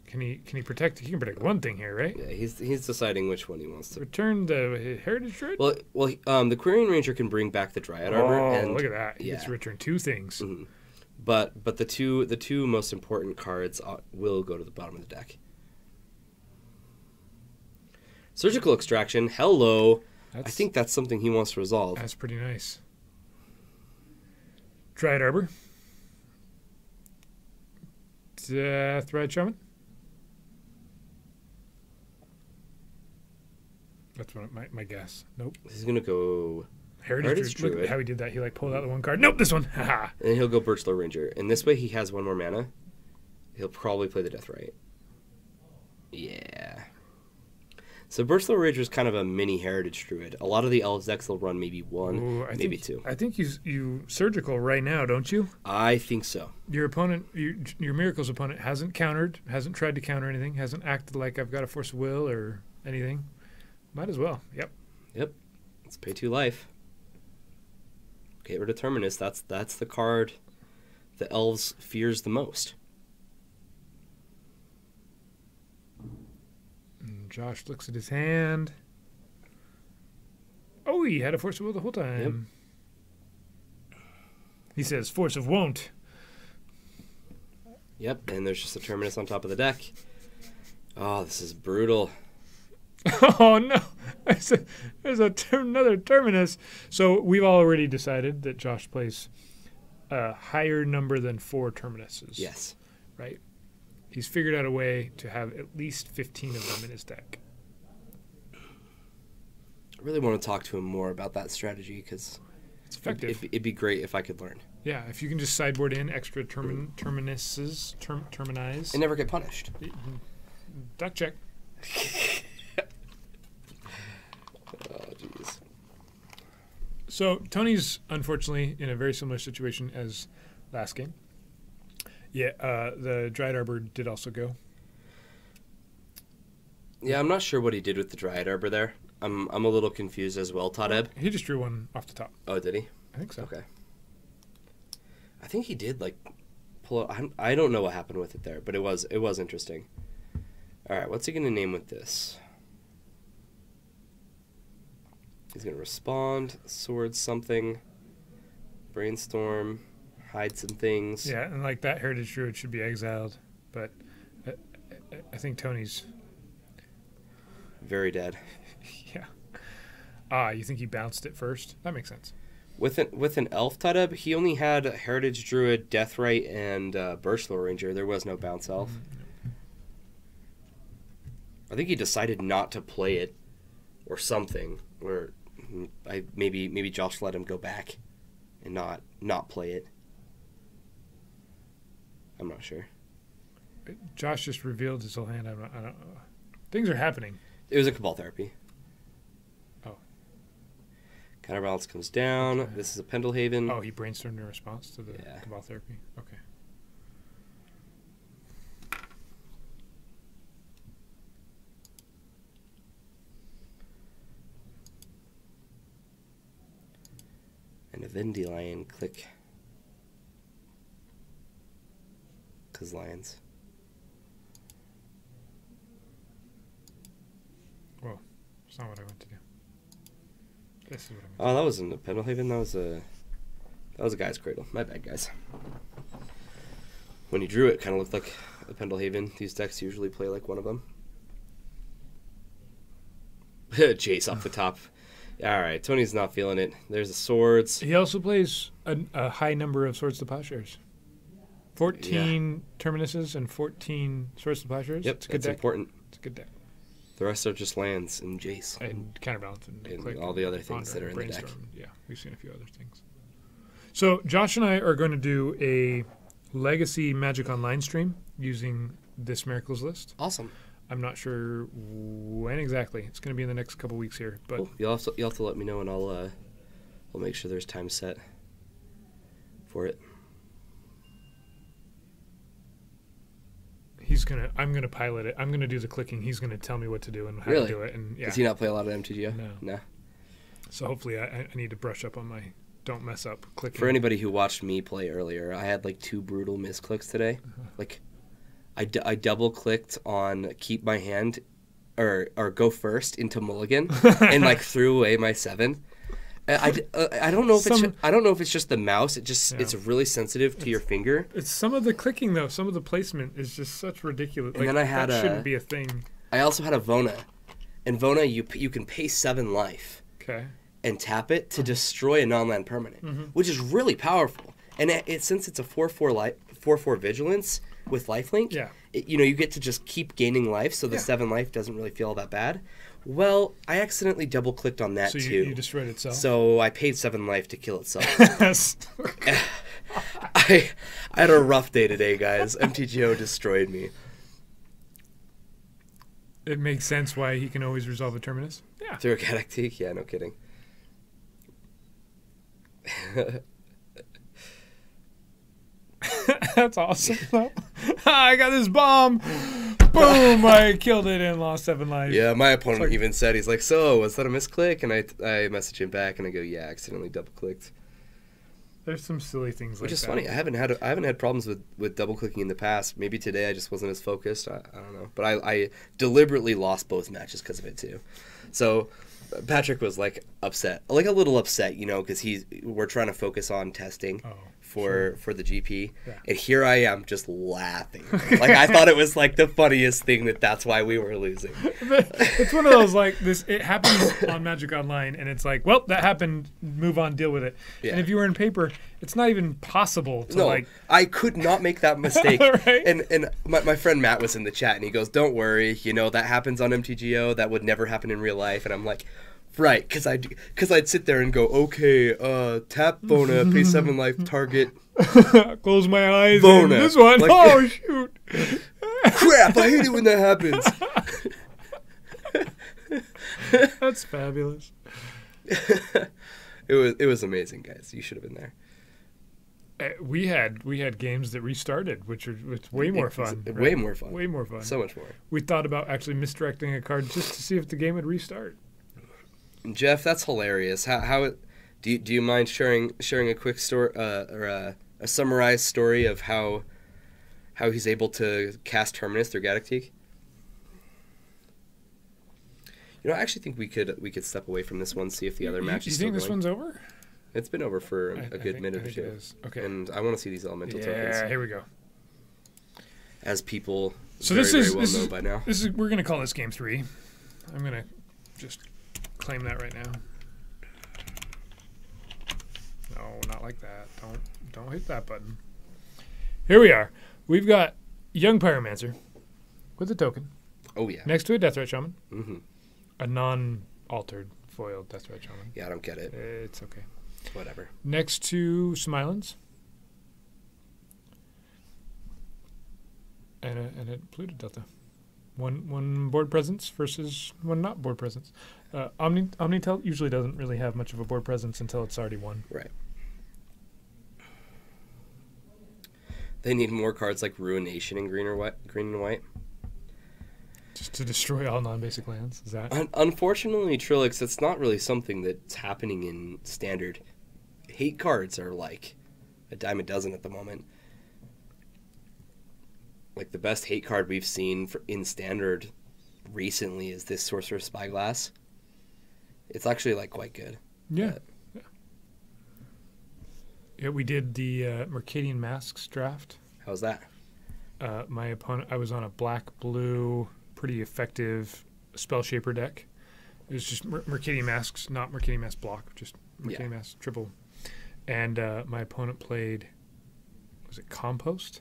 Can he protect? He can protect one thing here, right? Yeah, he's deciding which one he wants to. Return the Heritage Druid? Well, the Aquarian Ranger can bring back the Dryad Arbor. Oh, And, look at that. He yeah. gets to return 2 things. Mhm. But the two most important cards will go to the bottom of the deck. Surgical Extraction. Hello. I think that's something he wants to resolve. That's pretty nice. Dryad Arbor. Deathrite Shaman. That's what my guess. Nope. He's gonna go, Heritage Druid. Look how he did that. He pulled out the one card. Nope, this one. Haha. and then he'll go Birchlore Ranger. And this way he has 1 more mana. He'll probably play the Deathrite. Yeah. So Birchlore Ranger is kind of a mini Heritage Druid. A lot of the Elves decks will run maybe 1, Ooh, maybe 2. I think you surgical right now, don't you? I think so. Your opponent, your Miracle's opponent, hasn't countered, hasn't tried to counter anything, hasn't acted like I've got a Force of Will or anything. Might as well. Yep. Let's pay 2 life. Get rid of Terminus. That's the card the Elves fears the most. And Josh looks at his hand. Oh, he had a Force of Will the whole time. Yep. He says, Force of Won't. Yep, and there's just a Terminus on top of the deck. Oh, this is brutal. Oh, no. There's another Terminus. So we've already decided that Josh plays a higher number than 4 Terminuses. Yes. Right? He's figured out a way to have at least 15 of them in his deck. I really want to talk to him more about that strategy because It's effective. it'd be great if I could learn. Yeah, if you can just sideboard in extra terminuses, terminize. And never get punished. Duck check. Oh, jeez. So Tony's unfortunately in a very similar situation as last game. Yeah, the Dryad Arbor did also go. Yeah, I'm not sure what he did with the Dryad Arbor there. I'm a little confused as well, Tadeb. He just drew one off the top. Oh, did he? I think so. Okay. I think he did pull out. I don't know what happened with it there, but it was interesting. All right, what's he gonna name with this? He's gonna respond, sword something, brainstorm, hide some things. Yeah, and like that Heritage Druid should be exiled, but I think Tony's Very dead. yeah. You think he bounced it first? That makes sense. With an elf Tadeb, he only had Heritage Druid, Deathrite, and Birchlore Ranger. There was no bounce elf. I think he decided not to play it, or something. Or maybe Josh let him go back, and not play it. I'm not sure. Josh just revealed his whole hand. I don't know. Things are happening. It was a Cabal Therapy. Oh. Counterbalance comes down. Okay. This is a Pendlehaven. Oh, he brainstormed in response to the Yeah. Cabal Therapy. Okay. And a Vendilion click. Because lions. Whoa. That's not what I went to do. This is what Oh, that wasn't a Pendlehaven. That was a guy's cradle. My bad, guys. When you drew it, kind of looked like a Pendlehaven. These decks usually play like one of them. Jace off the top. All right, Tony's not feeling it. There's the swords. He also plays a high number of Swords to Plowshares. 14 Terminuses and 14 Swords to Plowshares. Yep, it's a good that's deck. important. It's a good deck. The rest are just lands and Jace. And Counterbalance and Click all the other things Ponder that are in the deck. Brainstorm. Yeah, we've seen a few other things. So Josh and I are going to do a Legacy Magic Online stream using this Miracles list. Awesome. I'm not sure when exactly. It's going to be in the next couple weeks here, but Cool. You'll have to let me know, and I'll make sure there's time set for it. I'm gonna pilot it. I'm gonna do the clicking. He's gonna tell me what to do and how Really? to do it. And yeah. Does he not play a lot of MTGO? No. So hopefully I need to brush up on my don't mess up clicking. For anybody who watched me play earlier, I had like 2 brutal misclicks today. Like, I double clicked on keep my hand, or go first into mulligan, and like threw away my 7. I don't know if it's just the mouse. It's really sensitive to your finger. It's some of the clicking though. Some of the placement is just such ridiculous. And then I had that shouldn't be a thing. I also had a Vona, and Vona you can pay 7 life. Okay. And tap it to destroy a non-land permanent, which is really powerful. And since it's a 4/4 vigilance with lifelink, you get to just keep gaining life, so the 7 life doesn't really feel all that bad. Well, I accidentally double-clicked on that, too. So you destroyed itself? So I paid 7 life to kill itself. Yes. I had a rough day today, guys. MTGO destroyed me. It makes sense why he can always resolve a Terminus. Yeah. Through a Catactique? Yeah, no kidding. That's awesome, though. I got this bomb. Boom! I killed it and lost 7 life. Yeah, my opponent even said, he's like, so, was that a misclick? And I message him back and I go, yeah, I accidentally double-clicked. There's some silly things like that. Which is funny. I haven't had problems with double-clicking in the past. Maybe today I just wasn't as focused. I don't know. But I deliberately lost both matches because of it, too. So Patrick was, like, upset. Like, a little upset, because we're trying to focus on testing. For the GP, and here I am just laughing. Like, I thought it was like the funniest thing that's why we were losing. It's one of those like this. It happens on Magic Online, and it's like, well, that happened. Move on, deal with it. Yeah. And if you were in paper, it's not even possible to I could not make that mistake. Right? And my friend Matt was in the chat, and he goes, "Don't worry, that happens on MTGO. That would never happen in real life." And I'm like, right, because I'd sit there and go, okay, tap Vona, pay 7 life, target. Close my eyes. Vona. This one. Like, oh shoot! Crap! I hate it when that happens. That's fabulous. It was amazing, guys. You should have been there. We had games that restarted, which was way more fun. Way more fun. Way more fun. So much more. We thought about actually misdirecting a card just to see if the game would restart. Jeff, that's hilarious. How do you mind sharing a quick story or a summarized story of how he's able to cast Terminus through Catactique? I actually think we could step away from this one, see if the other match is still going. You think this one's over? It's been over for a good minute or two. It is. Okay. And I want to see these elemental tokens. Yeah, here we go. As people very well know by now. We're going to call this game 3. I'm going to just claim that right now. No, not like that. Don't hit that button. Here we are. We've got Young Pyromancer with a token. Oh yeah. Next to a Death Threat Shaman. Mm-hmm. A non-altered foiled Death Threat Shaman. Yeah, I don't get it. It's okay. Whatever. Next to some islands. And a polluted Delta. One board presence versus one not board presence. Omnitel usually doesn't really have much of a board presence until it's already won. Right. They need more cards like Ruination in green and white. Just to destroy all non-basic lands? Is that? Unfortunately, Trilix, it's not really something that's happening in Standard. Hate cards are like a dime a dozen at the moment. Like, the best hate card we've seen in Standard recently is this Sorcerer's Spyglass. It's actually, like, quite good. Yeah. But Yeah, we did the Mercadian Masks draft. how's that? My opponent, I was on a black-blue, pretty effective Spell Shaper deck. It was just Mercadian Masks, not Mercadian Mask block, just Mercadian Mask triple. And my opponent played, was it Compost?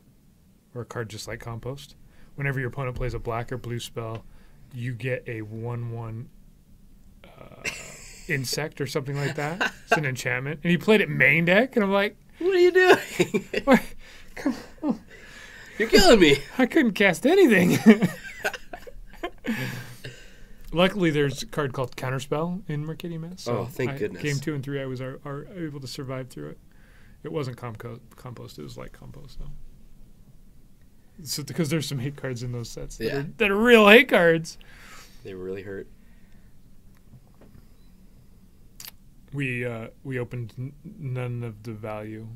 Or a card just like Compost? Whenever your opponent plays a black or blue spell, you get a 1/1 insect or something like that. It's an enchantment. And he played it main deck, and I'm like, What are you doing? what? Come on. You're killing me. I couldn't cast anything. Luckily, there's a card called Counterspell in Mercadian Mask. So thank goodness. Game 2 and 3, I was are able to survive through it. It wasn't Compost. It was like Compost, though. So, because there's some hate cards in those sets that are real hate cards. They really hurt. We opened none of the value.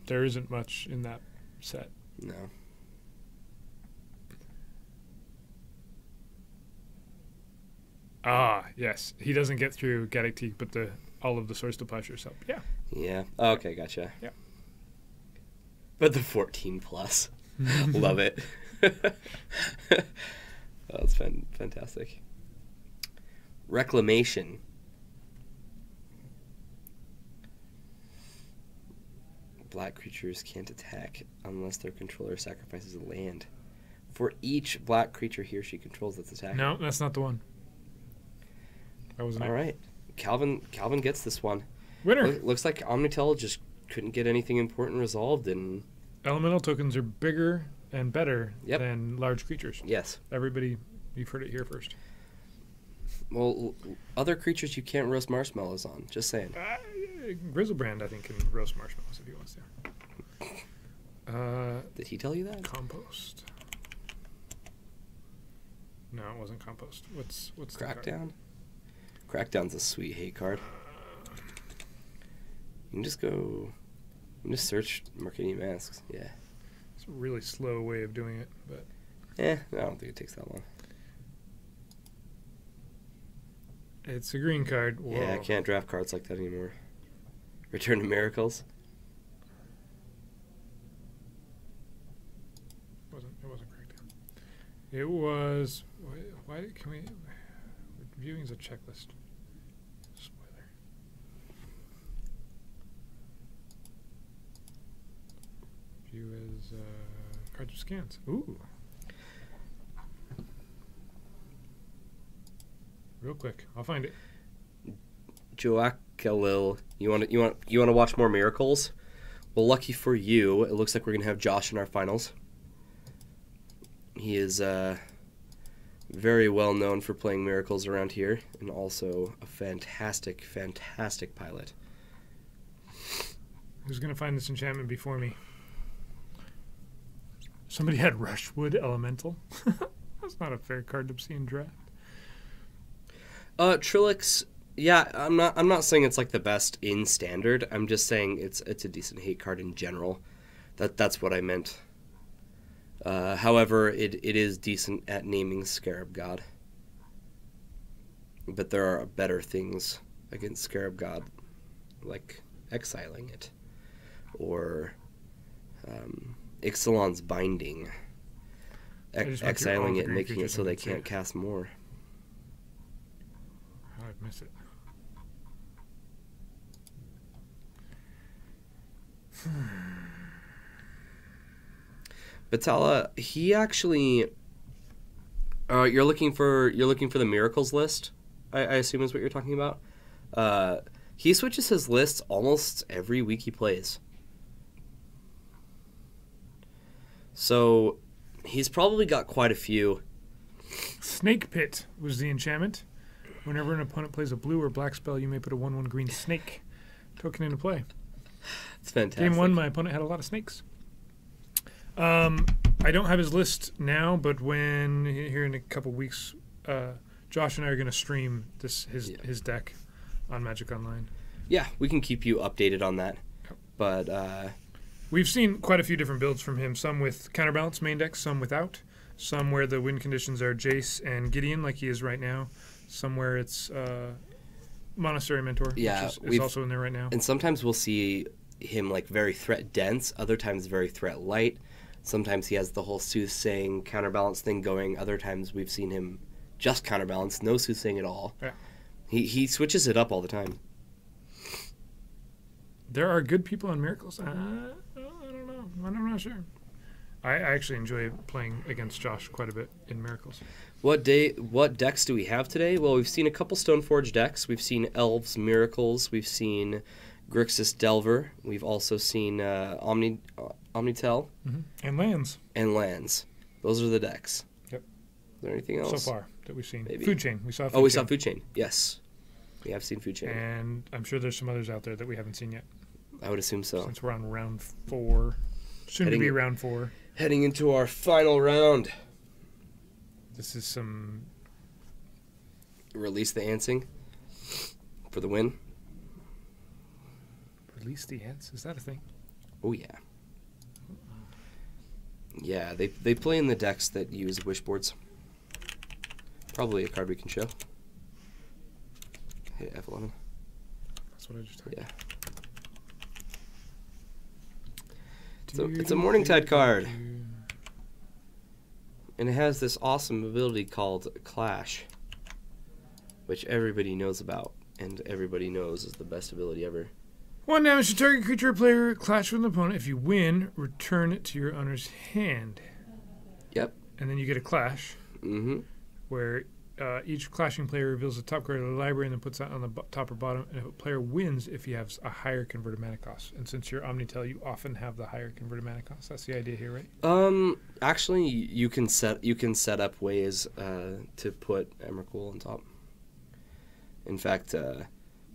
There isn't much in that set. No. Ah, yes. He doesn't get through Galactique, but all of the Source to Plowshares help. Yeah. Yeah. Okay, gotcha. Yeah. But the 14 plus. Love it. That's fantastic. Reclamation. Black creatures can't attack unless their controller sacrifices a land. For each black creature he or she controls that's attacking. No, that's not the one. That wasn't All right. Calvin gets this one. Winner. Looks like Omnitel just couldn't get anything important resolved, and Elemental tokens are bigger and better than large creatures. yes. Everybody, you've heard it here first. Well, other creatures you can't roast marshmallows on. Just saying. Grizzlebrand, I think, can roast marshmallows if he wants to. Did he tell you that? Compost. No, it wasn't Compost. What's the card? Crackdown? Crackdown's a sweet hate card. You can just go... You can just search Mercadian Masks. Yeah. It's a really slow way of doing it, but... I don't think it takes that long. It's a green card. Whoa. Yeah, I can't draft cards like that anymore. Return to Miracles. It wasn't Crackdown. It was... Why can we... Viewing is a checklist. Spoiler. View as cards with scans. Ooh. Real quick, I'll find it. Joakalil, you want to watch more Miracles? Well, lucky for you, it looks like we're gonna have Josh in our finals. He is very well known for playing Miracles around here, and also a fantastic pilot. Who's gonna find this enchantment before me? Somebody had Rushwood Elemental. That's not a fair card to see in draft. Trilix, yeah, I'm not saying it's like the best in standard. I'm just saying it's a decent hate card in general. That's what I meant. However, it is decent at naming Scarab God. But there are better things against Scarab God, like exiling it, or Ixalan's Binding, exiling it and making it so they can't cast more. I'd miss it. Batala, he actually. You're looking for the Miracles list, I assume is what you're talking about. He switches his lists almost every week he plays. So he's probably got quite a few. Snake Pit was the enchantment. Whenever an opponent plays a blue or black spell, you may put a 1/1 green snake token into play. It's fantastic. Game 1, my opponent had a lot of snakes. I don't have his list now, but when here in a couple weeks, Josh and I are going to stream his deck on Magic Online. Yeah, we can keep you updated on that. But we've seen quite a few different builds from him. Some with counterbalance main deck, some without. Some where the win conditions are Jace and Gideon, like he is right now. Some where it's Monastery Mentor, Yeah, which is also in there right now. And sometimes we'll see him like very threat dense, other times very threat light. Sometimes he has the whole soothsaying counterbalance thing going. Other times we've seen him just counterbalance, no soothsaying at all. Yeah. He switches it up all the time. There are good people on Miracles. I don't know. I'm not sure. I actually enjoy playing against Josh quite a bit in Miracles. What decks do we have today? Well, we've seen a couple Stoneforge decks. We've seen Elves Miracles. We've seen Grixis Delver. We've also seen Omnitel. Mm-hmm. And Lands. Those are the decks. Yep. Is there anything else? So far that we've seen. Maybe. Food Chain. We saw Food Chain. Yes. We have seen Food Chain. And I'm sure there's some others out there that we haven't seen yet. I would assume so. Since we're on round 4. Soon to be round 4. Heading into our final round. This is some... Release the Ansing for the win. Release the Ants? Is that a thing? Oh, yeah. Yeah, they play in the decks that use wish boards. Probably a card we can show. Hit F11. That's what I just heard. Yeah. It's a Morningtide card. And it has this awesome ability called Clash, which everybody knows about, and everybody knows is the best ability ever. 1 damage to target creature or player, clash with an opponent. If you win, return it to your owner's hand. Yep. And then you get a clash, where each clashing player reveals the top card of the library and then puts that on the top or bottom. And if a player wins, if he has a higher converted mana cost. And since you're Omnitel, you often have the higher converted mana cost. That's the idea here, right? Actually, you can set up ways to put Emrakul on top. In fact,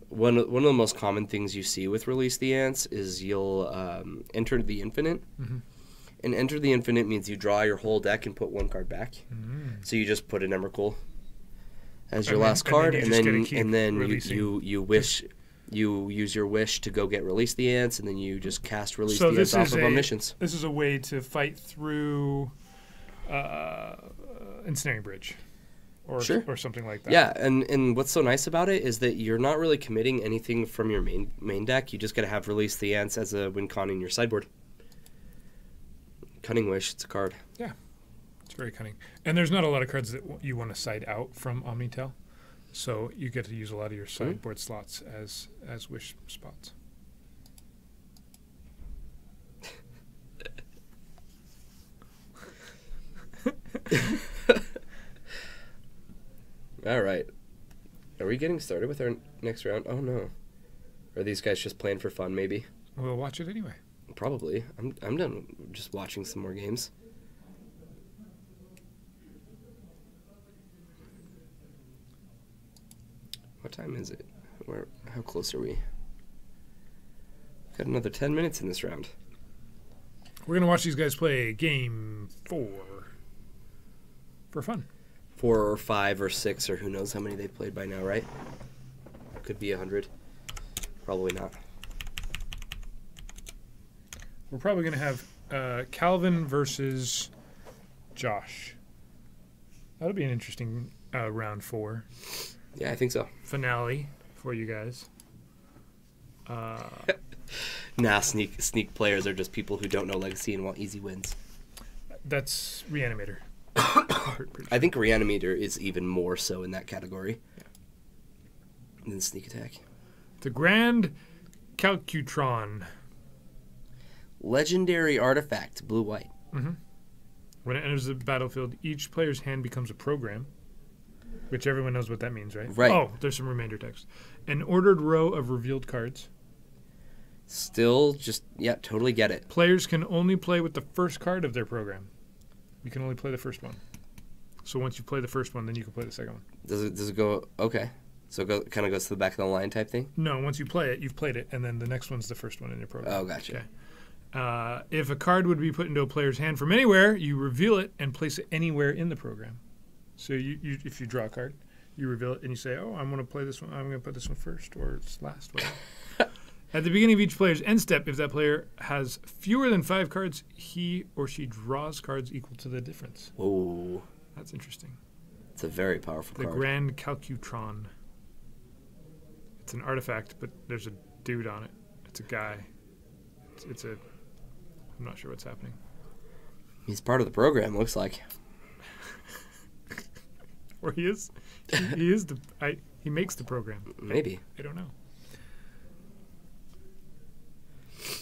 one of the most common things you see with Release the Ants is you'll enter the Infinite. Mm-hmm. And Enter the Infinite means you draw your whole deck and put 1 card back. Mm-hmm. So you just put an Emrakul as your last card, and then you use your wish to go get Release the Ants, and then you just cast Release the Ants off of Omniscience. This is a way to fight through Ensnaring Bridge. Or something like that. Yeah, and what's so nice about it is that you're not really committing anything from your main deck. You just got to have Release the Ants as a win con in your sideboard. Cunning Wish, it's a card. Yeah, it's very cunning. And there's not a lot of cards that you want to side out from Omnitel, so you get to use a lot of your sideboard slots as wish spots. All right. Are we getting started with our next round? Oh, no. Are these guys just playing for fun, maybe? We'll watch it anyway. Probably. I'm done just watching some more games. What time is it? How close are we? Got another 10 minutes in this round. We're going to watch these guys play game 4 for fun. 4 or 5 or 6 or who knows how many they've played by now, right? Could be 100. Probably not. We're probably going to have Calvin versus Josh. That'll be an interesting round 4. Yeah, I think so. Finale for you guys. Nah, sneak players are just people who don't know Legacy and want easy wins. That's Reanimator. I think Reanimator is even more so in that category than Sneak Attack. The Grand Calcutron. Legendary artifact, blue-white. Mm-hmm. When it enters the battlefield, each player's hand becomes a program, which everyone knows what that means, right? Right. Oh, there's some remainder text. An ordered row of revealed cards. Still just, yeah, totally get it. Players can only play with the first card of their program. You can only play the first one. So once you play the first one, then you can play the second one. Does it go, okay. So it kind of goes to the back of the line type thing? No, once you play it, you've played it, and then the next one's the first one in your program. Oh, gotcha. Okay. If a card would be put into a player's hand from anywhere, you reveal it and place it anywhere in the program. So you if you draw a card, you reveal it and you say, oh, I'm going to play this one. I'm going to put this one first or it's last. Whatever. At the beginning of each player's end step, if that player has fewer than 5 cards, he or she draws cards equal to the difference. Whoa. That's interesting. It's a very powerful card. The Grand Calcutron. It's an artifact, but there's a dude on it. It's a guy. It's a... I'm not sure what's happening. He's part of the program, looks like. Or he is. He is the... he makes the program. Maybe. I don't know.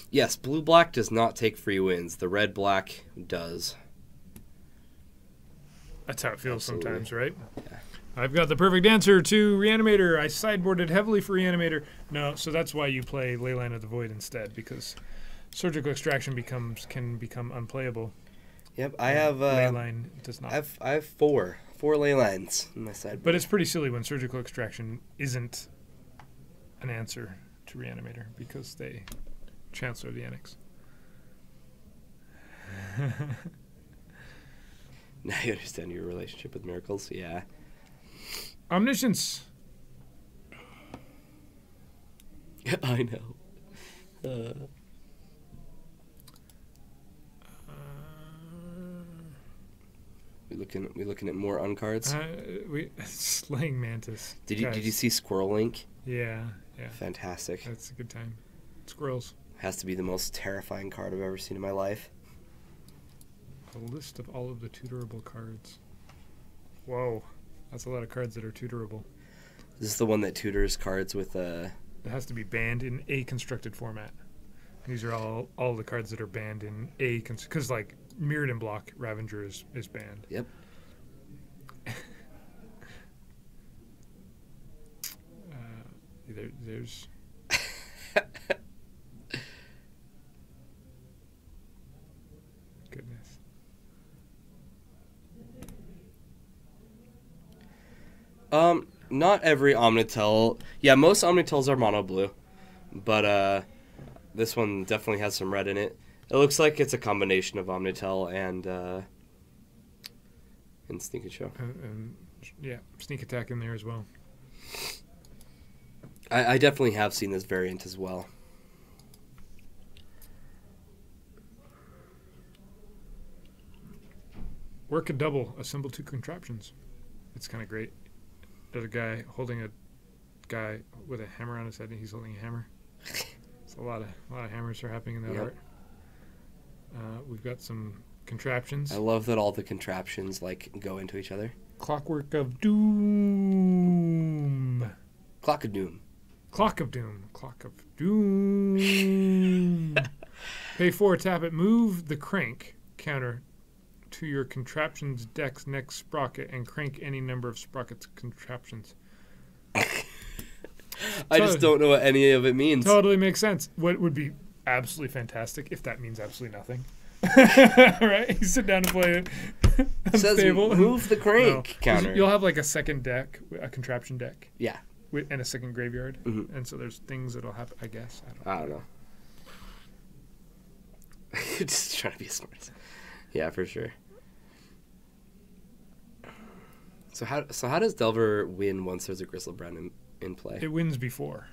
Yes, blue-black does not take free wins. The red-black does. That's how it feels Absolutely. sometimes, right? Yeah. I've got the perfect answer to Reanimator. I sideboarded heavily for Reanimator. No, so that's why you play Leyline of the Void instead, because Surgical Extraction can become unplayable. Yep, I have... Leyline does not. I have four ley lines in my sideboard. But it's pretty silly when Surgical Extraction isn't an answer to Reanimator, because they Chancellor the Annex. Now you understand your relationship with miracles, yeah. Omniscience. I know. We looking at more uncards. Slaying Mantis. Did you see Squirrel Link? Yeah. Fantastic. That's a good time. Squirrels. Has to be the most terrifying card I've ever seen in my life. A list of all of the tutorable cards. Whoa, that's a lot of cards that are tutorable. Is this the one that tutors cards with It has to be banned in a constructed format. These are all the cards that are banned in a because like Mirrodin Block Ravager is banned. Yep. There's. Goodness. Not every Omnitel. Yeah, most Omnitels are mono blue, but this one definitely has some red in it. It looks like it's a combination of Omnitel and Sneak and Show. Yeah, Sneak Attack in there as well. I definitely have seen this variant as well. Work a double, assemble two contraptions. It's kind of great. There's a guy holding a guy with a hammer on his head, and he's holding a hammer. It's a lot of hammers are happening in that art. We've got some contraptions. I love that all the contraptions like go into each other. Clockwork of Doom. Clock of Doom. Clock of Doom. Clock of Doom. Pay 4, tap it. Move the crank counter to your contraption's deck's next sprocket and crank any number of sprockets contraptions. I just don't know what any of it means. Totally makes sense. What would be absolutely fantastic if that means absolutely nothing. Right? You sit down and play it. It says move the crank counter. You'll have like a second deck, a contraption deck. Yeah. And a second graveyard. Mm-hmm. And so there's things that'll happen, I guess. I don't know. Just trying to be smart. Yeah, for sure. So how does Delver win once there's a Griselbrand in play? It wins before.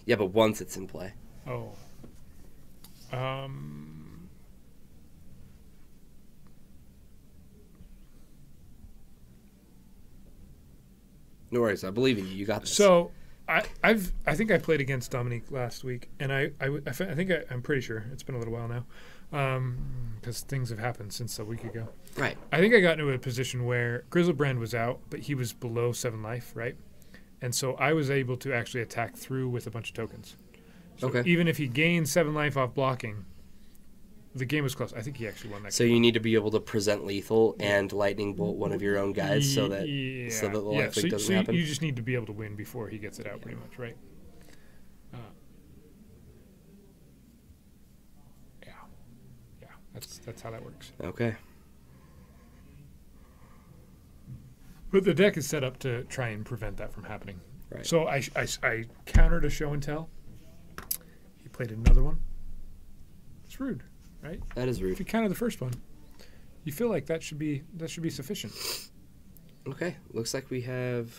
Yeah, but once it's in play. Oh. No worries, I believe in you. You got this. So I think I played against Dominique last week, and I'm pretty sure it's been a little while now, because things have happened since a week ago. Right. I think I got into a position where Griselbrand was out, but he was below 7 life, right? And so I was able to actually attack through with a bunch of tokens. So okay. Even if he gained 7 life off blocking, the game was close. I think he actually won that game. So you need to be able to present lethal and lightning bolt one of your own guys so that the life leak doesn't happen. You just need to be able to win before he gets it out, pretty much, right? Yeah. That's how that works. Okay. But the deck is set up to try and prevent that from happening. Right. So I countered a show and tell. He played another one. It's rude, right? That is rude. If you counter the first one, you feel like that should be sufficient. Okay. Looks like we have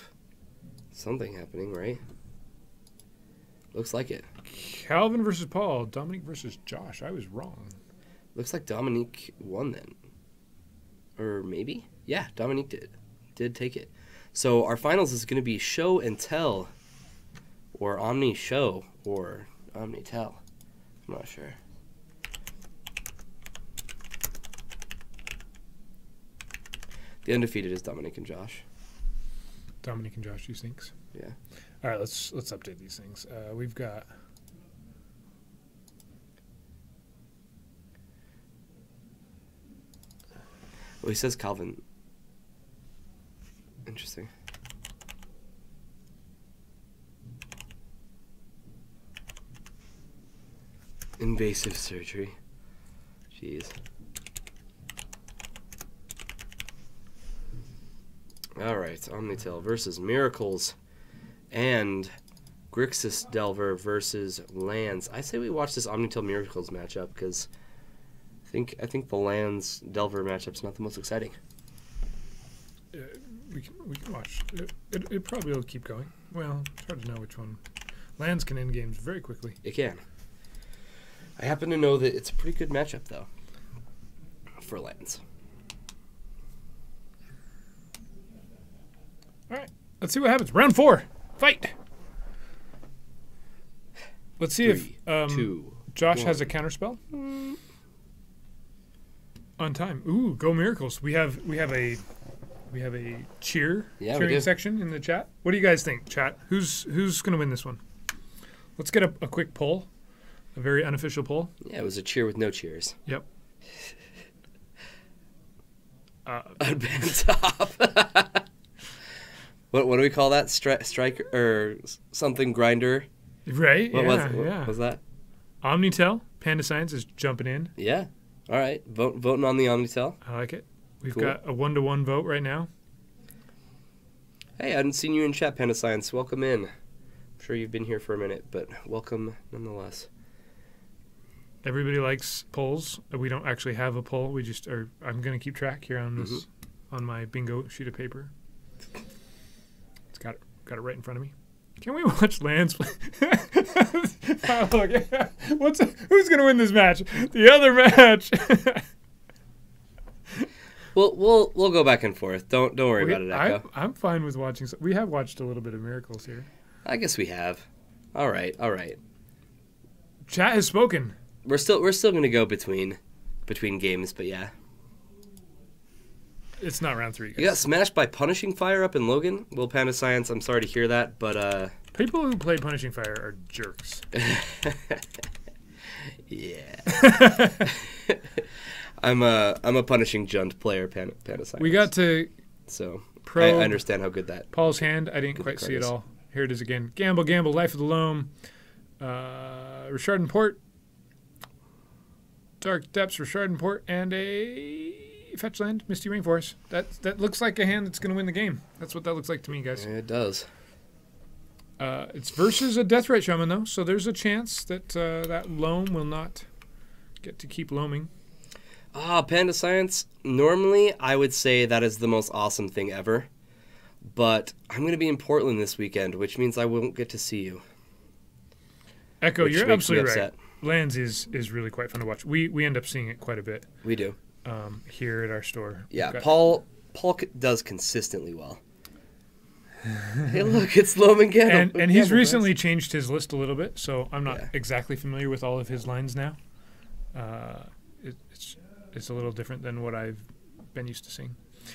something happening, right? Looks like it. Calvin versus Paul. Dominique versus Josh. I was wrong. Looks like Dominique won then. Or maybe? Yeah, Dominique did take it. So our finals is going to be Show and Tell, or Omni Show, or Omni Tell. I'm not sure. The undefeated is Dominic and Josh. Dominic and Josh, you thinks? Yeah. All right, let's update these things. We've got. Oh, he says Calvin. Interesting. Invasive surgery. Jeez. All right, Omnitel versus Miracles, and Grixis Delver versus Lands. I say we watch this Omnitel Miracles matchup because I think the Lands Delver matchup's not the most exciting. We can watch. It probably will keep going. Well, it's hard to know which one. Lands can end games very quickly. It can. I happen to know that it's a pretty good matchup though for Lands. All right, let's see what happens. Round 4, fight. Let's see 3, if 2, Josh 1. has a counterspell on time. Ooh, go Miracles! We have a cheering section in the chat. What do you guys think, chat? Who's gonna win this one? Let's get a quick poll, a very unofficial poll. Yeah, it was a cheer with no cheers. Yep. Unbanned top. What do we call that? Striker or something grinder? Right. What yeah. was that? Omnitel, Panda Science is jumping in. Yeah. All right. Voting on the Omnitel. I like it. We've Cool. got a 1-to-1 vote right now. Hey, I hadn't seen you in chat, Panda Science. Welcome in. I'm sure you've been here for a minute, but welcome nonetheless. Everybody likes polls. We don't actually have a poll. We just are. I'm going to keep track here on this on my bingo sheet of paper. It's got it right in front of me. Can we watch Lance? Oh, look, who's going to win this match? The other match. We'll go back and forth. Don't worry about it, Echo. I'm fine with watching. We have watched a little bit of Miracles here. I guess we have. All right. Chat has spoken. We're still going to go between games, but yeah. It's not round 3. Guys. You got smashed by Punishing Fire up in Logan. Well, Panda Science, I'm sorry to hear that, but people who play Punishing Fire are jerks. Yeah. I'm a Punishing Jund player, Panda Science. We got to I understand how good that. Paul's hand. I didn't quite see it all. Here it is again. Gamble, Life of the Loam. Richard and Port. Dark Depths, Richard and Port, and a Fetch Land, Misty Rainforest. That looks like a hand that's going to win the game. That's what that looks like to me, guys. It does. It's versus a Deathrite Shaman, though, so there's a chance that that Loam will not get to keep loaming. Panda Science, normally I would say that is the most awesome thing ever, but I'm going to be in Portland this weekend, which means I won't get to see you. Echo, you're absolutely right. Lands is really quite fun to watch. We end up seeing it quite a bit. We do. Here at our store. Yeah, Paul does consistently well. Hey, look, it's Loam again. And he's recently changed his list a little bit, so I'm not exactly familiar with all of his lines now. It's a little different than what I've been used to seeing.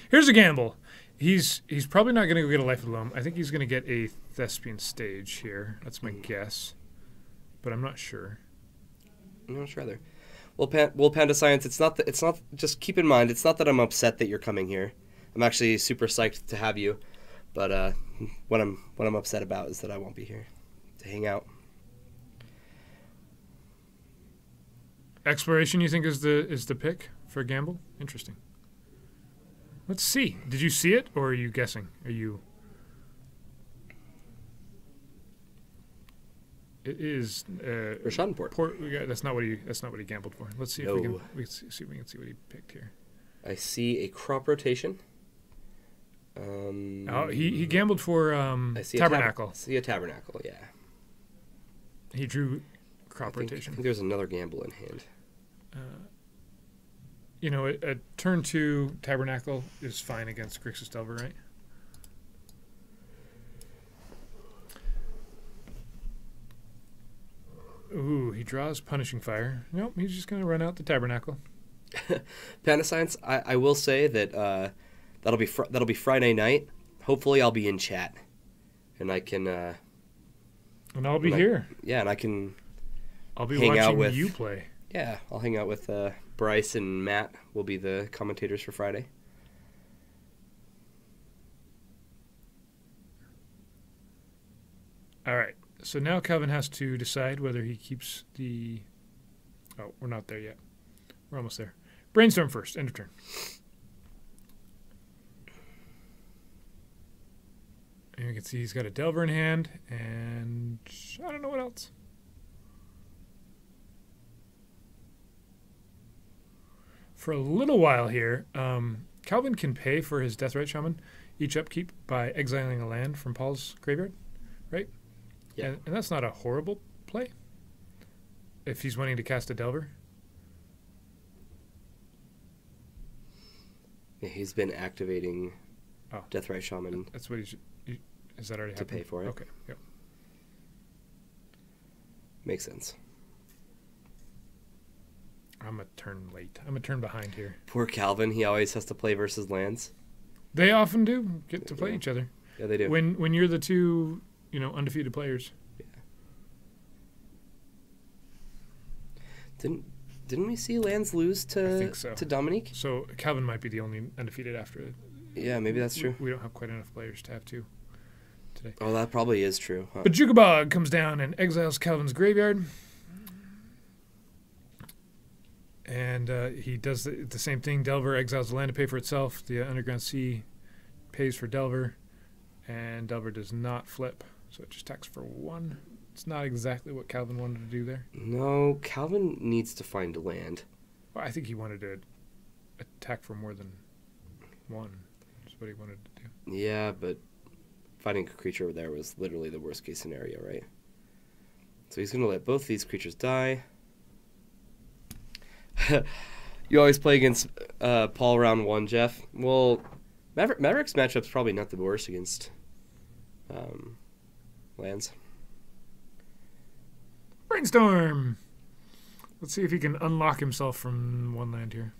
Here's a gamble. He's probably not going to go get a Life of Loam. I think he's going to get a Thespian Stage here. That's my guess, but I'm not sure. I'm not sure either. Well, Panda Science, it's not. Just keep in mind, it's not that I'm upset that you're coming here. I'm actually super psyched to have you, but what I'm upset about is that I won't be here to hang out. Exploration, you think is the pick for a gamble? Interesting. Let's see. Did you see it, or are you guessing? Are you? It is Rashadenport. That's not what he gambled for. Let's see if we can see if we can see what he picked here. I see a crop rotation. He gambled for Tabernacle. I see a Tabernacle. Yeah. He drew crop rotation. I think there's another gamble in hand. A turn 2 Tabernacle is fine against Grixis Delver, right? Ooh, he draws Punishing Fire. Nope, he's just going to run out the Tabernacle. Panascience, I will say that that'll be Friday night. Hopefully, I'll be in chat, and I can. And I'll be here. And I can. I'll be hang watching out with, you play. Yeah, I'll hang out with Bryce and Matt. Will be the commentators for Friday. All right. So now Calvin has to decide whether he keeps the... Oh, we're not there yet. We're almost there. Brainstorm first. End of turn. And you can see he's got a Delver in hand, and I don't know what else. For a little while here, Calvin can pay for his Deathrite Shaman each upkeep by exiling a land from Paul's graveyard, right? Yeah. And that's not a horrible play if he's wanting to cast a Delver. Yeah, he's been activating Oh. Deathrite Shaman. That's what is that already to happening? pay for it. Okay, yep. Makes sense. I'm a turn late. I'm a turn behind here. Poor Calvin. He always has to play versus lands. They often do get to play each other. Yeah, they do. When you're the two, undefeated players. Yeah. Didn't we see lands lose to I think so. to Dominique? So Calvin might be the only undefeated after it. Yeah, maybe that's true. We don't have quite enough players to have two today. Oh, that probably is true. Huh? But Jukabog comes down and exiles Calvin's graveyard. And he does the same thing. Delver exiles the land to pay for itself. The Underground Sea pays for Delver. And Delver does not flip. So it just attacks for 1. It's not exactly what Calvin wanted to do there. No, Calvin needs to find a land. Well, I think he wanted to attack for more than 1. That's what he wanted to do. Yeah, but finding a creature there was literally the worst case scenario, right? So he's going to let both these creatures die. You always play against Paul round 1, Jeff. Well, Maverick's matchup's probably not the worst against lands. Brainstorm! Let's see if he can unlock himself from 1 land here.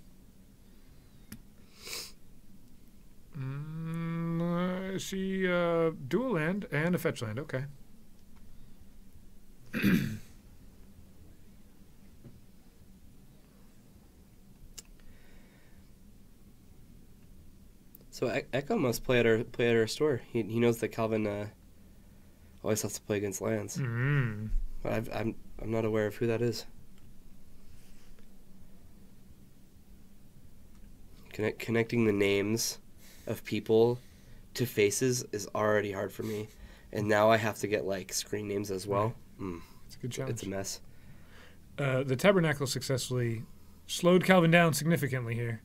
I see dual land and a fetch land. Okay. So Echo must play at our store. He knows that Calvin always has to play against lands. Mm-hmm. But I'm not aware of who that is. Connecting the names of people to faces is already hard for me, and now I have to get like screen names as well. It's a good challenge. It's a mess. The Tabernacle successfully slowed Calvin down significantly here.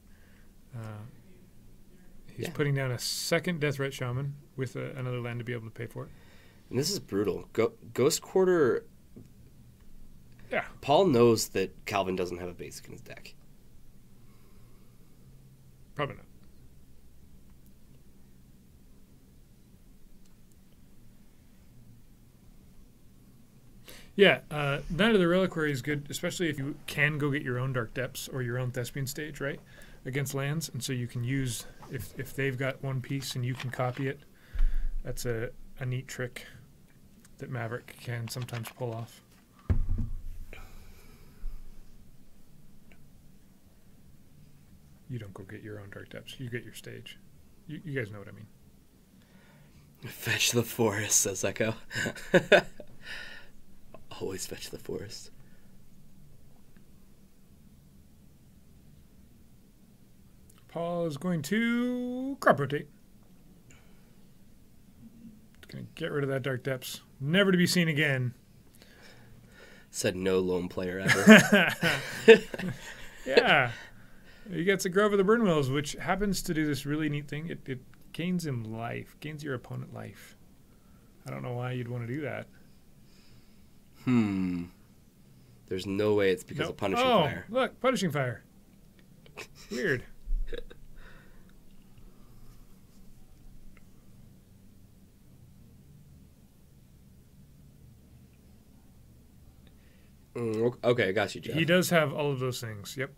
He's putting down a second Deathrite Shaman with another land to be able to pay for it. And this is brutal. Ghost Quarter. Yeah. Paul knows that Calvin doesn't have a basic in his deck. Probably not. Yeah, Night of the Reliquary is good, especially if you can go get your own Dark Depths or your own Thespian Stage, right, against lands. And so you can use, if they've got one piece and you can copy it, that's a neat trick that Maverick can sometimes pull off. You don't go get your own Dark Depths. You get your stage. You guys know what I mean. Fetch the forest, says Echo. Always fetch the forest. Paul is going to crop rotate. Going to get rid of that Dark Depths. Never to be seen again. Said no lone player ever. Yeah. He gets a Grove of the Burnwills, which happens to do this really neat thing. It gains him life, gains your opponent life. I don't know why you'd want to do that. There's no way it's because of Punishing Fire. Oh, look, Punishing Fire. Weird. Okay, I got you, Jeff. He does have all of those things. Yep.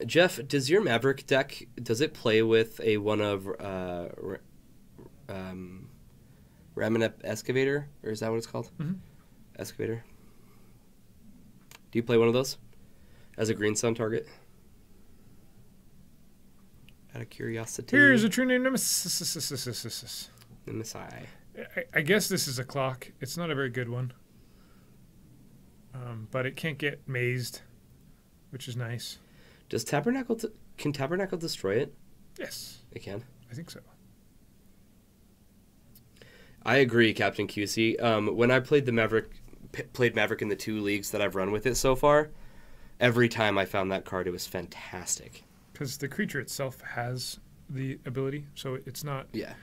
Jeff, does your Maverick deck, does it play with a one of Raminep Excavator? Or is that what it's called? Mm-hmm. Excavator. Do you play one of those as a Green Sun target? Out of curiosity. Here's a true name nemesis. Nemesis. I guess this is a clock. It's not a very good one. But it can't get mazed, which is nice. Does Tabernacle... can Tabernacle destroy it? Yes. It can? I think so. I agree, Captain QC. When I played Maverick in the 2 leagues that I've run with it so far, every time I found that card, it was fantastic. Because the creature itself has the ability, so it's not... Yeah.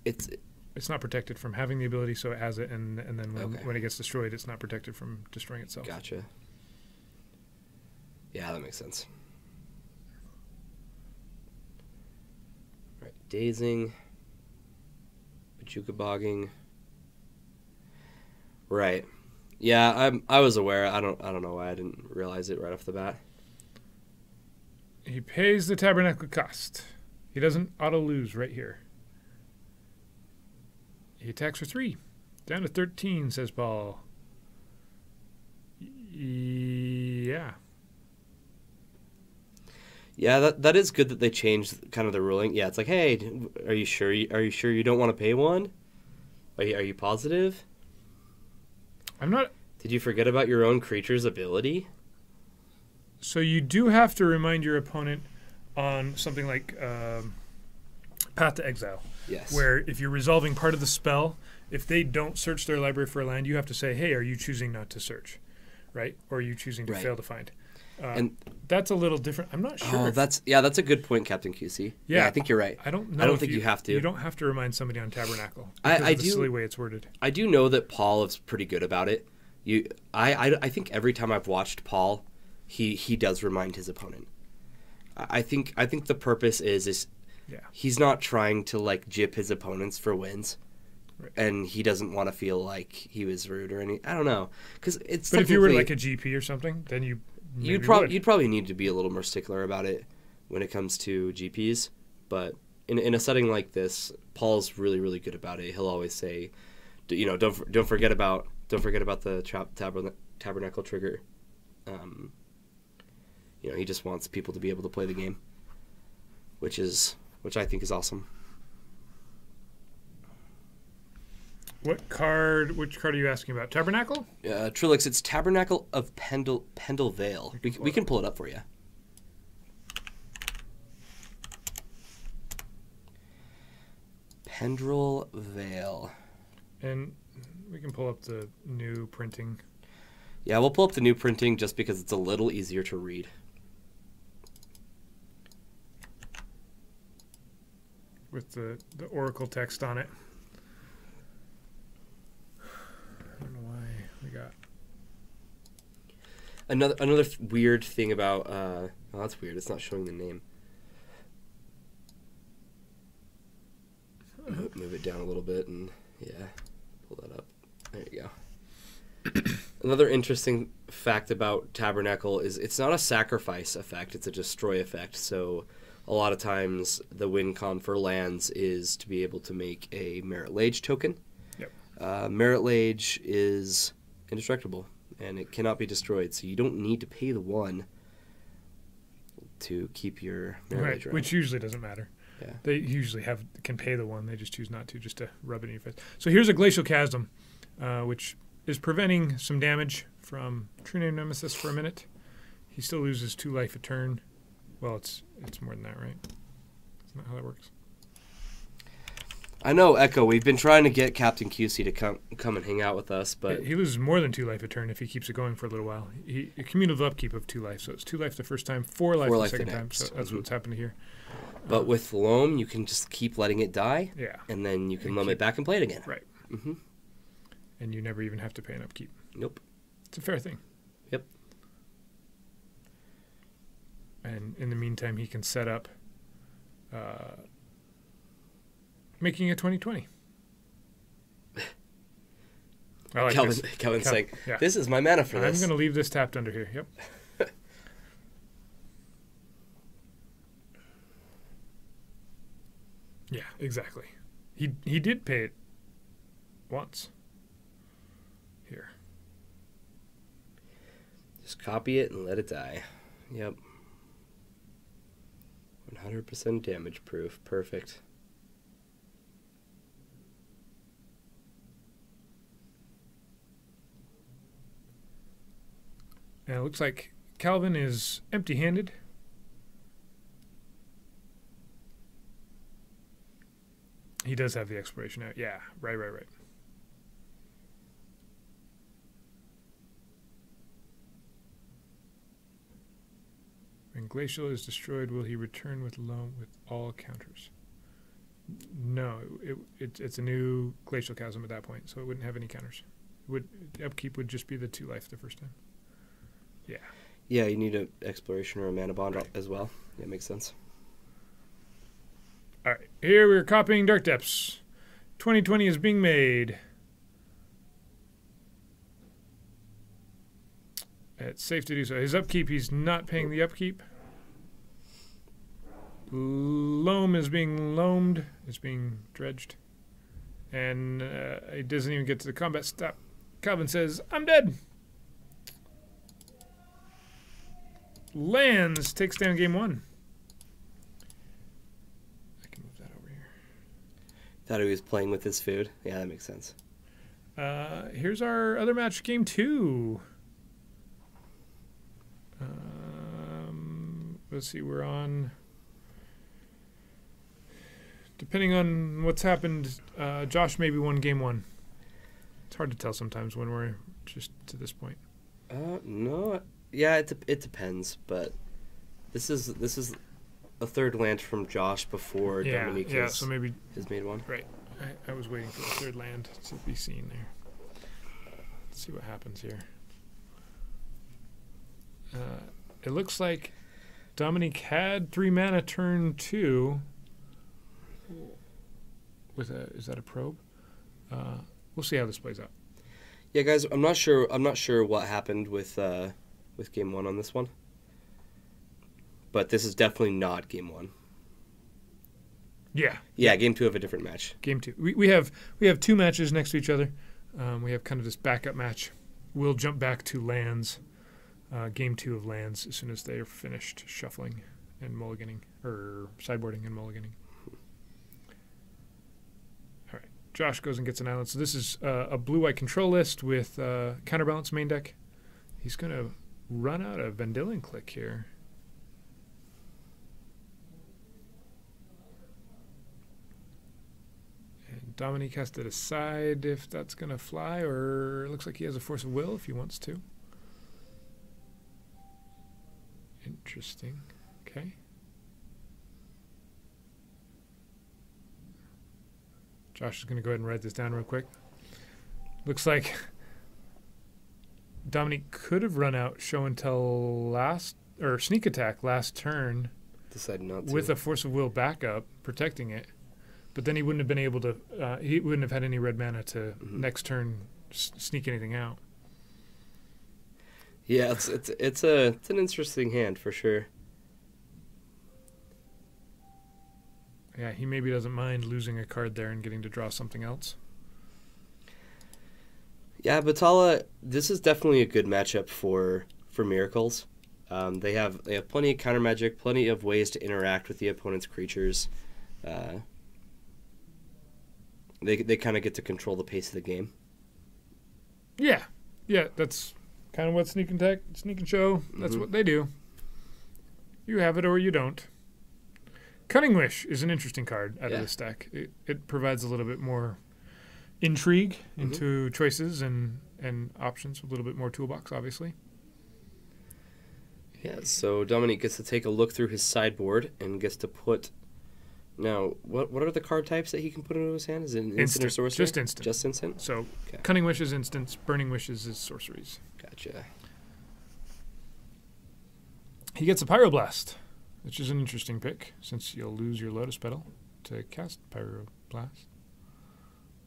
It's not protected from having the ability, so it has it, and then when it gets destroyed, it's not protected from destroying itself. Gotcha. Yeah, that makes sense. All right, dazing, Pachuca bogging. Right. Yeah, I was aware. I don't know why I didn't realize it right off the bat. He pays the Tabernacle cost. He doesn't auto lose right here. He attacks for 3. Down to 13, says Paul. Yeah. Yeah, that is good that they changed kind of the ruling. Yeah, it's like, hey, are you sure you don't want to pay 1? Are you positive? I'm not. Did you forget about your own creature's ability? So you do have to remind your opponent on something like Path to Exile. Yes. Where if you're resolving part of the spell, if they don't search their library for a land, you have to say, hey, are you choosing not to search? Right? Or are you choosing to fail to find? And that's a little different. I'm not sure. Oh, that's a good point, Captain QC. Yeah, I think you're right. I don't know. I don't think you have to. You don't have to remind somebody on Tabernacle. I do. The silly way it's worded. I do know that Paul is pretty good about it. I think every time I've watched Paul, he does remind his opponent. I think the purpose is he's not trying to like gyp his opponents for wins. Right. And he doesn't want to feel like he was rude or any. I don't know, because it's. But if you were like a GP or something, then you'd probably need to be a little more stickler about it when it comes to GPs. But in a setting like this, Paul's really, really good about it. He'll always say, don't forget about the Tabernacle trigger. He just wants people to be able to play the game, which I think is awesome. Which card are you asking about? Tabernacle? Trilix, it's Tabernacle of Pendle Vale. We can pull it up for you. Pendrel Vale. And we can pull up the new printing. Yeah, we'll pull up the new printing just because it's a little easier to read. With the Oracle text on it. I don't know why we got... Another weird thing about... oh, that's weird. It's not showing the name. Move it down a little bit and, pull that up. There you go. Another interesting fact about Tabernacle is it's not a sacrifice effect. It's a destroy effect. So a lot of times the win con for lands is to be able to make a Merit Lage token. Yep. Merit Lage is indestructible, and it cannot be destroyed. So you don't need to pay the 1 to keep your Merit Lage around. Which usually doesn't matter. Yeah. They usually can pay the 1. They just choose not to, just to rub it in your face. So here's a Glacial Chasm, which is preventing some damage from True Name Nemesis for a minute. He still loses 2 life a turn. Well, it's more than that, right? That's not how that works. I know, Echo. We've been trying to get Captain QC to come and hang out with us, but he loses more than 2 life a turn if he keeps it going for a little while. A cumulative upkeep of 2 life, so it's 2 life the first time, 4 life the second time. So that's what's happened here. But with Loam, you can just keep letting it die, and then you can loam it back and play it again. Right. Mm-hmm. And you never even have to pay an upkeep. Nope. It's a fair thing. Yep. And in the meantime, he can set up making a 2020. I like this. Calvin's saying, yeah. this is my mana for this. I'm going to leave this tapped under here. Yep. Yeah, exactly. He did pay it once. Here. Just copy it and let it die. Yep. 100% damage proof. Perfect. And it looks like Calvin is empty-handed. He does have the exploration out. Yeah, right. When Glacial is destroyed, will he return with loam with all counters? No, it's a new Glacial Chasm at that point, so it wouldn't have any counters. Upkeep would just be the 2 life the first time. Yeah. Yeah, you need an exploration or a mana bond as well. Yeah, makes sense. All right, here we're copying Dark Depths. 2020 is being made. It's safe to do so. His upkeep, he's not paying the upkeep. Loam is being loamed. It's being dredged. And it doesn't even get to the combat step. Calvin says, I'm dead. Lands takes down game 1. I can move that over here. Thought he was playing with his food. Yeah, that makes sense. Here's our other match, game 2. Let's see, we're on... Depending on what's happened, Josh maybe won game 1. It's hard to tell sometimes when we're just to this point. No. Yeah, it depends, but this is a third land from Josh before Dominique so maybe has made one. Right. I was waiting for the third land to be seen there. Let's see what happens here. It looks like Dominique had 3 mana turn 2. Is that a probe? We'll see how this plays out. Yeah, guys, I'm not sure what happened with game 1 on this one, but this is definitely not game 1. Yeah, game 2 of a different match. Game 2. We have 2 matches next to each other. We have kind of this backup match. We'll jump back to lands. Game 2 of lands as soon as they are finished shuffling and mulliganing, or sideboarding and mulliganing. All right, Josh goes and gets an island. So this is a blue-white control list with counterbalance main deck. He's going to run out of Vendilion Click here. And Dominique has to decide if that's going to fly, or it looks like he has a force of will if he wants to. Interesting. Okay. Josh is going to go ahead and write this down real quick. Looks like Dominique could have run out show and tell sneak attack last turn. Decided not to. With a force of will backup protecting it, but then he wouldn't have been able to. He wouldn't have had any red mana to next turn sneak anything out. Yeah, it's an interesting hand for sure. Yeah, he maybe doesn't mind losing a card there and getting to draw something else. Yeah, Batala, this is definitely a good matchup for Miracles. They have plenty of counter magic, plenty of ways to interact with the opponent's creatures. They kind of get to control the pace of the game. Yeah, that's kind of what Sneak and Show. That's what they do. You have it or you don't. Cunning Wish is an interesting card out of this deck. It provides a little bit more intrigue into choices and options, a little bit more toolbox, obviously. Yeah, so Dominique gets to take a look through his sideboard and gets to put... Now, what are the card types that he can put into his hand? Is it an instant or sorcery? Just instant. Just instant? So, Cunning Wish is instants, Burning Wishes is sorceries. Gotcha. He gets a Pyroblast, which is an interesting pick, since you'll lose your Lotus Petal to cast Pyroblast.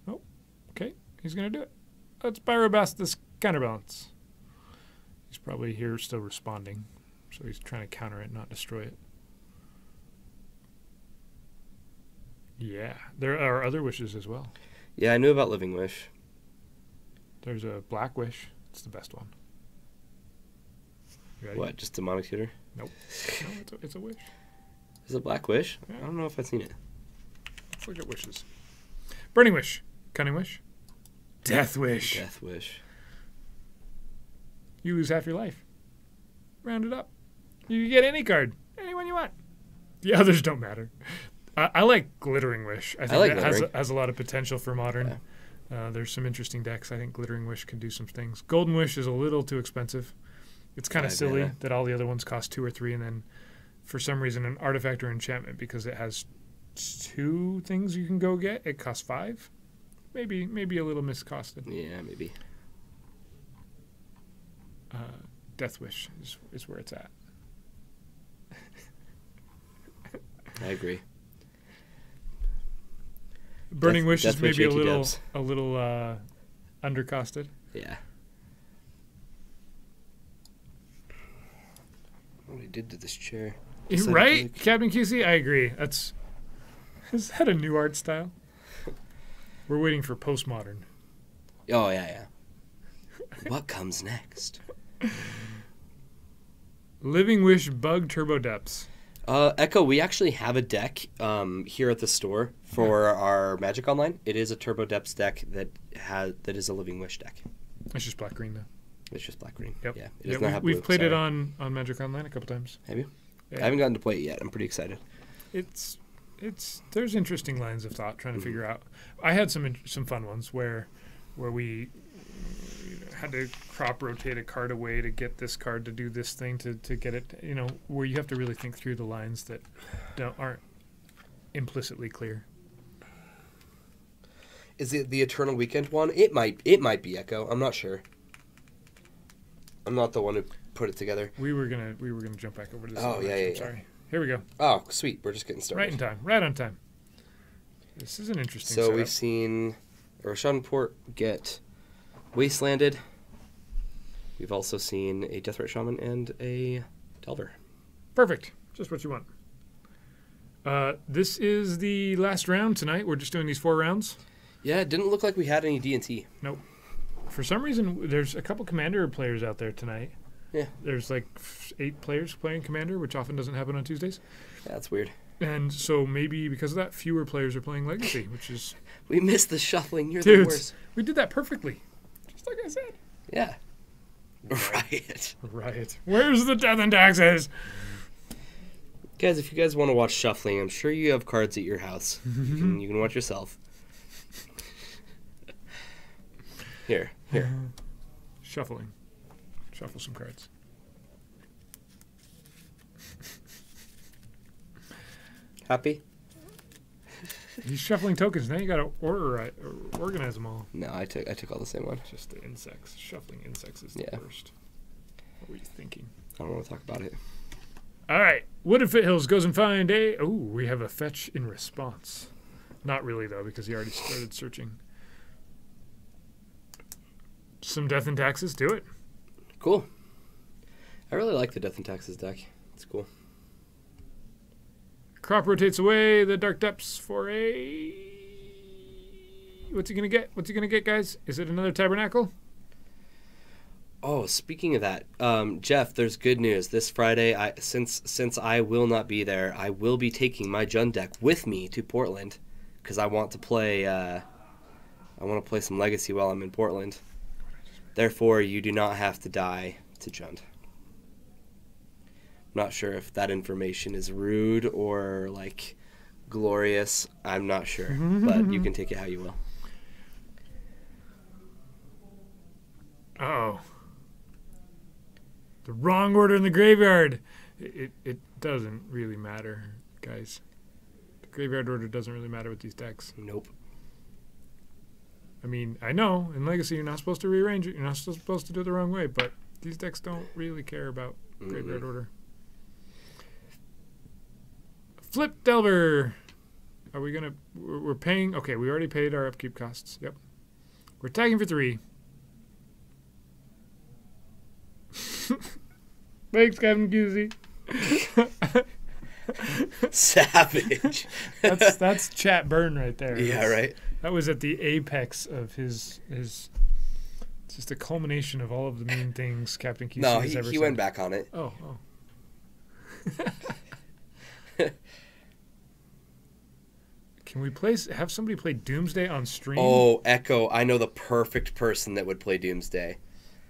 Oh, okay. He's going to do it. Let's Byrobast this counterbalance. He's probably here still responding, so he's trying to counter it, not destroy it. Yeah, there are other wishes as well. Yeah, I knew about Living Wish. There's a Black Wish. It's the best one. You ready? What, just Demonic Tutor? Nope. No, it's a wish. Is it Black Wish? Yeah. I don't know if I've seen it. Let's look at wishes. Burning Wish. Cunning Wish. Death Wish. Death Wish. You lose half your life. Round it up. You get any card. Anyone you want. The others don't matter. I like Glittering Wish. I think like that has a lot of potential for Modern. Yeah. There's some interesting decks. I think Glittering Wish can do some things. Golden Wish is a little too expensive. It's kind of silly that all the other ones cost 2 or 3, and then for some reason an artifact or enchantment, because it has 2 things you can go get, it costs 5. Maybe a little miscosted. Yeah, maybe. Death Wish is where it's at. I agree. Burning Wish is maybe a little dubs. undercosted. Yeah. What he did to this chair. Right? Captain QC, I agree. Is that a new art style? We're waiting for postmodern. Oh, yeah. What comes next? Living Wish Bug Turbo Depths. Echo, we actually have a deck here at the store for our Magic Online. It is a Turbo Depths deck that is a Living Wish deck. It's just black green though. It's just black green. Yep. Yeah. It does not have blue. We've played it on Magic Online a couple times. Have you? Yeah. I haven't gotten to play it yet. I'm pretty excited. There's interesting lines of thought trying to figure out. I had some fun ones where we had to crop rotate a card away to get this card to do this thing to get it, where you have to really think through the lines that aren't implicitly clear. Is it the Eternal Weekend one? It might be Echo. I'm not sure. I'm not the one who put it together. We were gonna jump back over to this. Oh, yeah. Sorry. Here we go. Oh, sweet. We're just getting started. Right in time. Right on time. This is an interesting So setup. we've seen Roshanport get Wastelanded. We've also seen a Deathrite Shaman and a Delver. Perfect. Just what you want. This is the last round tonight. We're just doing these 4 rounds. Yeah, it didn't look like we had any D&T. Nope. For some reason, there's a couple Commander players out there tonight. Yeah. There's like 8 players playing Commander, which often doesn't happen on Tuesdays. That's weird. And so maybe because of that, fewer players are playing Legacy, which is... We missed the shuffling. You're the worst. We did that perfectly. Just like I said. Yeah. Riot. Where's the death and taxes? Guys, if you guys want to watch shuffling, I'm sure you have cards at your house. You can watch yourself. Here. Shuffling. Shuffle some cards. Happy? He's shuffling tokens. Now you got to organize them all. No, I took all the same one. Just the insects. Shuffling insects is the worst. What were you thinking? I don't want to talk about it. All right. Wooded Foothills goes and find a... Oh, we have a fetch in response. Not really, though, because he already started searching. Some Death and Taxes. Do it. Cool. I really like the Death and Taxes deck. It's cool. Crop rotates away the Dark Depths for a... What's he going to get? What's he going to get, guys? Is it another Tabernacle? Oh, speaking of that, Jeff, there's good news. This Friday, since I will not be there, I will be taking my Jund deck with me to Portland because I want to play. I want to play some Legacy while I'm in Portland. Therefore, you do not have to die to Jund. I'm not sure if that information is rude or like glorious. I'm not sure, but you can take it how you will. Uh-oh. The wrong order in the graveyard. It doesn't really matter, guys. The graveyard order doesn't really matter with these decks. Nope. I mean, I know in Legacy you're not supposed to rearrange it. You're not supposed to do it the wrong way, but these decks don't really care about graveyard order. Flip Delver. Are we gonna? We're paying. Okay, we already paid our upkeep costs. Yep. We're tagging for 3. Thanks, Captain QC. Savage. That's chat burn right there. Yeah, right. That was at the apex of his. It's just a culmination of all of the mean things Captain QC No, has ever said. he went back on it. Oh. Can we have somebody play Doomsday on stream? Oh, Echo! I know the perfect person that would play Doomsday.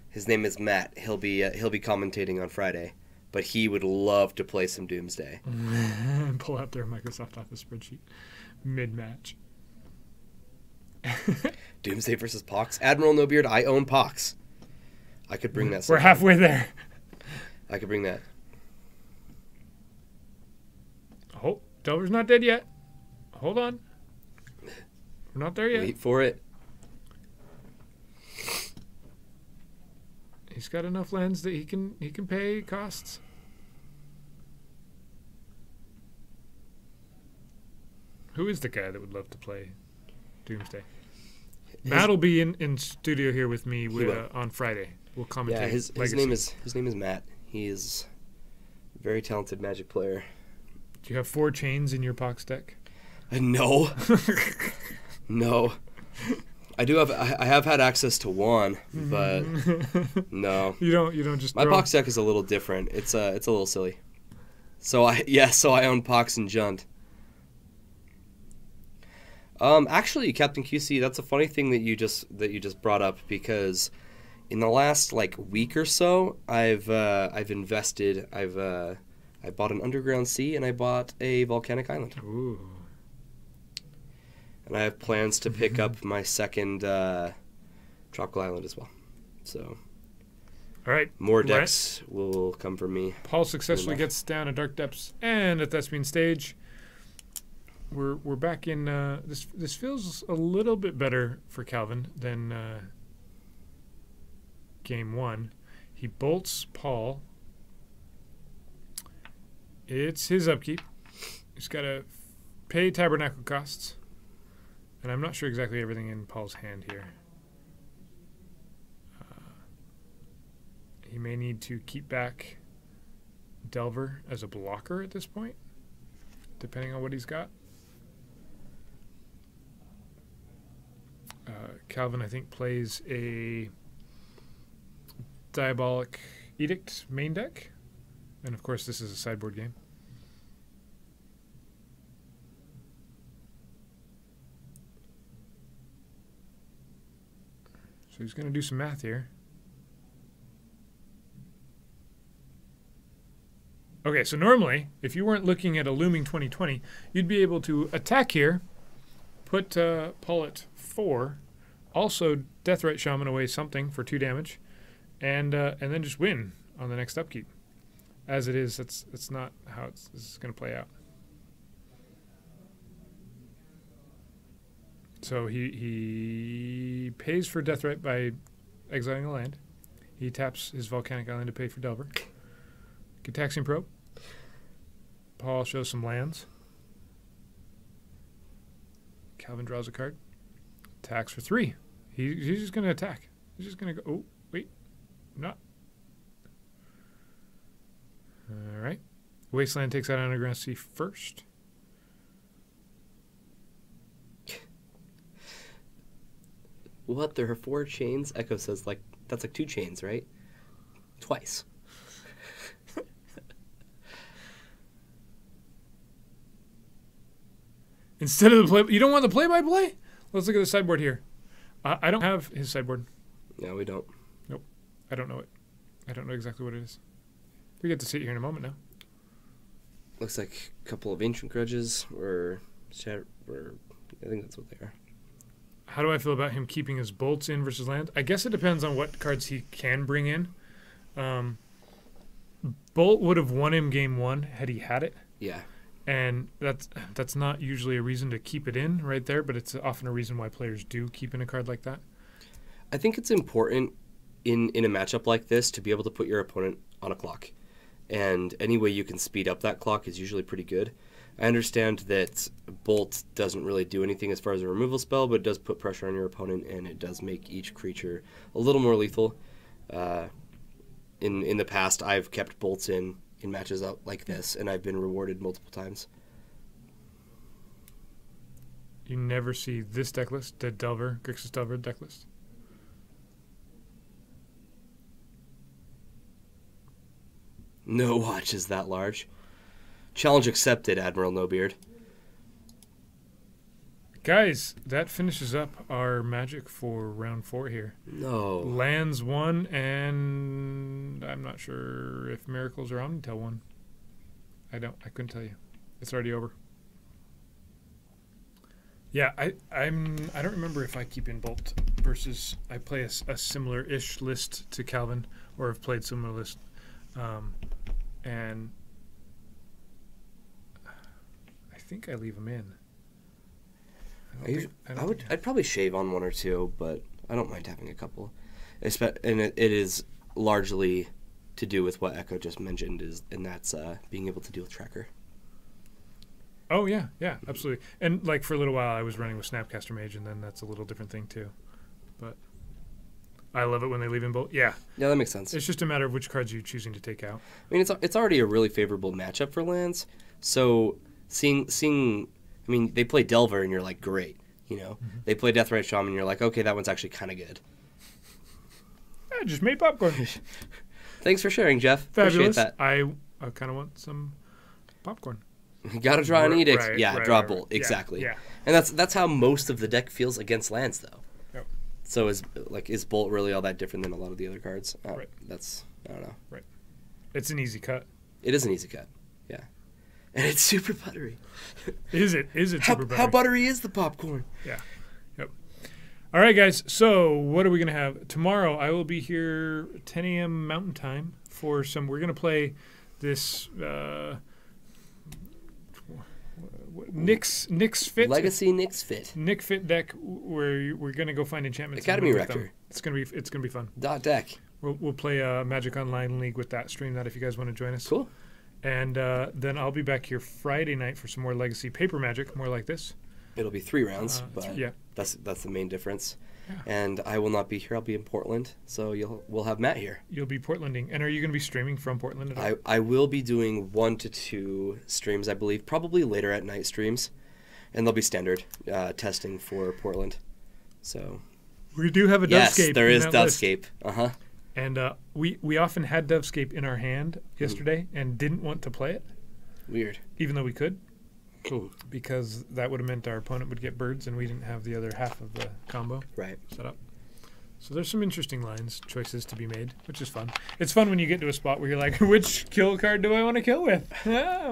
His name is Matt. He'll be commentating on Friday, but he would love to play some Doomsday. Pull out their Microsoft Office spreadsheet mid-match. Doomsday versus Pox. Admiral No Beard. I own Pox. I could bring that. We're halfway there. I could bring that. Oh, Delver's not dead yet. Hold on. We're not there yet. Wait for it. He's got enough lands that he can pay costs. Who is the guy that would love to play Doomsday? Matt will be in studio here with me on Friday. We'll commentate. Yeah, his name is Matt. He is a very talented Magic player. Do you have 4 chains in your Pox deck? No. No. I have had access to one, but no. You don't just My Pox deck is a little different. It's a little silly. So I own Pox and Jund. Actually, Captain QC, that's a funny thing that you just brought up, because in the last week or so, I've invested. I bought an Underground Sea and I bought a Volcanic Island. Ooh. And I have plans to pick up my second Tropical Island as well. So, all right, more decks will come from me. Paul successfully gets down a Dark Depths and a Thespian stage. We're back in. This feels a little bit better for Calvin than game 1. He bolts Paul. It's his upkeep. He's got to pay Tabernacle costs. And I'm not sure exactly everything in Paul's hand here. He may need to keep back Delver as a blocker at this point, depending on what he's got. Calvin, I think, plays a Diabolic Edict main deck. And, of course, this is a sideboard game. So he's going to do some math here. Okay, so normally, if you weren't looking at a looming 2020, you'd be able to attack here, put Paul at 4, also Deathrite Shaman away something for 2 damage, and then just win on the next upkeep. As it is, that's not how this is going to play out. So he pays for Deathrite by exiling a land. He taps his Volcanic Island to pay for Delver. Gitaxian Probe. Paul shows some lands. Calvin draws a card. Attacks for 3. He's just going to attack. He's just going to go. Oh, wait. Not. All right. Wasteland takes out Underground Sea first. What? There are 4 chains? Echo says, that's 2 chains, right? Twice. Instead of the play, you don't want the play-by-play? Let's look at the sideboard here. I don't have his sideboard. No, we don't. Nope. I don't know it. I don't know exactly what it is. We get to see it here in a moment now. Looks like a couple of Ancient Grudges, or I think that's what they are. How do I feel about him keeping his bolts in versus land? I guess it depends on what cards he can bring in. Bolt would have won him game 1 had he had it. Yeah. And that's not usually a reason to keep it in right there, but it's often a reason why players do keep in a card like that. I think it's important in a matchup like this to be able to put your opponent on a clock. And any way you can speed up that clock is usually pretty good. I understand that Bolt doesn't really do anything as far as a removal spell, but it does put pressure on your opponent, and it does make each creature a little more lethal. in the past, I've kept bolts in matches out like this, and I've been rewarded multiple times. You never see this deck list, the Grixis Delver deck list. No watch is that large. Challenge accepted, Admiral Nobeard. Guys, that finishes up our Magic for round 4 here. No. Lands 1, and I'm not sure if Miracles or Omnitel 1. I couldn't tell you. It's already over. Yeah, I don't remember if I keep in Bolt versus I play a similar-ish list to Calvin, or have played similar list, and I think I leave them in. I'd probably shave on one or two, but I don't mind having a couple. And it is largely to do with what Echo just mentioned, and that's being able to deal with Tracker. Oh yeah, absolutely. And like for a little while, I was running with Snapcaster Mage, and then that's a little different thing too. But I love it when they leave in Bolt. Yeah, that makes sense. It's just a matter of which cards you're choosing to take out. I mean, it's already a really favorable matchup for lands. So seeing. I mean, they play Delver, and you're like, great. You know, They play Deathrite Shaman, and you're like, okay, that one's actually kind of good. I just made popcorn. Thanks for sharing, Jeff. Fabulous. Appreciate that. I kind of want some popcorn. You gotta draw an edict. Right, draw right, Bolt. Exactly. Yeah. And that's how most of the deck feels against lands, though. Yep. So is Bolt really all that different than a lot of the other cards? Right. I don't know. Right. It's an easy cut. It is an easy cut. Yeah. And it's super buttery. Is it super buttery? How buttery is the popcorn? Yeah. Yep. All right, guys. So what are we going to have? Tomorrow I will be here 10 a.m. Mountain Time for some... We're going to play this... Nyx Fit. Legacy Nyx Fit. Nyx Fit deck where we're going to go find enchantments. Academy Rector. It's going to be fun. Dot deck. We'll play a Magic Online League with that. Stream that if you guys want to join us. Cool. And then I'll be back here Friday night for some more Legacy Paper Magic, more like this. It'll be 3 rounds, but yeah. that's the main difference. Yeah. And I will not be here. I'll be in Portland, so we'll have Matt here. You'll be Portlanding. And are you going to be streaming from Portland at all? I will be doing 1 to 2 streams, I believe, probably later at night streams, and they'll be standard testing for Portland. So we do have a Dovescape. Yes, there is Dovescape. Uh-huh. And we often had Dovescape in our hand yesterday and didn't want to play it. Weird. Even though we could. Because that would have meant our opponent would get birds and we didn't have the other half of the combo set up. So there's some interesting choices to be made, which is fun. It's fun when you get to a spot where you're like, which kill card do I want to kill with?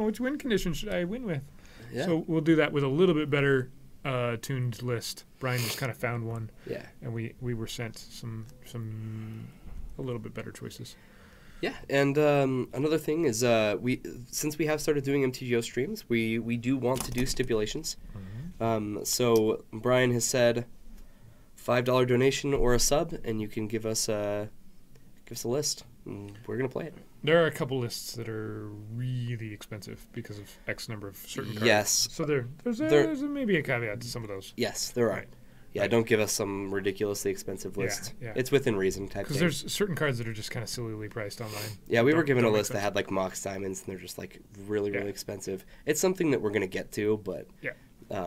Which win condition should I win with? Yeah. So we'll do that with a little bit better tuned list. Brian just kind of found one. Yeah. And we were sent some a little bit better choices. Yeah, and another thing is since we have started doing MTGO streams, we do want to do stipulations. So Brian has said $5 donation or a sub, and you can give us a list. And we're gonna play it. There are a couple lists that are really expensive because of X number of certain cards. Yes. So there's maybe a caveat to some of those. Yes, there are. Right. Yeah, don't give us some ridiculously expensive list. Yeah. It's within reason type thing. Because there's certain cards that are just kind of sillily priced online. Yeah, we were given a list that had like Mox Diamonds, and they're just like really expensive. It's something that we're going to get to, but...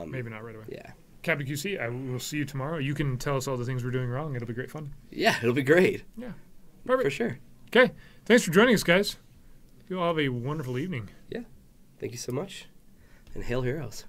maybe not right away. Yeah. Captain QC, I will see you tomorrow. You can tell us all the things we're doing wrong. It'll be great fun. Yeah, it'll be great. Yeah. Perfect. For sure. Okay. Thanks for joining us, guys. You all have a wonderful evening. Yeah. Thank you so much. And hail heroes.